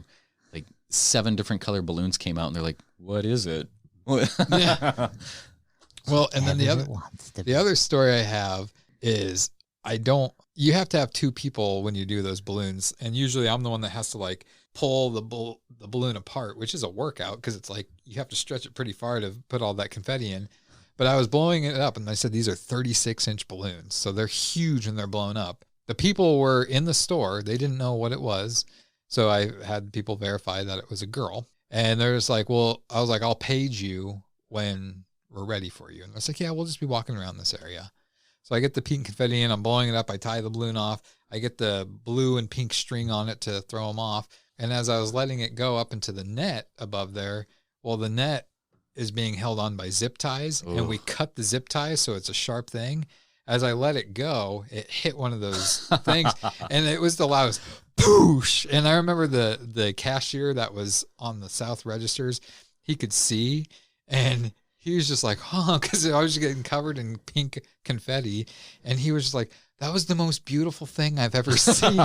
I: like 7 different color balloons came out and they're like, what is it?
H: Yeah. Well, and then the other story I have is you have to have 2 people when you do those balloons. And usually I'm the one that has to like pull the balloon apart, which is a workout because it's like you have to stretch it pretty far to put all that confetti in. But I was blowing it up and I said, these are 36-inch balloons. So they're huge when they're blown up. The people were in the store. They didn't know what it was. So I had people verify that it was a girl. And they're just like, well, I was like, I'll page you when we're ready for you. And I was like, yeah, we'll just be walking around this area. So I get the pink confetti in, I'm blowing it up. I tie the balloon off. I get the blue and pink string on it to throw them off. And as I was letting it go up into the net above there, well, the net is being held on by zip ties. Ooh. And we cut the zip ties so it's a sharp thing. As I let it go, it hit one of those things, and it was the loudest poosh. And I remember the cashier that was on the South registers, he could see, and he was just like, huh, because I was just getting covered in pink confetti, and he was just like, that was the most beautiful thing I've ever seen.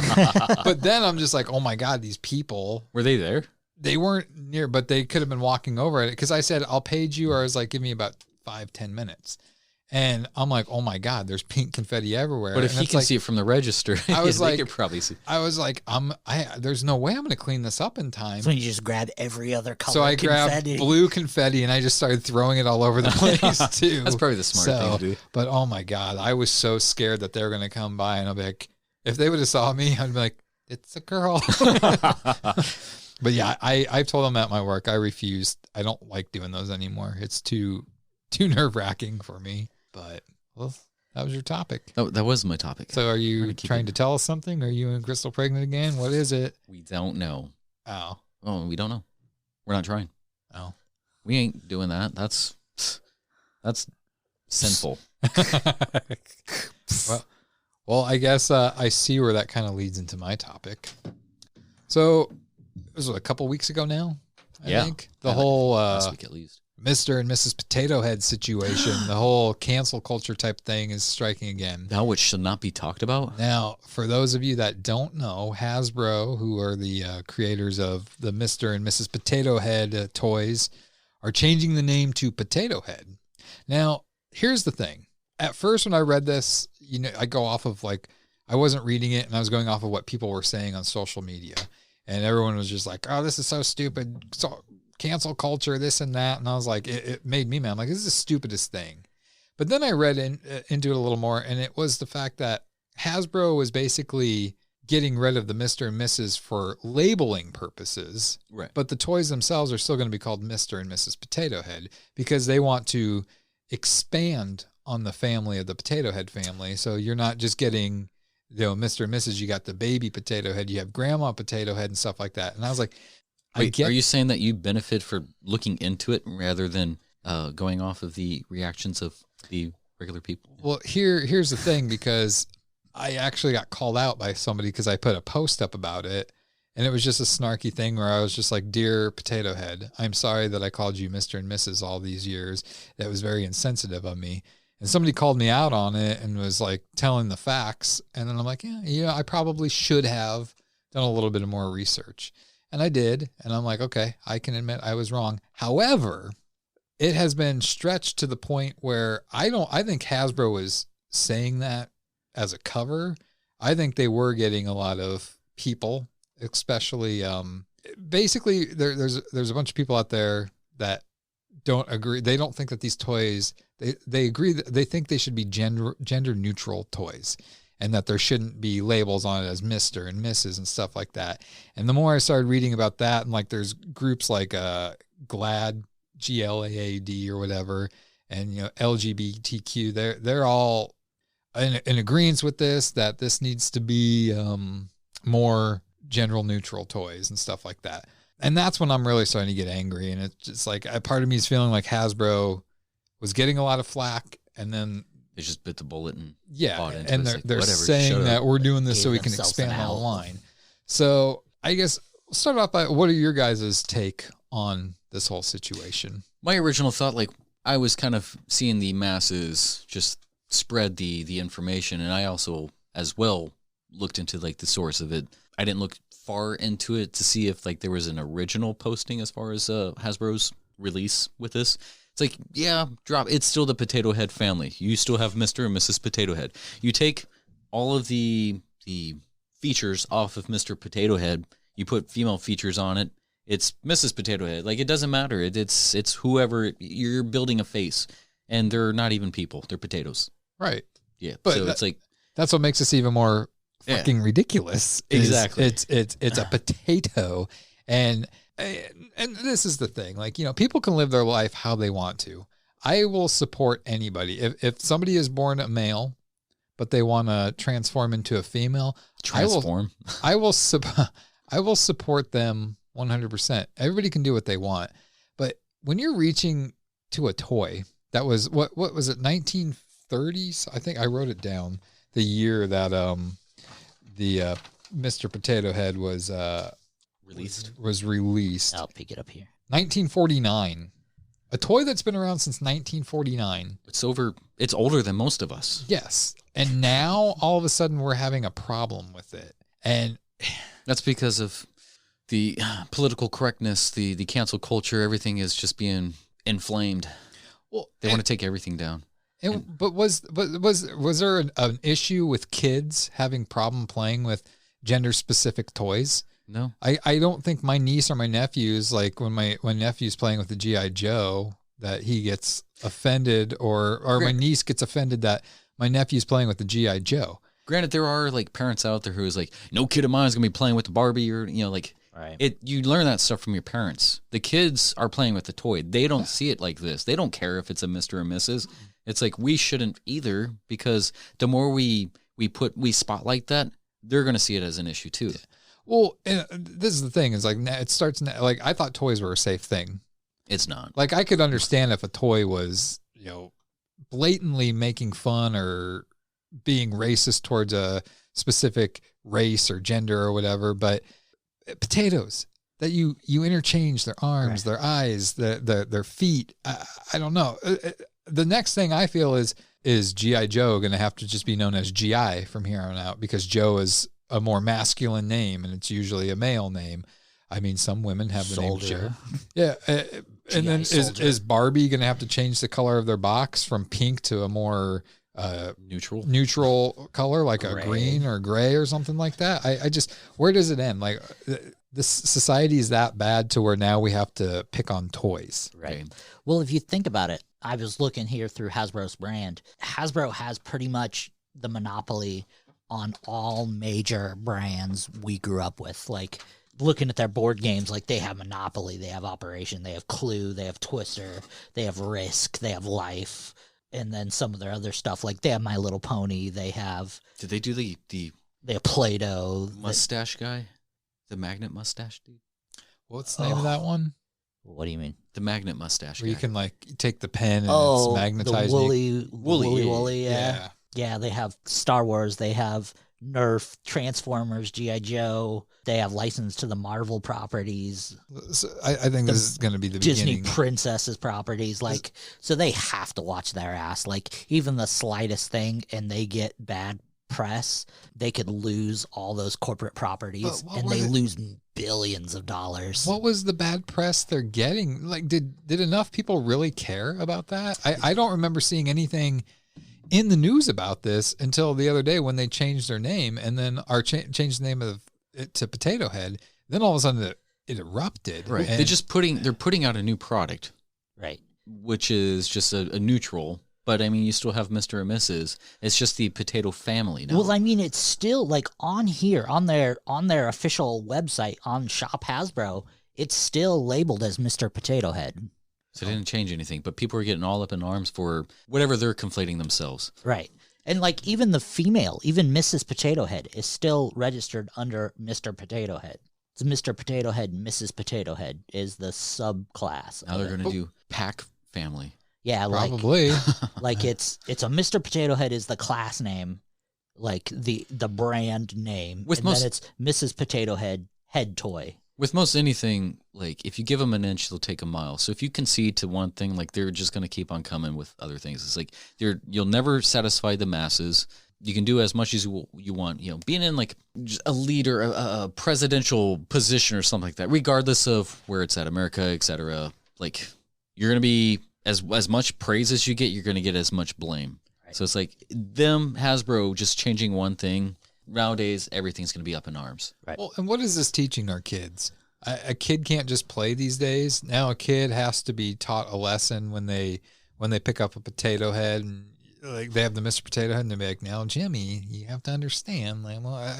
H: But then I'm just like, oh my God, these people.
I: Were they there?
H: They weren't near, but they could have been walking over it because I said, I'll page you, or I was like, give me about 5-10 minutes. And I'm like, oh my God, there's pink confetti everywhere.
I: But if he can see it from the register,
H: I was like,
I: they could probably see.
H: I was like, there's no way I'm going to clean this up in time.
C: So you just grab every other color.
H: So I
C: confetti.
H: grabbed blue confetti and I just started throwing it all over the place too.
I: That's probably the smart thing to do.
H: But oh my God, I was so scared that they were going to come by, and I'll be like, if they would have saw me, I'd be like, it's a girl. But yeah, I've told them at my work, I refused. I don't like doing those anymore. It's too nerve-wracking for me. But well, that was your topic.
I: That was my topic.
H: So are you trying to tell us something? Are you and Crystal pregnant again? What is it?
I: We don't know.
H: Oh,
I: we don't know. We're not trying.
H: Oh.
I: We ain't doing that. That's sinful.
H: Well, I guess I see where that kind of leads into my topic. So, it was a couple weeks ago now, I think. The whole
I: last week at least.
H: Mr. and Mrs. Potato Head situation, the whole cancel culture type thing is striking again.
I: Now, which should not be talked about.
H: Now, for those of you that don't know, Hasbro, who are the creators of the Mr. and Mrs. Potato Head toys, are changing the name to Potato Head. Now, here's the thing. At first, when I read this, I go off of I wasn't reading it, and I was going off of what people were saying on social media. And everyone was just like, oh, this is so stupid. So cancel culture, this and that. And I was like, it made me mad. I'm like, this is the stupidest thing. But then I read into it a little more, and it was the fact that Hasbro was basically getting rid of the Mr. and Mrs. for labeling purposes.
I: Right.
H: But the toys themselves are still going to be called Mr. and Mrs. Potato Head because they want to expand on the family of the Potato Head family. So you're not just getting, Mr. and Mrs. You got the baby Potato Head, you have Grandma Potato Head and stuff like that. And I was like,
I: wait, are you saying that you benefit for looking into it rather than going off of the reactions of the regular people?
H: Well, here's the thing, because I actually got called out by somebody because I put a post up about it, and it was just a snarky thing where I was just like, dear Potato Head, I'm sorry that I called you Mr. and Mrs. all these years. That was very insensitive of me. And somebody called me out on it and was like telling the facts. And then I'm like, I probably should have done a little bit of more research. And I did. And I'm like, okay, I can admit I was wrong. However, it has been stretched to the point where I think Hasbro was saying that as a cover. I think they were getting a lot of people, especially, basically there's a bunch of people out there that don't agree. They don't think that these toys, they agree that they think they should be gender neutral toys, and that there shouldn't be labels on it as Mr. and Mrs. and stuff like that. And the more I started reading about that, and there's groups like GLAAD, GLAAD or whatever, and LGBTQ, they're all in agreement with this, that this needs to be more gender neutral toys and stuff like that. And that's when I'm really starting to get angry. And it's just like, a part of me is feeling like Hasbro was getting a lot of flack, and then
I: they just bit the bullet and
H: bought into it. And they're saying that we're doing this so we can expand on the line. So I guess we'll start off by, what are your guys' take on this whole situation?
I: My original thought, I was kind of seeing the masses just spread the information, and I also as well looked into the source of it. I didn't look far into it to see if there was an original posting as far as Hasbro's release with this. It's drop. It's still the Potato Head family. You still have Mr. and Mrs. Potato Head. You take all of the features off of Mr. Potato Head, you put female features on it, it's Mrs. Potato Head. It doesn't matter. It's whoever. You're building a face, and they're not even people. They're potatoes.
H: Right.
I: Yeah.
H: But
I: so it's
H: that's what makes this even more fucking ridiculous.
I: Exactly.
H: It's a potato, and this is the thing. People can live their life how they want to. I will support anybody. If somebody is born a male, but they want to transform into a female, I will support them 100%. Everybody can do what they want. But when you're reaching to a toy that was, what was it, 1930s? I think I wrote it down, the year that the Mr. Potato Head was released.
C: I'll pick it up here.
H: 1949. A toy that's been around since 1949.
I: It's older than most of us.
H: Yes. And now all of a sudden we're having a problem with it. And
I: that's because of the political correctness, the cancel culture. Everything is just being inflamed. Well, they want to take everything down.
H: But was there an issue with kids having problem playing with gender specific toys?
I: No,
H: I don't think my niece or my nephews, when my nephew's playing with the G.I. Joe, that he gets offended, or my niece gets offended that my nephew's playing with the G.I. Joe.
I: Granted, there are parents out there who is no kid of mine is gonna be playing with the Barbie, or
C: right.
I: You learn that stuff from your parents. The kids are playing with the toy. They don't see it like this. They don't care if it's a Mr. or Mrs. It's we shouldn't either, because the more we spotlight that, they're gonna see it as an issue too.
H: Yeah. Well, and this is the thing, is it starts, I thought toys were a safe thing.
I: It's not.
H: Like, I could understand if a toy was, blatantly making fun or being racist towards a specific race or gender or whatever, but potatoes that you interchange their arms, their eyes, their feet. I don't know. The next thing I feel is G.I. Joe going to have to just be known as G.I. from here on out, because Joe is a more masculine name and it's usually a male name. I mean, some women have the name Joe. Yeah. And then is Barbie going to have to change the color of their box from pink to a more neutral color, like a green or gray or something like that? I just, where does it end? Like, this society is that bad to where now we have to pick on toys.
C: Right. Well, if you think about it, I was looking here through Hasbro's brand. Hasbro has pretty much the monopoly on all major brands we grew up with. Like, looking at their board games, like, they have Monopoly, they have Operation, they have Clue, they have Twister, they have Risk, they have Life, and then some of their other stuff, like they have My Little Pony, they have...
I: Did they do the
C: they have Play-Doh.
I: Mustache guy? The magnet mustache dude?
H: What's the name of that one?
C: What do you mean?
I: The magnet mustache
H: Where
I: guy.
H: you can, like, take the pen and it's magnetized.
C: The woolly, yeah. Yeah, they have Star Wars, they have Nerf, Transformers, G.I. Joe. They have license to the Marvel properties.
H: So I think this is going to be the
C: Disney
H: beginning.
C: princesses properties. Like, so they have to watch their ass. Like, even the slightest thing and they get bad press, they could lose all those corporate properties and they lose billions of dollars.
H: What was the bad press they're getting? Like, did enough people really care about that? I don't remember seeing anything in the news about this until the other day when they changed their name and then changed the name of it to Potato Head. Then all of a sudden it erupted.
I: Right. They're putting out a new product.
C: Right.
I: Which is just a neutral. But, I mean, you still have Mr. and Mrs. It's just the potato family now.
C: Well, I mean, it's still, like, on here, on their official website, on Shop Hasbro, it's still labeled as Mr. Potato Head.
I: So it didn't change anything. But people are getting all up in arms for whatever they're conflating themselves.
C: Right. And, like, even the female, even Mrs. Potato Head, is still registered under Mr. Potato Head. It's Mr. Potato Head, Mrs. Potato Head is the subclass.
I: Now they're going to do Pack Family.
C: Yeah,
H: probably.
C: Like it's a Mr. Potato Head is the class name, like the brand name, then it's Mrs. Potato Head head toy.
I: With most anything, like, if you give them an inch, they'll take a mile. So if you concede to one thing, like, they're just going to keep on coming with other things. It's like you'll never satisfy the masses. You can do as much as you want. You know, being in, like, a leader, a presidential position or something like that, regardless of where it's at, America, etc. Like, you're going to be... As much praise as you get, you're going to get as much blame. Right. So it's like Hasbro just changing one thing. Nowadays, everything's going to be up in arms.
C: Right.
H: Well, and what is this teaching our kids? A kid can't just play these days. Now a kid has to be taught a lesson when they pick up a potato head and, like, they have the Mr. Potato Head and they're like, now, Jimmy, you have to understand. Like, well,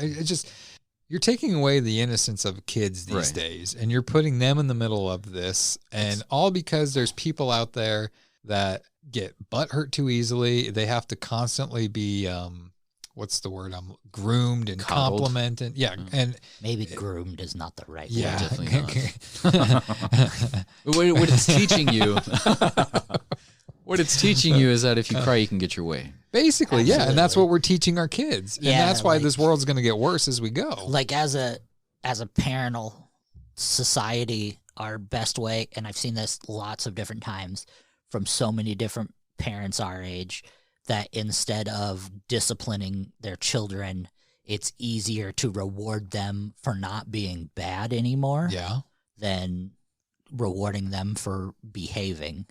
H: you're taking away the innocence of kids these days, and you're putting them in the middle of this, and all because there's people out there that get butthurt too easily. They have to constantly be, what's the word? Groomed and complimented. Yeah, and
C: maybe groomed is not the right
I: word.
C: Yeah,
I: definitely not. What it's teaching you, what it's teaching you is that if you cry, you can get your way.
H: Basically, yeah, and that's what we're teaching our kids, and that's why this world's going to get worse as we go.
C: Like, as a parental society, our best way, and I've seen this lots of different times from so many different parents our age, that instead of disciplining their children, it's easier to reward them for not being bad anymore than rewarding them for behaving.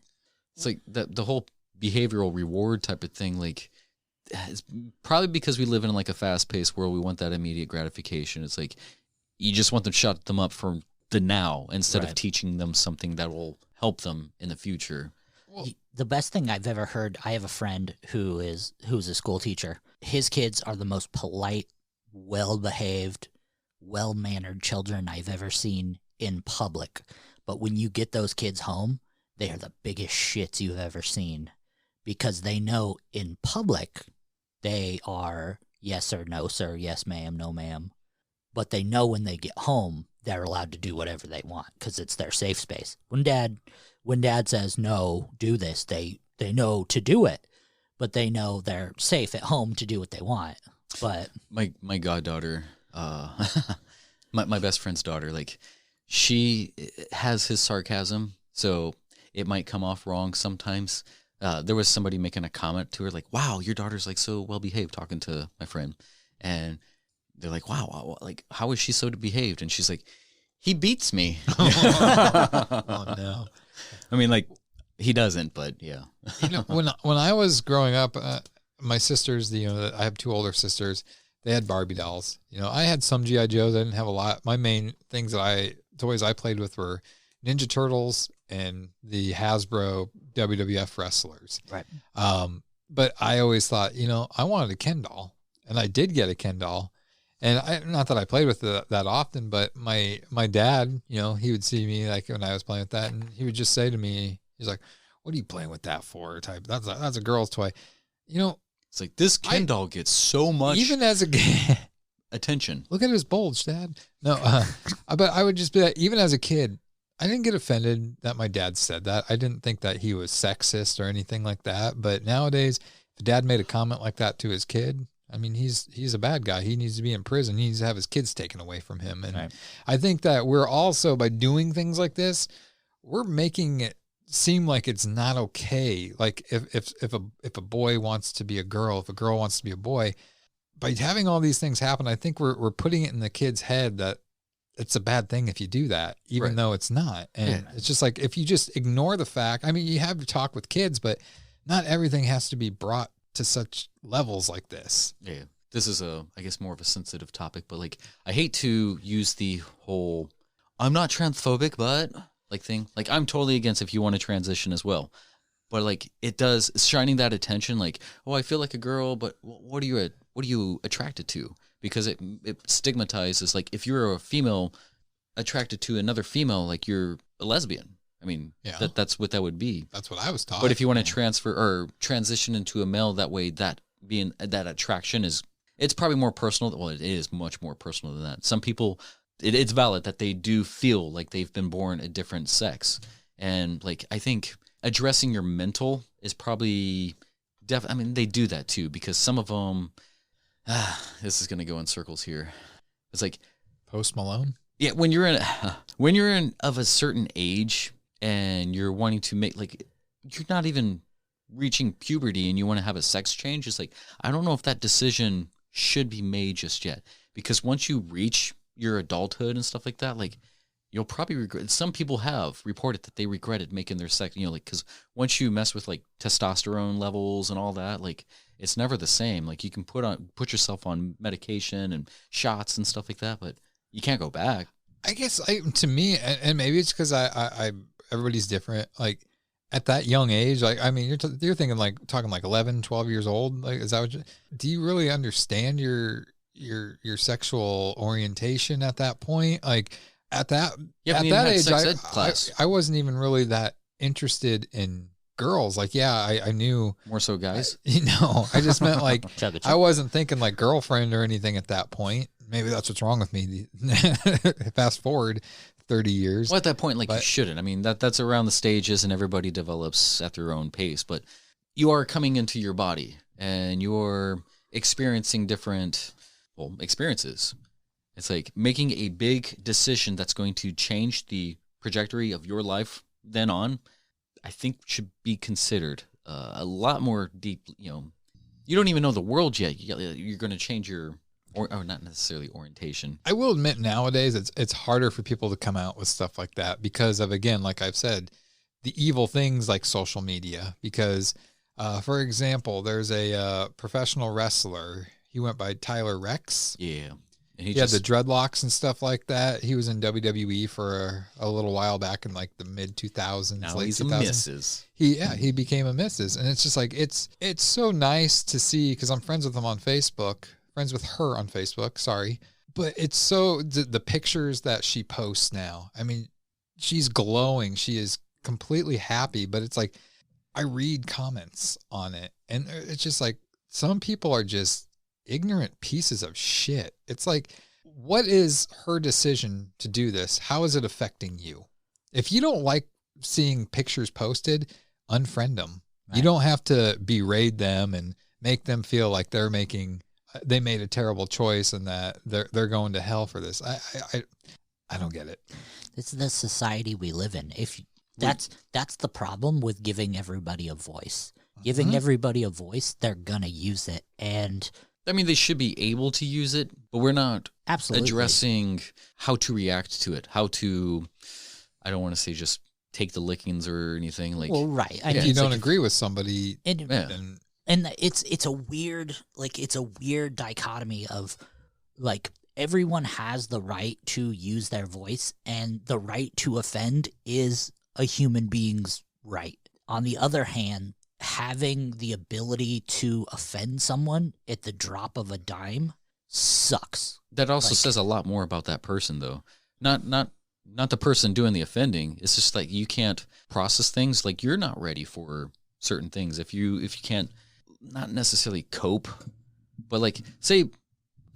I: It's like the whole behavioral reward type of thing, like, it's probably because we live in, like, a fast-paced world. We want that immediate gratification. It's like you just want to shut them up for the now instead of teaching them something that will help them in the future.
C: Well, the best thing I've ever heard, I have a friend who's a school teacher. His kids are the most polite, well-behaved, well-mannered children I've ever seen in public. But when you get those kids home, they are the biggest shits you've ever seen, because they know in public they are yes sir, no sir, yes ma'am, no ma'am. But they know when they get home, they're allowed to do whatever they want because it's their safe space. When when dad says, no, do this, they know to do it, but they know they're safe at home to do what they want. But
I: my goddaughter, my best friend's daughter, like, she has his sarcasm, so it might come off wrong sometimes. There was somebody making a comment to her, like, wow, your daughter's like so well behaved, talking to my friend. And they're like, wow, like, how is she so behaved? And she's like, he beats me.
H: Oh, no.
I: I mean, like, he doesn't, but yeah.
H: You know, when I was growing up, my sisters, I have 2 older sisters, they had Barbie dolls. You know, I had some G.I. Joes. I didn't have a lot. My main toys I played with were Ninja Turtles and the Hasbro WWF wrestlers.
C: Right.
H: But I always thought, I wanted a Ken doll, and I did get a Ken doll. And not that I played with it that often, but my dad, he would see me like when I was playing with that, and he would just say to me, he's like, "What are you playing with that for?" Type. That's a girl's toy.
I: It's like, this Ken doll gets so much
H: even as a kid
I: attention.
H: Look at his bulge, Dad. No, but I would just be like, even as a kid, I didn't get offended that my dad said that. I didn't think that he was sexist or anything like that. But nowadays, if a dad made a comment like that to his kid, I mean, he's a bad guy. He needs to be in prison. He needs to have his kids taken away from him. And right. I think that we're also, by doing things like this, we're making it seem like it's not okay. Like if a boy wants to be a girl, if a girl wants to be a boy, by having all these things happen, I think we're putting it in the kid's head that it's a bad thing if you do that, even right. though it's not. And it's just like, if you just ignore the fact, I mean, you have to talk with kids, but not everything has to be brought to such levels like this.
I: Yeah. This is I guess more of a sensitive topic, but like, I hate to use the whole, I'm not transphobic, but like thing, like, I'm totally against if you want to transition as well. But like, it does shining that attention, like, oh, I feel like a girl, but what are you attracted to? Because it stigmatizes, like, if you're a female attracted to another female, like, you're a lesbian. I mean, that's what that would be.
H: That's what I was taught.
I: But if you want to transfer or transition into a male that way, that attraction it's probably more personal. Well, it is much more personal than that. Some people, it's valid that they do feel like they've been born a different sex. And like, I think addressing your mental is probably I mean, they do that too, because some of them, this is going to go in circles here. It's like
H: Post Malone.
I: Yeah. When you're in of a certain age and you're wanting to make, like, you're not even reaching puberty and you want to have a sex change. It's like, I don't know if that decision should be made just yet, because once you reach your adulthood and stuff like that, like, you'll probably regret. Some people have reported that they regretted making their sex, like, because once you mess with like testosterone levels and all that, like, it's never the same. Like, you can put yourself on medication and shots and stuff like that, but you can't go back.
H: I guess to me, and maybe it's because I everybody's different. Like, at that young age, like, I mean, you're thinking like talking like 11, 12 years old. Like, is that what do you really understand your sexual orientation at that point? Like, at that age, I wasn't even really that interested in girls. Like, yeah, I knew
I: more so guys.
H: I just meant like I wasn't thinking like girlfriend or anything at that point. Maybe that's what's wrong with me. Fast forward 30 years.
I: Well, at that point, like, you shouldn't. I mean, that's around the stages, and everybody develops at their own pace. But you are coming into your body, and you're experiencing different experiences. It's like making a big decision that's going to change the trajectory of your life then on, I think should be considered a lot more deep. You don't even know the world yet. You're going to change your, or not necessarily orientation.
H: I will admit nowadays it's harder for people to come out with stuff like that because of, again, like I've said, the evil things like social media. Because, for example, there's a professional wrestler. He went by Tyler Rex.
I: Yeah.
H: And he had the dreadlocks and stuff like that. He was in WWE for a little while back in like the mid 2000s.
I: Now
H: late
I: he's
H: 2000s.
I: a Mrs.
H: He became a Mrs. And it's just like, it's so nice to see, because I'm friends with him on Facebook, friends with her on Facebook, sorry. But it's so, the pictures that she posts now, I mean, she's glowing. She is completely happy, but it's like, I read comments on it and it's just like, some people are just ignorant pieces of shit. It's like, what is her decision to do this? How is it affecting you? If you don't like seeing pictures posted, unfriend them.
C: Right.
H: You don't have to berate them and make them feel like they made a terrible choice and that they're going to hell for this. I don't get it.
C: This is the society we live in. That's the problem with giving everybody a voice. Giving everybody a voice, they're gonna use it, and
I: I mean, they should be able to use it, but we're not
C: absolutely
I: addressing how to react to it. How to, I don't want to say just take the lickings or anything. Like,
C: well, right.
H: If you don't agree with somebody,
C: and it's a weird dichotomy of like everyone has the right to use their voice, and the right to offend is a human being's right. On the other hand, having the ability to offend someone at the drop of a dime sucks.
I: That also says a lot more about that person, though. Not the person doing the offending. It's just like you can't process things. Like you're not ready for certain things. If you can't, not necessarily cope, but like say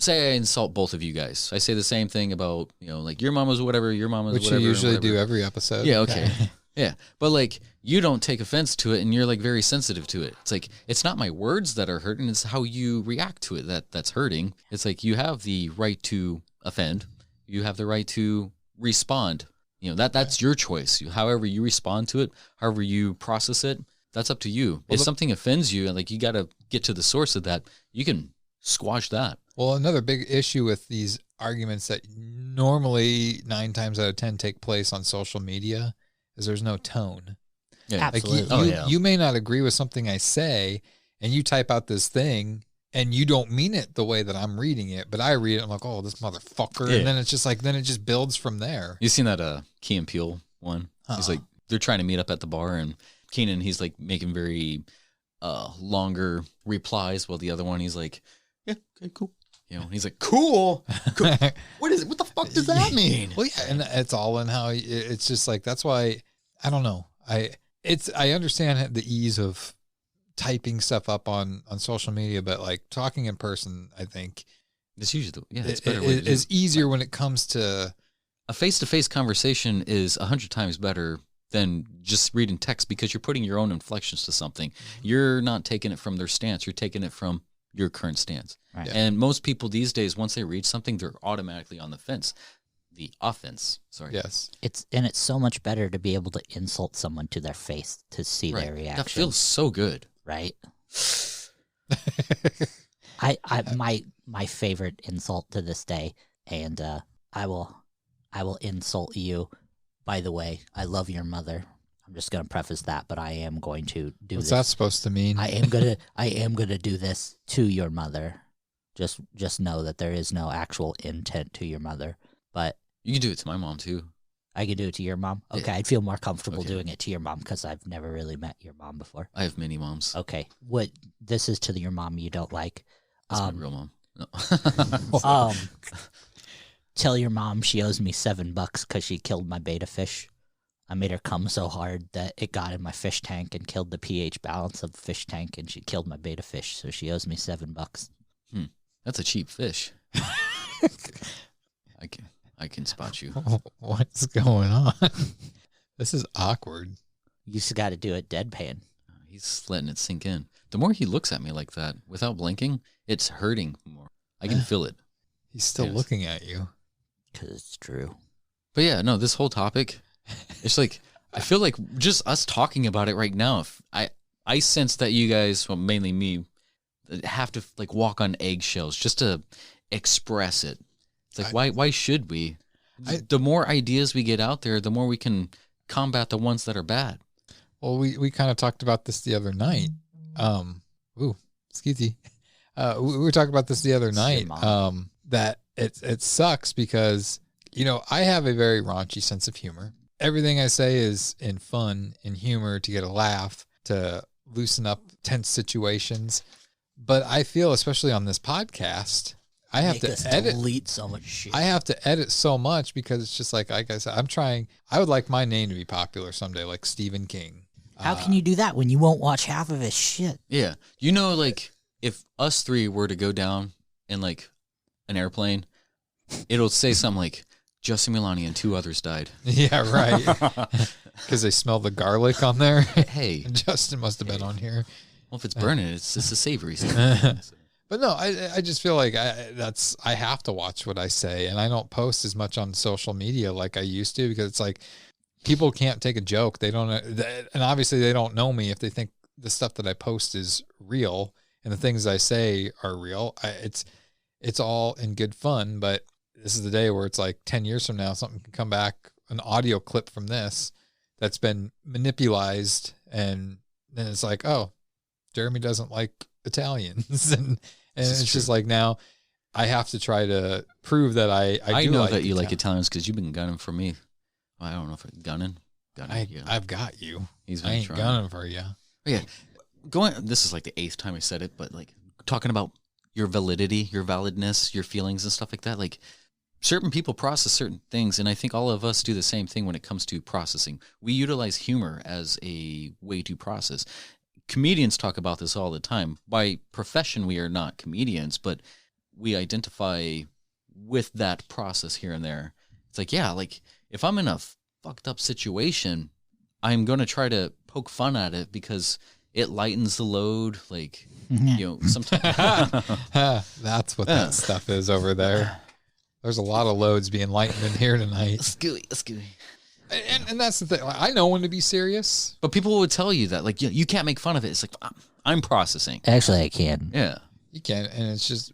I: I insult both of you guys. I say the same thing about, like your mama's whatever, your mama's
H: which
I: whatever.
H: Which you usually do every episode.
I: Yeah, okay. Yeah. But like you don't take offense to it and you're like very sensitive to it. It's like it's not my words that are hurting, it's how you react to it that's hurting. It's like you have the right to offend. You have the right to respond. That's your choice. However you respond to it, however you process it, that's up to you. If something offends you and like you got to get to the source of that, you can squash that.
H: Well, another big issue with these arguments that normally 9 times out of 10 take place on social media is there's no tone.
I: Yeah,
C: absolutely.
H: Like you may not agree with something I say, and you type out this thing, and you don't mean it the way that I'm reading it, but I read it, I'm like, oh, this motherfucker, and then it's just like, then it just builds from there.
I: You seen that Key and Peele one? He's like, they're trying to meet up at the bar, and Keenan, he's like making very longer replies, while the other one, he's like, yeah, okay, cool. He's like, cool. What the fuck does that mean?
H: Well, yeah, and it's all in how it's just like, that's why, I don't know. I understand the ease of typing stuff up on social media, but like talking in person, I think
I: it's usually, it's better.
H: It's easier when it comes to
I: a face-to-face conversation is 100 times better than just reading text because you're putting your own inflections to something. You're not taking it from their stance. You're taking it from your current stance.
C: Right.
H: Yeah.
I: And most people these days, once they read something, they're automatically on the fence. The offense. Sorry.
H: Yes.
C: It's so much better to be able to insult someone to their face to see their reaction.
I: That feels so good.
C: Right? my favorite insult to this day, and I will insult you. By the way, I love your mother. I'm just going to preface that, but I am going to do
H: What's
C: this.
H: that supposed to mean?
C: I am gonna do this to your mother. Just know that there is no actual intent to your mother, but
I: you can do it to my mom too.
C: I can do it to your mom. Okay,
I: Yeah.
C: I'd feel more comfortable doing it to your mom because I've never really met your mom before.
I: I have many moms.
C: Okay, what this is to your mom you don't like?
I: That's my real mom. No.
C: Tell your mom she owes me $7 because she killed my beta fish. I made her come so hard that it got in my fish tank and killed the pH balance of the fish tank, and she killed my beta fish, so she owes me $7.
I: That's a cheap fish. I can spot you.
H: What's going on? This is awkward.
C: You just got to do it deadpan.
I: He's letting it sink in. The more he looks at me like that, without blinking, it's hurting more. I can feel it.
H: He's still looking at you.
C: Because it's true.
I: But yeah, no, this whole topic, it's like, I feel like just us talking about it right now, I sense that you guys, well, mainly me, have to like walk on eggshells just to express it. It's like, why should we? The more ideas we get out there, the more we can combat the ones that are bad.
H: Well, we kind of talked about this the other night. Excuse me. We were talking about this the other night. That it sucks because, I have a very raunchy sense of humor. Everything I say is in fun and humor to get a laugh, to loosen up tense situations. But I feel, especially on this podcast, I have to
C: delete so much shit.
H: I have to edit so much because it's just like I said, I would like my name to be popular someday, like Stephen King.
C: How can you do that when you won't watch half of his shit?
I: Yeah. Like if us three were to go down in like an airplane, it'll say something like Justin Milani and 2 others died.
H: Yeah, right. Because they smell the garlic on there.
I: Hey.
H: Justin must have been on here.
I: Well, if it's burning, it's a savory stuff.
H: But no, I just feel like I have to watch what I say, and I don't post as much on social media like I used to, because it's like people can't take a joke. They don't, and obviously they don't know me if they think the stuff that I post is real and the things I say are real. It's all in good fun, but this is the day where it's like 10 years from now, something can come back, an audio clip from this that's been manipulated, and then it's like, oh, Jeremy doesn't like Italians, and it's just like, now I have to try to prove that I do
I: know
H: like
I: that you like Italians because you've been gunning for me. Well, I don't know if it's gunning. Yeah.
H: I've got you.
I: I
H: ain't gunning for you.
I: Yeah, this is like the 8th time I said it, but like talking about your validity, your validness, your feelings and stuff like that. Like certain people process certain things, and I think all of us do the same thing when it comes to processing. We utilize humor as a way to process. Comedians talk about this all the time. By profession, we are not comedians, but we identify with that process here and there. It's like, yeah, like if I'm in a fucked up situation, I'm going to try to poke fun at it because it lightens the load. Like, sometimes.
H: That's what that stuff is over there. There's a lot of loads being lightened in here tonight.
I: Scooey.
H: And that's the thing. Like, I know when to be serious,
I: but people would tell you that, like, you can't make fun of it. It's like, I'm processing.
C: Actually, I can.
I: Yeah,
H: you can, and it's just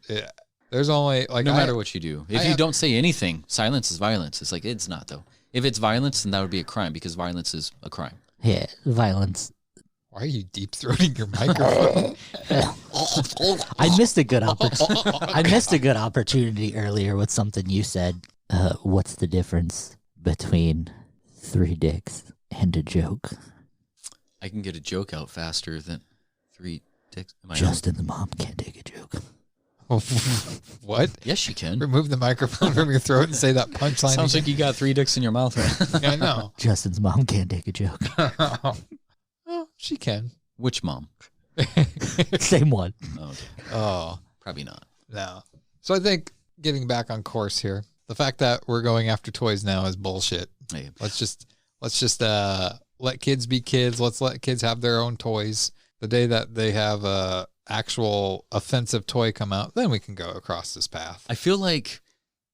H: there's only like
I: no matter what you do. If you don't say anything, silence is violence. It's like, it's not though. If it's violence, then that would be a crime because violence is a crime.
C: Yeah, violence.
H: Why are you deep throating your microphone?
C: I missed a good opportunity earlier with something you said. What's the difference between 3 dicks and a joke?
I: I can get a joke out faster than 3 dicks.
C: Justin's mom can't take a joke.
H: What?
I: Yes, you can.
H: Remove the microphone from your throat and say that punchline.
I: Sounds like you got 3 dicks in your mouth. Right?
H: Yeah, I know.
C: Justin's mom can't take a joke.
H: Oh, she can.
I: Which mom?
C: Same one.
I: Oh, okay.
H: Oh,
I: probably not.
H: No. So I think getting back on course here, the fact that we're going after toys now is bullshit.
I: Hey.
H: Let's just let kids be kids. Let's let kids have their own toys. The day that they have a actual offensive toy come out, then we can go across this path.
I: I feel like,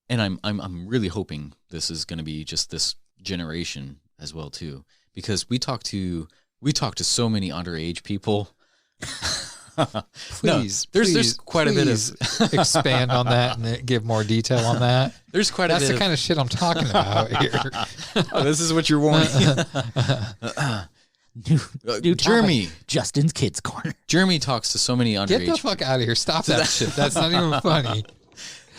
I: and I'm really hoping this is going to be just this generation as well too, because we talk to so many underage people.
H: Please,
I: there's quite a bit of
H: expand on that and give more detail on that.
I: There's quite a bit.
H: That's the kind of shit I'm talking about here.
I: Oh, this is what you're wanting.
C: New
I: Jeremy,
C: Justin's Kids Corner.
I: Jeremy talks to so many underage.
H: Get the fuck out of here! Stop that shit. That's not even funny.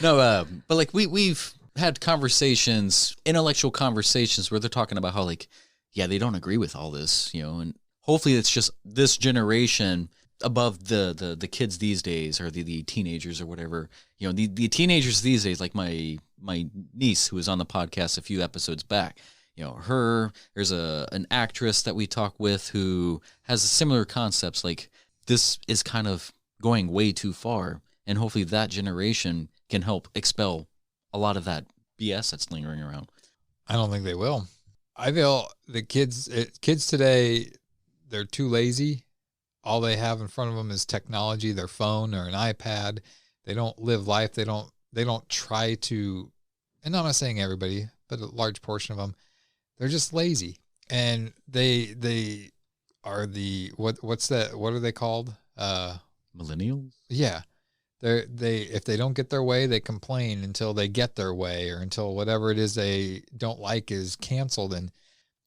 I: No, but like we've had conversations, intellectual conversations, where they're talking about how, like, yeah, they don't agree with all this, and hopefully it's just this generation above the kids these days, or the teenagers or whatever. The teenagers these days, like my niece who was on the podcast a few episodes back. There's an actress that we talk with who has similar concepts. Like, this is kind of going way too far, and hopefully that generation can help expel a lot of that BS that's lingering around.
H: I don't think they will. I feel the kids today, they're too lazy. All they have in front of them is technology, their phone or an iPad. They don't live life. They don't try to, and I'm not saying everybody, but a large portion of them, they're just lazy. And they are what's that? What are they called?
I: Millennials?
H: Yeah. If they don't get their way, they complain until they get their way, or until whatever it is they don't like is canceled. And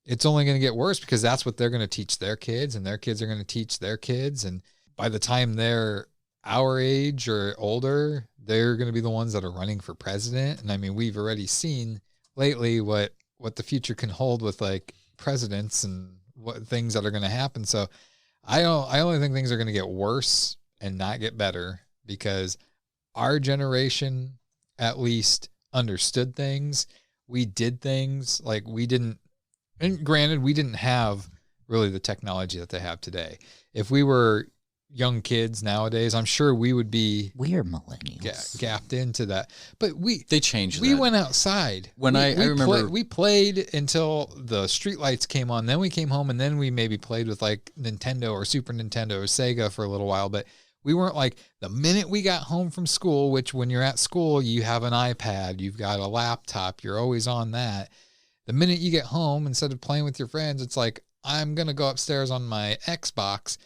H: it's only going to get worse, because that's what they're going to teach their kids, and their kids are going to teach their kids. And by the time they're our age or older, they're going to be the ones that are running for president. And I mean, we've already seen lately what the future can hold with, like, presidents and what things that are going to happen. So I only think things are going to get worse and not get better, because our generation at least understood things. We did things like we didn't, and granted, we didn't have really the technology that they have today. If we were young kids nowadays, I'm sure we would be
C: we're millennials
H: gapped into that. But
I: they changed.
H: We went outside.
I: I remember
H: we played until the street lights came on. Then we came home, and then we maybe played with like Nintendo or Super Nintendo or Sega for a little while. But we weren't like the minute we got home from school, which when you're at school, you have an iPad, you've got a laptop, you're always on that. The minute you get home, instead of playing with your friends, it's like, I'm going to go upstairs on my Xbox.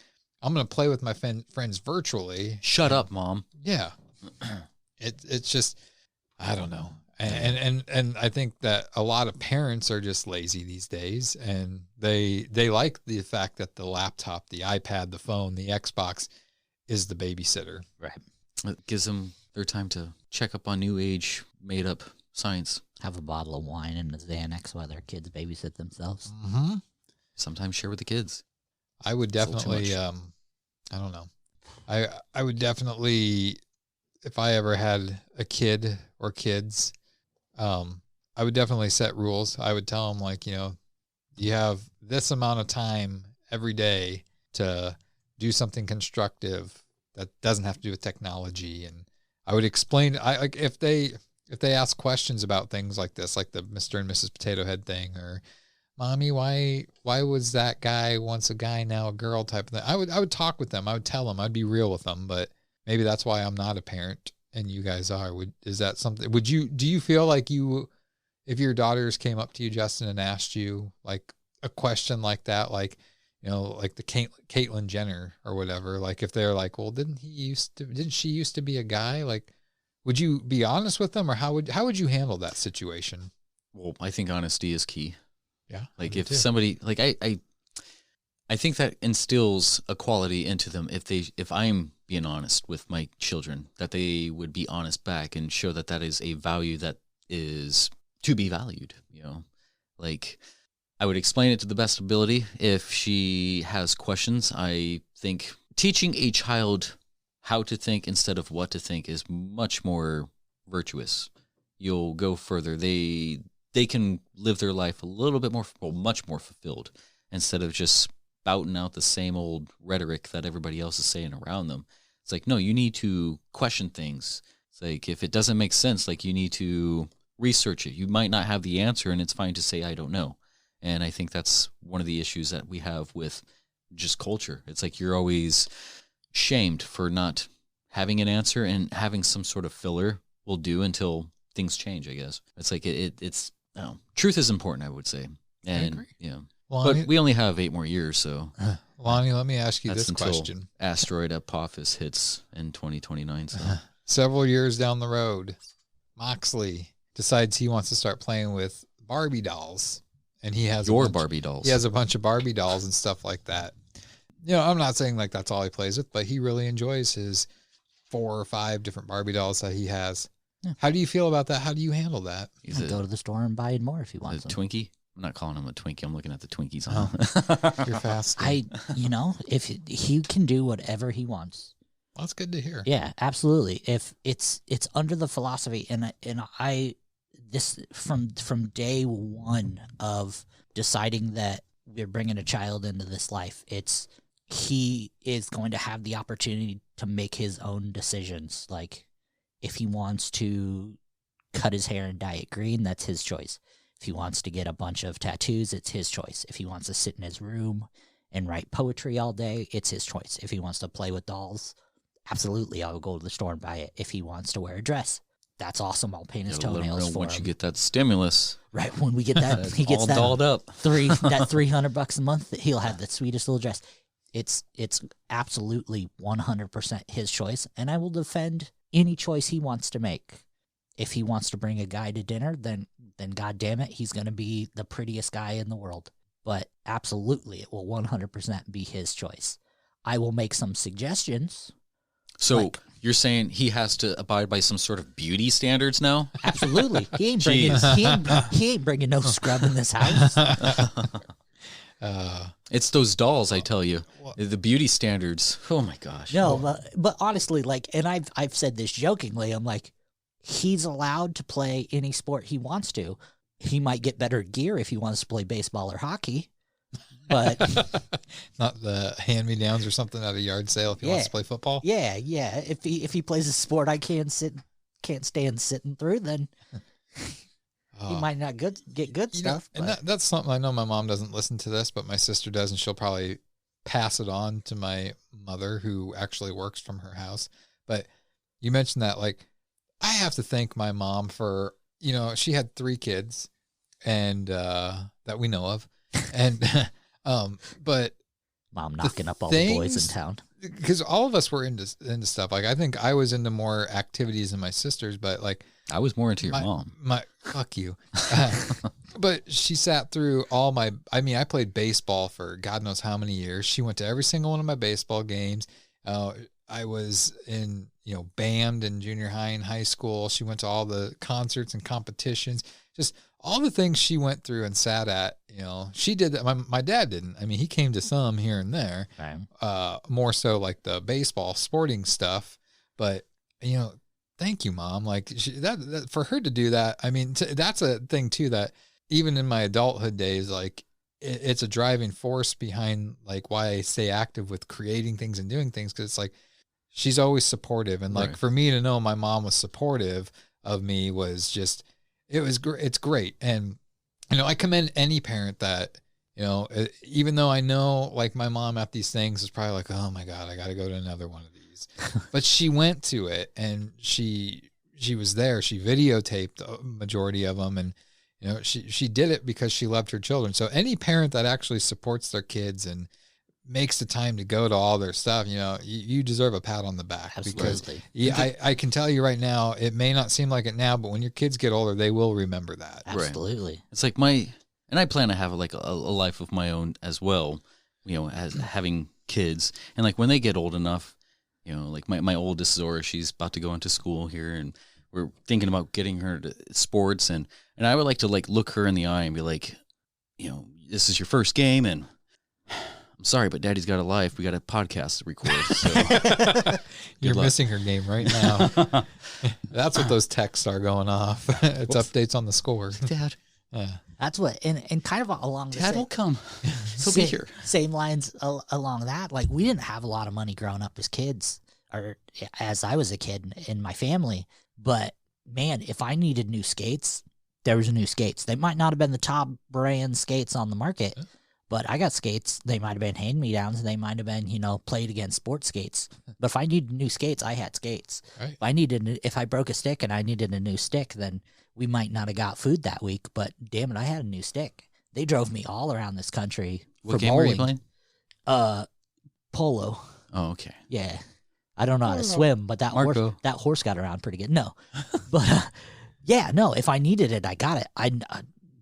H: I'm going to play with my friends virtually.
I: Shut up, Mom.
H: Yeah. It's just, I don't know. And I think that a lot of parents are just lazy these days, and they like the fact that the laptop, the iPad, the phone, the Xbox is the babysitter.
C: Right.
I: It gives them their time to check up on new age made up science.
C: Have a bottle of wine and a Xanax while their kids babysit themselves.
H: Mm-hmm.
I: Sometimes share with the kids.
H: I would definitely, I don't know. I would definitely, if I ever had a kid or kids, I would definitely set rules. I would tell them, like, you have this amount of time every day to do something constructive that doesn't have to do with technology. And I would explain, like, if they ask questions about things like this, like the Mr. and Mrs. Potato Head thing, or Mommy, why was that guy once a guy, now a girl type of thing, I would talk with them. I would tell them. I'd be real with them. But maybe that's why I'm not a parent and you guys are. Is that something? Do you feel like if your daughters came up to you, Justin, and asked you like a question like that, like, like the Caitlyn Jenner or whatever, like if they're like, well, didn't she used to be a guy? Like, would you be honest with them, or how would you handle that situation?
I: Well, I think honesty is key.
H: Yeah.
I: Like if somebody, like I think that instills a quality into them. If I'm being honest with my children, that they would be honest back and show that that is a value that is to be valued. Like I would explain it to the best ability. If she has questions, I think teaching a child how to think instead of what to think is much more virtuous. You'll go further. They can live their life a little bit more, much more fulfilled, instead of just spouting out the same old rhetoric that everybody else is saying around them. It's like, no, you need to question things. It's like, if it doesn't make sense, like, you need to research it. You might not have the answer, and it's fine to say, I don't know. And I think that's one of the issues that we have with just culture. It's like you're always shamed for not having an answer, and having some sort of filler will do until things change, I guess. It's like it's truth is important, I would say. And
H: I agree.
I: But we only have 8 more years, so
H: Lonnie, let me ask you
I: that's
H: this
I: until
H: question.
I: Asteroid Apophis hits in 2029. So
H: several years down the road, Moxley decides he wants to start playing with Barbie dolls, and he has
I: Barbie dolls.
H: He has a bunch of Barbie dolls and stuff like that. I'm not saying like that's all he plays with, but he really enjoys his 4 or 5 different Barbie dolls that he has. Yeah. How do you feel about that? How do you handle that?
C: He'll go to the store and buy more if he wants.
I: A Twinkie? I'm not calling him a Twinkie. I'm looking at the Twinkies.
H: You're fast.
C: If he can do whatever he wants.
H: Well, that's good to hear.
C: Yeah, absolutely. If it's under the philosophy, and this from day one of deciding that we're bringing a child into this life, he is going to have the opportunity to make his own decisions. Like, if he wants to cut his hair and dye it green, that's his choice. If he wants to get a bunch of tattoos, it's his choice. If he wants to sit in his room and write poetry all day, it's his choice. If he wants to play with dolls, absolutely, I'll go to the store and buy it. If he wants to wear a dress, that's awesome. I'll paint his toenails for
I: once
C: him.
I: You get that stimulus.
C: Right, when we get that, he gets
I: all
C: that
I: dolled up.
C: that $300 a month, that he'll have the sweetest little dress. It's absolutely 100% his choice, and I will defend any choice he wants to make. If he wants to bring a guy to dinner, then God damn it, he's going to be the prettiest guy in the world. But absolutely, it will 100% be his choice. I will make some suggestions.
I: So you're saying he has to abide by some sort of beauty standards now?
C: Absolutely. He ain't bringing no scrub in this house.
I: It's those dolls, I tell you. The beauty standards. Oh my gosh.
C: No, but honestly, and I've said this jokingly, I'm like, he's allowed to play any sport he wants to. He might get better gear if he wants to play baseball or hockey, But
H: not the hand-me-downs or something at a yard sale if he wants to play football.
C: Yeah. If he plays a sport I can't stand sitting through, then he might not get good stuff.
H: And that's something I know my mom doesn't listen to this, but my sister does, and she'll probably pass it on to my mother, who actually works from her house. But you mentioned that, like, I have to thank my mom for, she had 3 kids, and that we know of, and but
C: mom knocking up all the boys in town,
H: because all of us were into stuff. Like, I think I was into more activities than my sisters, but like
I: I was more into your mom.
H: Fuck you. But she sat through I played baseball for God knows how many years. She went to every single one of my baseball games. I was in, band in junior high and high school. She went to all the concerts and competitions, just all the things she went through and sat at, she did that. My dad didn't. I mean, he came to some here and there, more so like the baseball sporting stuff, but thank you, Mom. Like that for her to do that. I mean, that's a thing too, that even in my adulthood days, like it's a driving force behind like why I stay active with creating things and doing things. 'Cause it's like, she's always supportive. And like, for me to know my mom was supportive of me was just, it's great. And, I commend any parent that, even though I know like my mom at these things is probably like, oh my God, I got to go to another one of these, but she went to it and she was there. She videotaped the majority of them. And, she did it because she loved her children. So any parent that actually supports their kids and makes the time to go to all their stuff, you deserve a pat on the back.
C: Absolutely.
H: Because I can tell you right now, it may not seem like it now, but when your kids get older, they will remember that.
C: Absolutely.
I: Right. It's like and I plan to have like a life of my own as well, as having kids. And like when they get old enough, like my oldest Zora, she's about to go into school here, and we're thinking about getting her to sports. And I would like to like look her in the eye and be like, this is your first game, and I'm sorry, but Daddy's got a life. We got a podcast to record. So
H: you're missing her game right now. That's what those texts are going off. It's updates on the score.
I: Dad.
C: That's what, and kind of along the
I: Dad will come. He'll be here.
C: Same lines along that. Like, we didn't have a lot of money growing up as kids, or as I was a kid in my family. But man, if I needed new skates, there was new skates. They might not have been the top brand skates on the market, but I got skates. They might have been hand-me-downs. They might have been, played against sports skates. But if I needed new skates, I had skates. Right. If I broke a stick and I needed a new stick, then we might not have got food that week. But damn it, I had a new stick. They drove me all around this country for
I: What game
C: bowling.
I: were you playing?
C: Polo.
I: Oh, okay.
C: Yeah. I don't know how to swim, but that horse got around pretty good. No. But if I needed it, I got it. I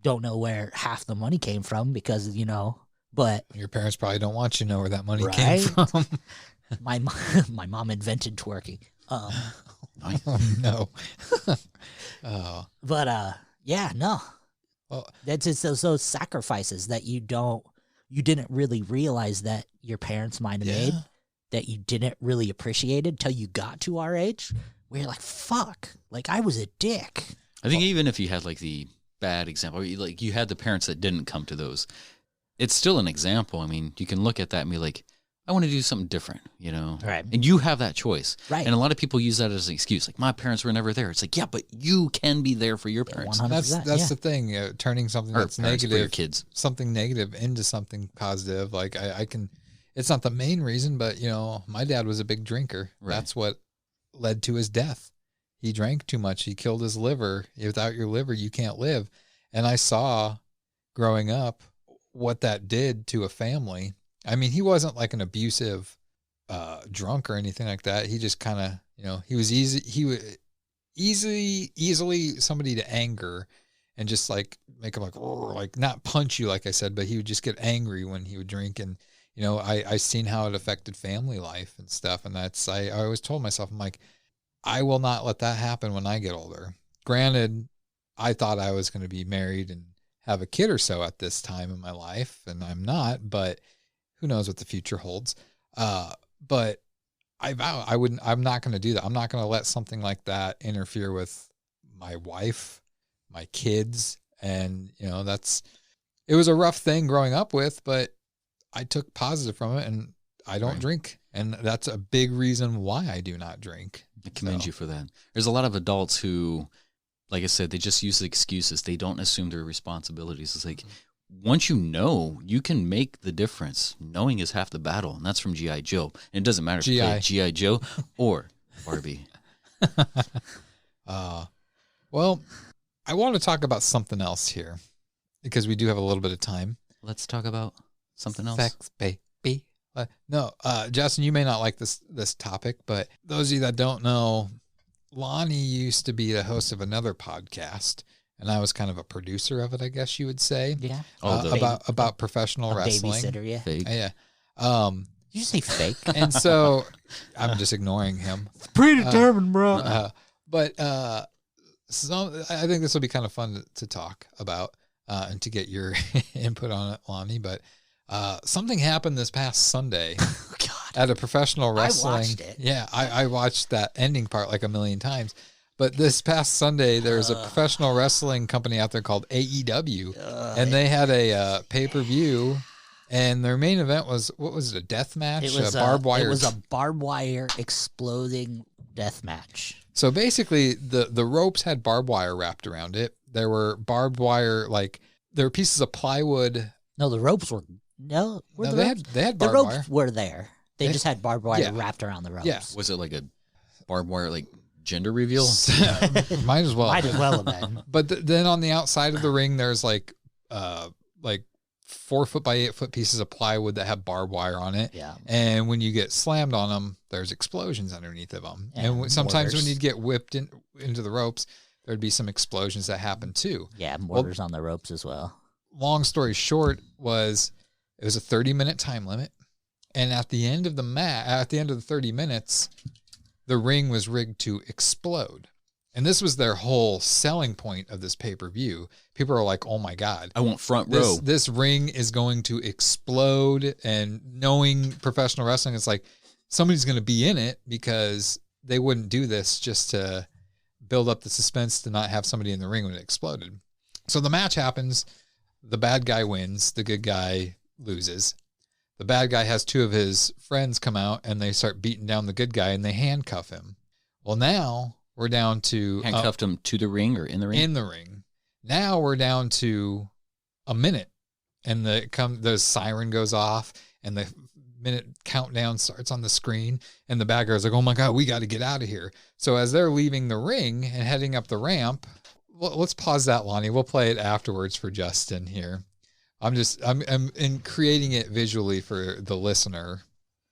C: don't know where half the money came from because, but
H: your parents probably don't want you to know where that money came from.
C: My mom invented twerking.
H: Oh, no.
C: But no. Well, that's just those sacrifices that you didn't really realize that your parents might have made, that you didn't really appreciate until you got to our age, where you're like, fuck, like I was a dick.
I: I think even if you had like the bad example, like you had the parents that didn't come to those, it's still an example. I mean, you can look at that and be like, I want to do something different,
C: Right.
I: And you have that choice.
C: Right.
I: And a lot of people use that as an excuse. Like, my parents were never there. It's like, yeah, but you can be there for your parents.
C: 100%,
H: that's the thing, turning something that's negative,
I: for your kids.
H: Something negative into something positive. Like I can, it's not the main reason, but my dad was a big drinker. Right. That's what led to his death. He drank too much. He killed his liver. Without your liver, you can't live. And I saw growing up what that did to a family. I mean, he wasn't like an abusive drunk or anything like that. He just kind of, he was easily somebody to anger and just like make him like not punch you, like I said, but he would just get angry when he would drink. And, I seen how it affected family life and stuff. And I always told myself, I'm like, I will not let that happen when I get older. Granted, I thought I was going to be married and have a kid or so at this time in my life, and I'm not, but who knows what the future holds. But I vow I'm not going to do that. I'm not going to let something like that interfere with my wife, my kids. And, it was a rough thing growing up with, but I took positive from it, and I don't drink. And that's a big reason why I do not drink.
I: I commend you for that. There's a lot of adults who, like I said, they just use the excuses. They don't assume their responsibilities. It's like, once you know, you can make the difference. Knowing is half the battle, and that's from G.I. Joe. And it doesn't matter if you play G.I. Joe or Barbie.
H: Well, I want to talk about something else here because we do have a little bit of time.
I: Let's talk about something else.
H: Sex, baby. No, Justin, you may not like this topic, but those of you that don't know, Lonnie used to be the host of another podcast, and I was kind of a producer of it, I guess you would say.
C: Yeah.
H: About professional wrestling.
C: Babysitter, yeah.
I: Fake.
H: Yeah.
C: Did you say fake?
H: And so I'm just ignoring him.
C: It's predetermined, bro.
H: So I think this will be kind of fun to talk about and to get your input on it, Lonnie. But something happened this past Sunday at a professional wrestling.
C: I watched it.
H: Yeah, I watched that ending part like a million times. But this past Sunday, there's a professional wrestling company out there called AEW, and they had a pay-per-view. And their main event was, what was it, a death match?
C: It was
H: barbed wire.
C: It was a barbed wire exploding death match.
H: So basically, the ropes had barbed wire wrapped around it. There were barbed wire, like, there were pieces of plywood.
C: No, the ropes were,
H: they had barbed
C: the ropes
H: wire.
C: were there. They just had barbed wire wrapped around the ropes.
H: Yeah.
I: Was it like a barbed wire, like, gender reveal?
H: Might as well.
C: Might as well have been.
H: But then on the outside of the ring, there's like 4 foot by 8 foot pieces of plywood that have barbed wire on it.
C: Yeah.
H: And when you get slammed on them, there's explosions underneath of them. And sometimes when you'd get whipped into the ropes, there'd be some explosions that happen too.
C: Yeah, mortars on the ropes as well.
H: Long story short it was a 30-minute time limit. And at the end of the at the end of the 30 minutes, the ring was rigged to explode. And this was their whole selling point of this pay-per-view. People are like, oh my God.
I: I want front row.
H: This ring is going to explode. And knowing professional wrestling, it's like somebody's going to be in it because they wouldn't do this just to build up the suspense to not have somebody in the ring when it exploded. So the match happens. The bad guy wins. The good guy loses. The bad guy has 2 of his friends come out and they start beating down the good guy and they handcuff him. Well, now we're down to...
I: Handcuffed him to the ring or in the ring?
H: In the ring. Now we're down to a minute. And the siren goes off and the minute countdown starts on the screen. And the bad guy's like, oh my God, we got to get out of here. So as they're leaving the ring and heading up the ramp, let's pause that, Lonnie. We'll play it afterwards for Justin here. I'm in creating it visually for the listener.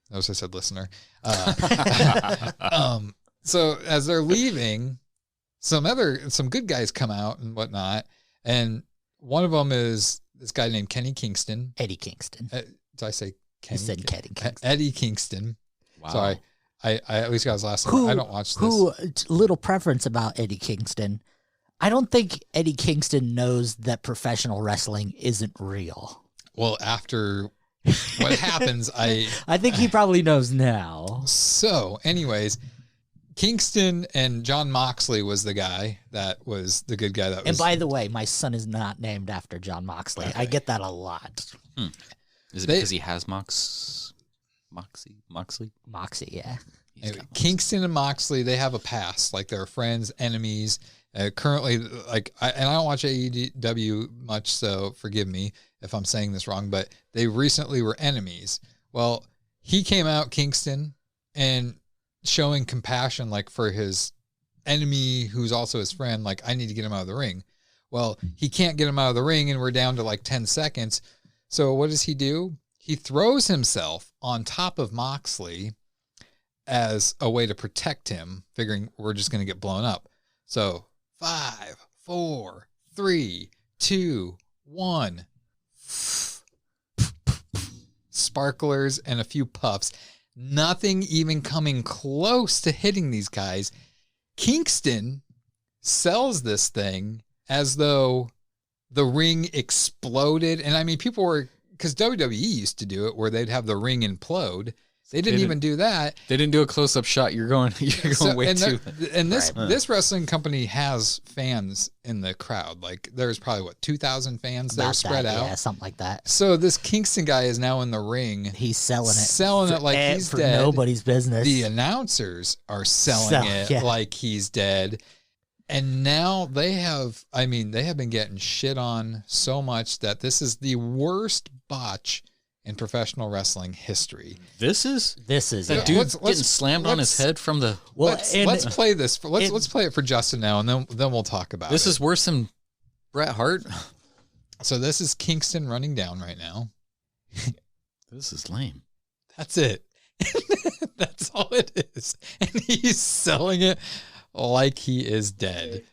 H: Notice I said listener. So as they're leaving, some good guys come out and whatnot, and one of them is this guy named Kenny Kingston.
C: Eddie Kingston.
H: Did I say Kenny?
C: You said Kenny Kingston.
H: Eddie Kingston.
I: Wow.
H: Sorry, I at least got his last name. I don't watch this.
C: Little preference about Eddie Kingston. I don't think Eddie Kingston knows that professional wrestling isn't real.
H: Well, after what happens, I
C: think he probably knows now.
H: So, anyways, Kingston and John Moxley was the guy that was the good guy.
C: And by the way, my son is not named after John Moxley. Okay. I get that a lot.
I: Is it because he has Moxley?
C: Moxie, yeah.
H: Anyway, Kingston and Moxley, they have a past. Like they're friends, enemies. Currently, I don't watch AEW much, so forgive me if I'm saying this wrong, but they recently were enemies. Well, he came out, Kingston, and showing compassion, like for his enemy who's also his friend, like I need to get him out of the ring. Well, he can't get him out of the ring, and we're down to like 10 seconds. So what does he do? He throws himself on top of Moxley as a way to protect him, figuring we're just going to get blown up. So 5, 4, 3, 2, 1. Sparklers and a few puffs. Nothing even coming close to hitting these guys. Kingston sells this thing as though the ring exploded. And I mean, people were, because WWE used to do it where they'd have the ring implode. They didn't even do that.
I: They didn't do a close-up shot. You're going way too.
H: And this wrestling company has fans in the crowd. Like there's probably 2,000 fans that are spread out.
C: Yeah, something like that.
H: So this Kingston guy is now in the ring.
C: He's selling
H: it like he's
C: for
H: dead.
C: Nobody's business.
H: The announcers are selling it like he's dead. And now they have been getting shit on so much that this is the worst botch in professional wrestling history.
I: This is
C: that
I: dude getting slammed on his head from the.
H: Well, let's play this. Let's play it for Justin now, and then we'll talk about it.
I: This is worse than Bret Hart.
H: So this is Kingston running down right now.
I: This is lame.
H: That's it. That's all it is, and he's selling it like he is dead.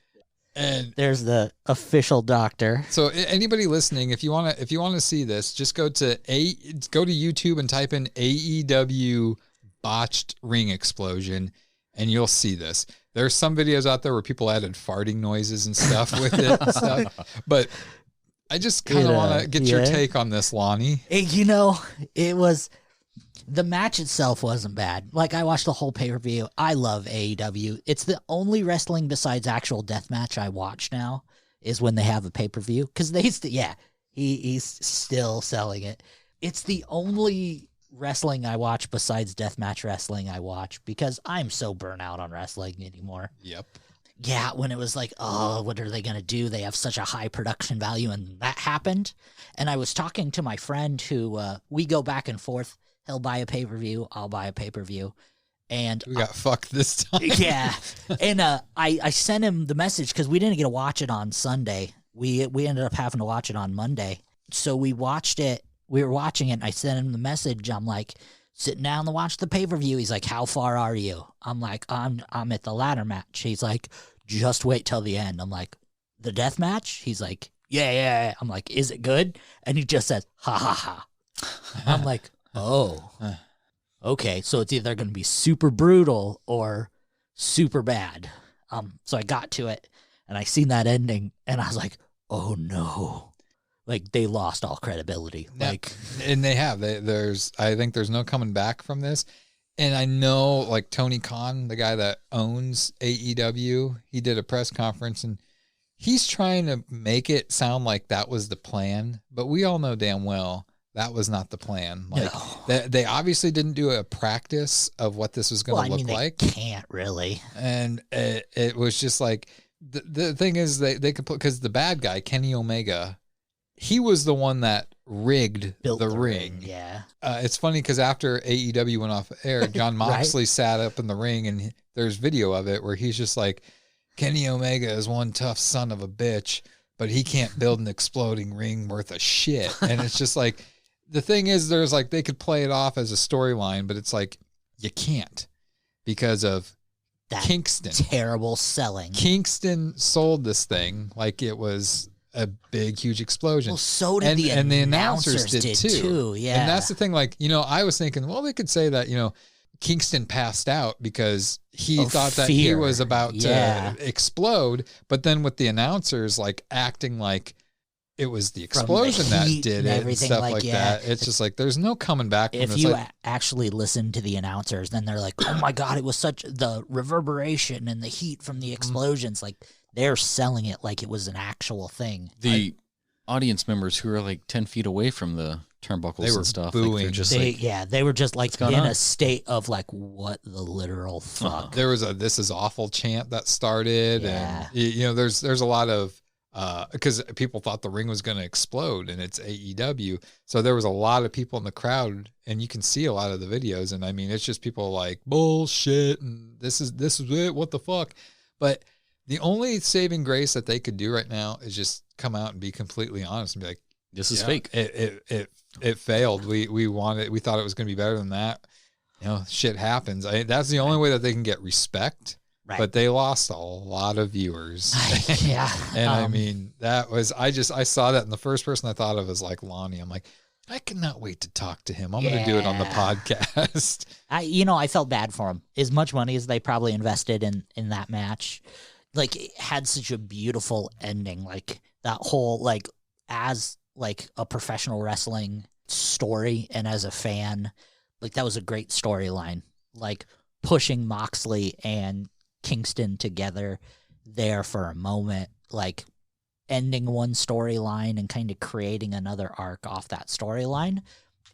H: And
C: there's the official doctor.
H: So anybody listening, if you want to see this, just go to YouTube and type in AEW botched ring explosion, and you'll see this. There's some videos out there where people added farting noises and stuff with it and stuff. But I just kind of want to get your take on this, Lonnie.
C: It was. The match itself wasn't bad. Like, I watched the whole pay-per-view. I love AEW. It's the only wrestling besides actual deathmatch I watch now is when they have a pay-per-view. Because he's still selling it. It's the only wrestling I watch besides deathmatch wrestling I watch because I'm so burnt out on wrestling anymore.
H: Yep.
C: Yeah, when it was like, oh, what are they going to do? They have such a high production value, and that happened. And I was talking to my friend who, we go back and forth. He'll buy a pay-per-view. I'll buy a pay-per-view. And
H: we got fucked this time.
C: Yeah. And I sent him the message because we didn't get to watch it on Sunday. We ended up having to watch it on Monday. So we watched it. We were watching it, and I sent him the message. I'm like, sitting down to watch the pay-per-view. He's like, how far are you? I'm like, I'm at the ladder match. He's like, just wait till the end. I'm like, the death match? He's like, yeah. I'm like, is it good? And he just says, ha, ha, ha. I'm like, oh, okay. So it's either going to be super brutal or super bad. So I got to it and I seen that ending and I was like, oh no, like they lost all credibility.
H: And they have, I think there's no coming back from this. And I know like Tony Khan, the guy that owns AEW, he did a press conference and he's trying to make it sound like that was the plan, but we all know damn well that was not the plan. Like they obviously didn't do a practice of what this was going to look like.
C: They can't really.
H: And it was just like the thing is they could put, because the bad guy Kenny Omega, he was the one that rigged the ring.
C: Yeah.
H: It's funny because after AEW went off air, John Moxley sat up in the ring and there's video of it where he's just like, Kenny Omega is one tough son of a bitch, but he can't build an exploding ring worth of shit. And it's just like, the thing is, there's like, they could play it off as a storyline, but it's like, you can't because of
C: that
H: Kingston.
C: Terrible selling.
H: Kingston sold this thing like it was a big, huge explosion.
C: Well, so did the announcers did too. Yeah.
H: And that's the thing. Like, I was thinking, well, they could say that, Kingston passed out because he thought that he was about to explode. But then with the announcers, like acting like it was the explosion that did it and stuff like that. It's just like, there's no coming back from this.
C: If you actually listen to the announcers, then they're like, oh my God, it was such the reverberation and the heat from the explosions. Like they're selling it like it was an actual thing.
I: The audience members who are like 10 feet away from the turnbuckles and stuff.
H: Booing.
I: Like,
C: they were just like in a state of like, what the literal fuck.
H: There was a "this is awful" chant that started. And there's a lot of, because people thought the ring was going to explode and it's AEW. So there was a lot of people in the crowd and you can see a lot of the videos. And I mean, it's just people like bullshit. And this is it. What the fuck? But the only saving grace that they could do right now is just come out and be completely honest and be like,
I: this is fake.
H: It failed. We thought it was going to be better than that. Shit happens. That's the only way that they can get respect. Right. But they lost a lot of viewers.
C: Yeah.
H: And I mean, that was, I saw that, and the first person I thought of was like Lonnie. I'm like, I cannot wait to talk to him. I'm going to do it on the podcast.
C: I felt bad for him. As much money as they probably invested in that match, like, it had such a beautiful ending. Like, that whole, like, as like a professional wrestling story and as a fan, Like, that was a great storyline. Like, pushing Moxley and Kingston together there for a moment, like ending one storyline and kind of creating another arc off that storyline.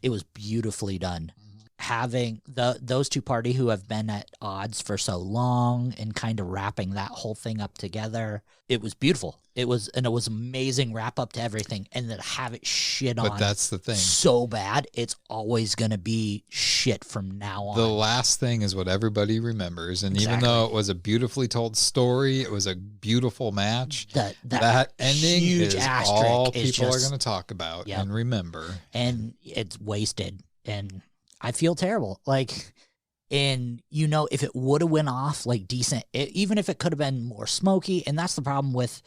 C: It was beautifully done. Having those two parties who have been at odds for so long and kind of wrapping that whole thing up together, it was beautiful. It was amazing wrap up to everything, and then have it shit on.
H: But that's the thing.
C: So bad, it's always gonna be shit from now on.
H: The last thing is what everybody remembers, and even though it was a beautifully told story, it was a beautiful match. That ending is all people are going to talk about and remember,
C: and it's wasted. And I feel terrible. Like, and if it would have went off like decent, even if it could have been more smoky, and that's the problem with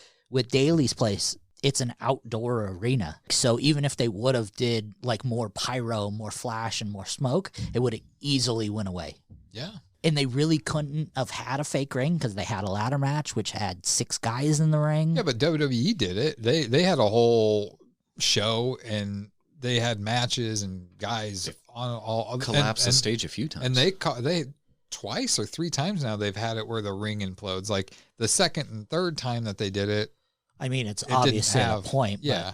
C: Daly's place. It's an outdoor arena. So even if they would have did like more pyro, more flash, and more smoke, it would have easily went away.
H: Yeah.
C: And they really couldn't have had a fake ring because they had a ladder match, which had 6 guys in the ring.
H: Yeah, but WWE did it. They had a whole show, and they had matches and guys on all
I: collapsed the stage a few times.
H: And they twice or 3 times now they've had it where the ring implodes. Like the second and third time that they did it.
C: I mean, it's obviously a point.
H: Yeah.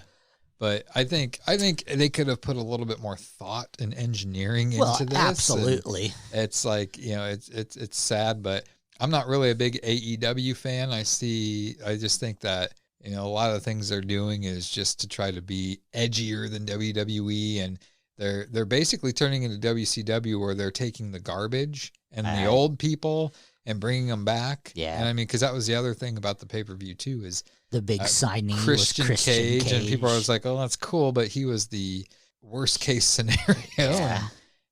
H: But I think they could have put a little bit more thought and engineering into this.
C: Absolutely.
H: It's like, it's sad, but I'm not really a big AEW fan. I just think that, a lot of the things they're doing is just to try to be edgier than WWE, and they're basically turning into WCW, where they're taking the garbage and the old people and bringing them back.
C: Yeah.
H: And I mean, because that was the other thing about the pay-per-view too, is
C: the big signing
H: Christian Cage, and people are always like, "Oh, that's cool," but he was the worst case scenario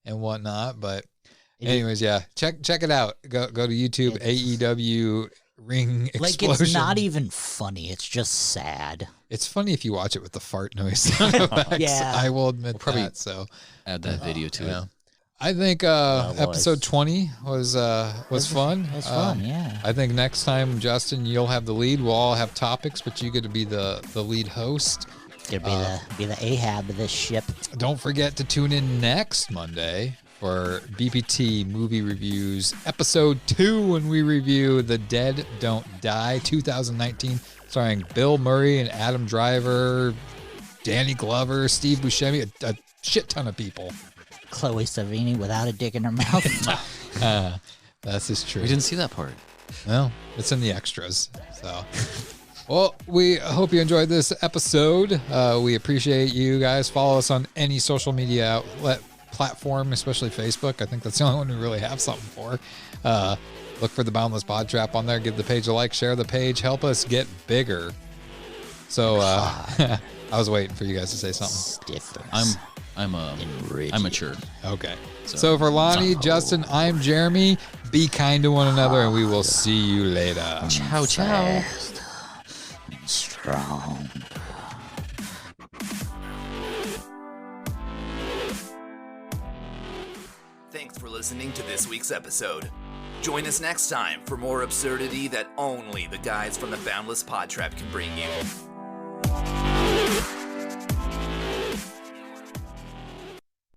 H: and whatnot. But anyways, check it out. Go to YouTube, AEW Ring Explosion.
C: Like, it's not even funny. It's just sad.
H: It's funny if you watch it with the fart noise sound effects.
C: Yeah.
H: I will admit
I: probably
H: that. So
I: add that video to it.
H: I think episode 20 was fun.
C: It was fun, yeah.
H: I think next time, Justin, you'll have the lead. We'll all have topics, but you get to be the lead host.
C: Get to be the Ahab of this ship.
H: Don't forget to tune in next Monday for BPT Movie Reviews, Episode 2, when we review The Dead Don't Die, 2019, starring Bill Murray and Adam Driver, Danny Glover, Steve Buscemi, a shit ton of people.
C: Chloe Savini without a dick in her mouth.
H: That's just true.
I: We didn't see that part.
H: Well, it's in the extras. So, well, we hope you enjoyed this episode. We appreciate you guys. Follow us on any social media outlet platform, especially Facebook. I think that's the only one we really have something for. Look for the Boundless PodTrap on there. Give the page a like. Share the page. Help us get bigger. So, I was waiting for you guys to say something.
C: Stiffers.
I: I'm mature.
H: Okay. So for Lonnie, Justin, I'm Jeremy. Be kind to one another, and we will see you later.
I: Ciao, ciao.
C: Strong.
J: Thanks for listening to this week's episode. Join us next time for more absurdity that only the guys from the Boundless PodTrap can bring you.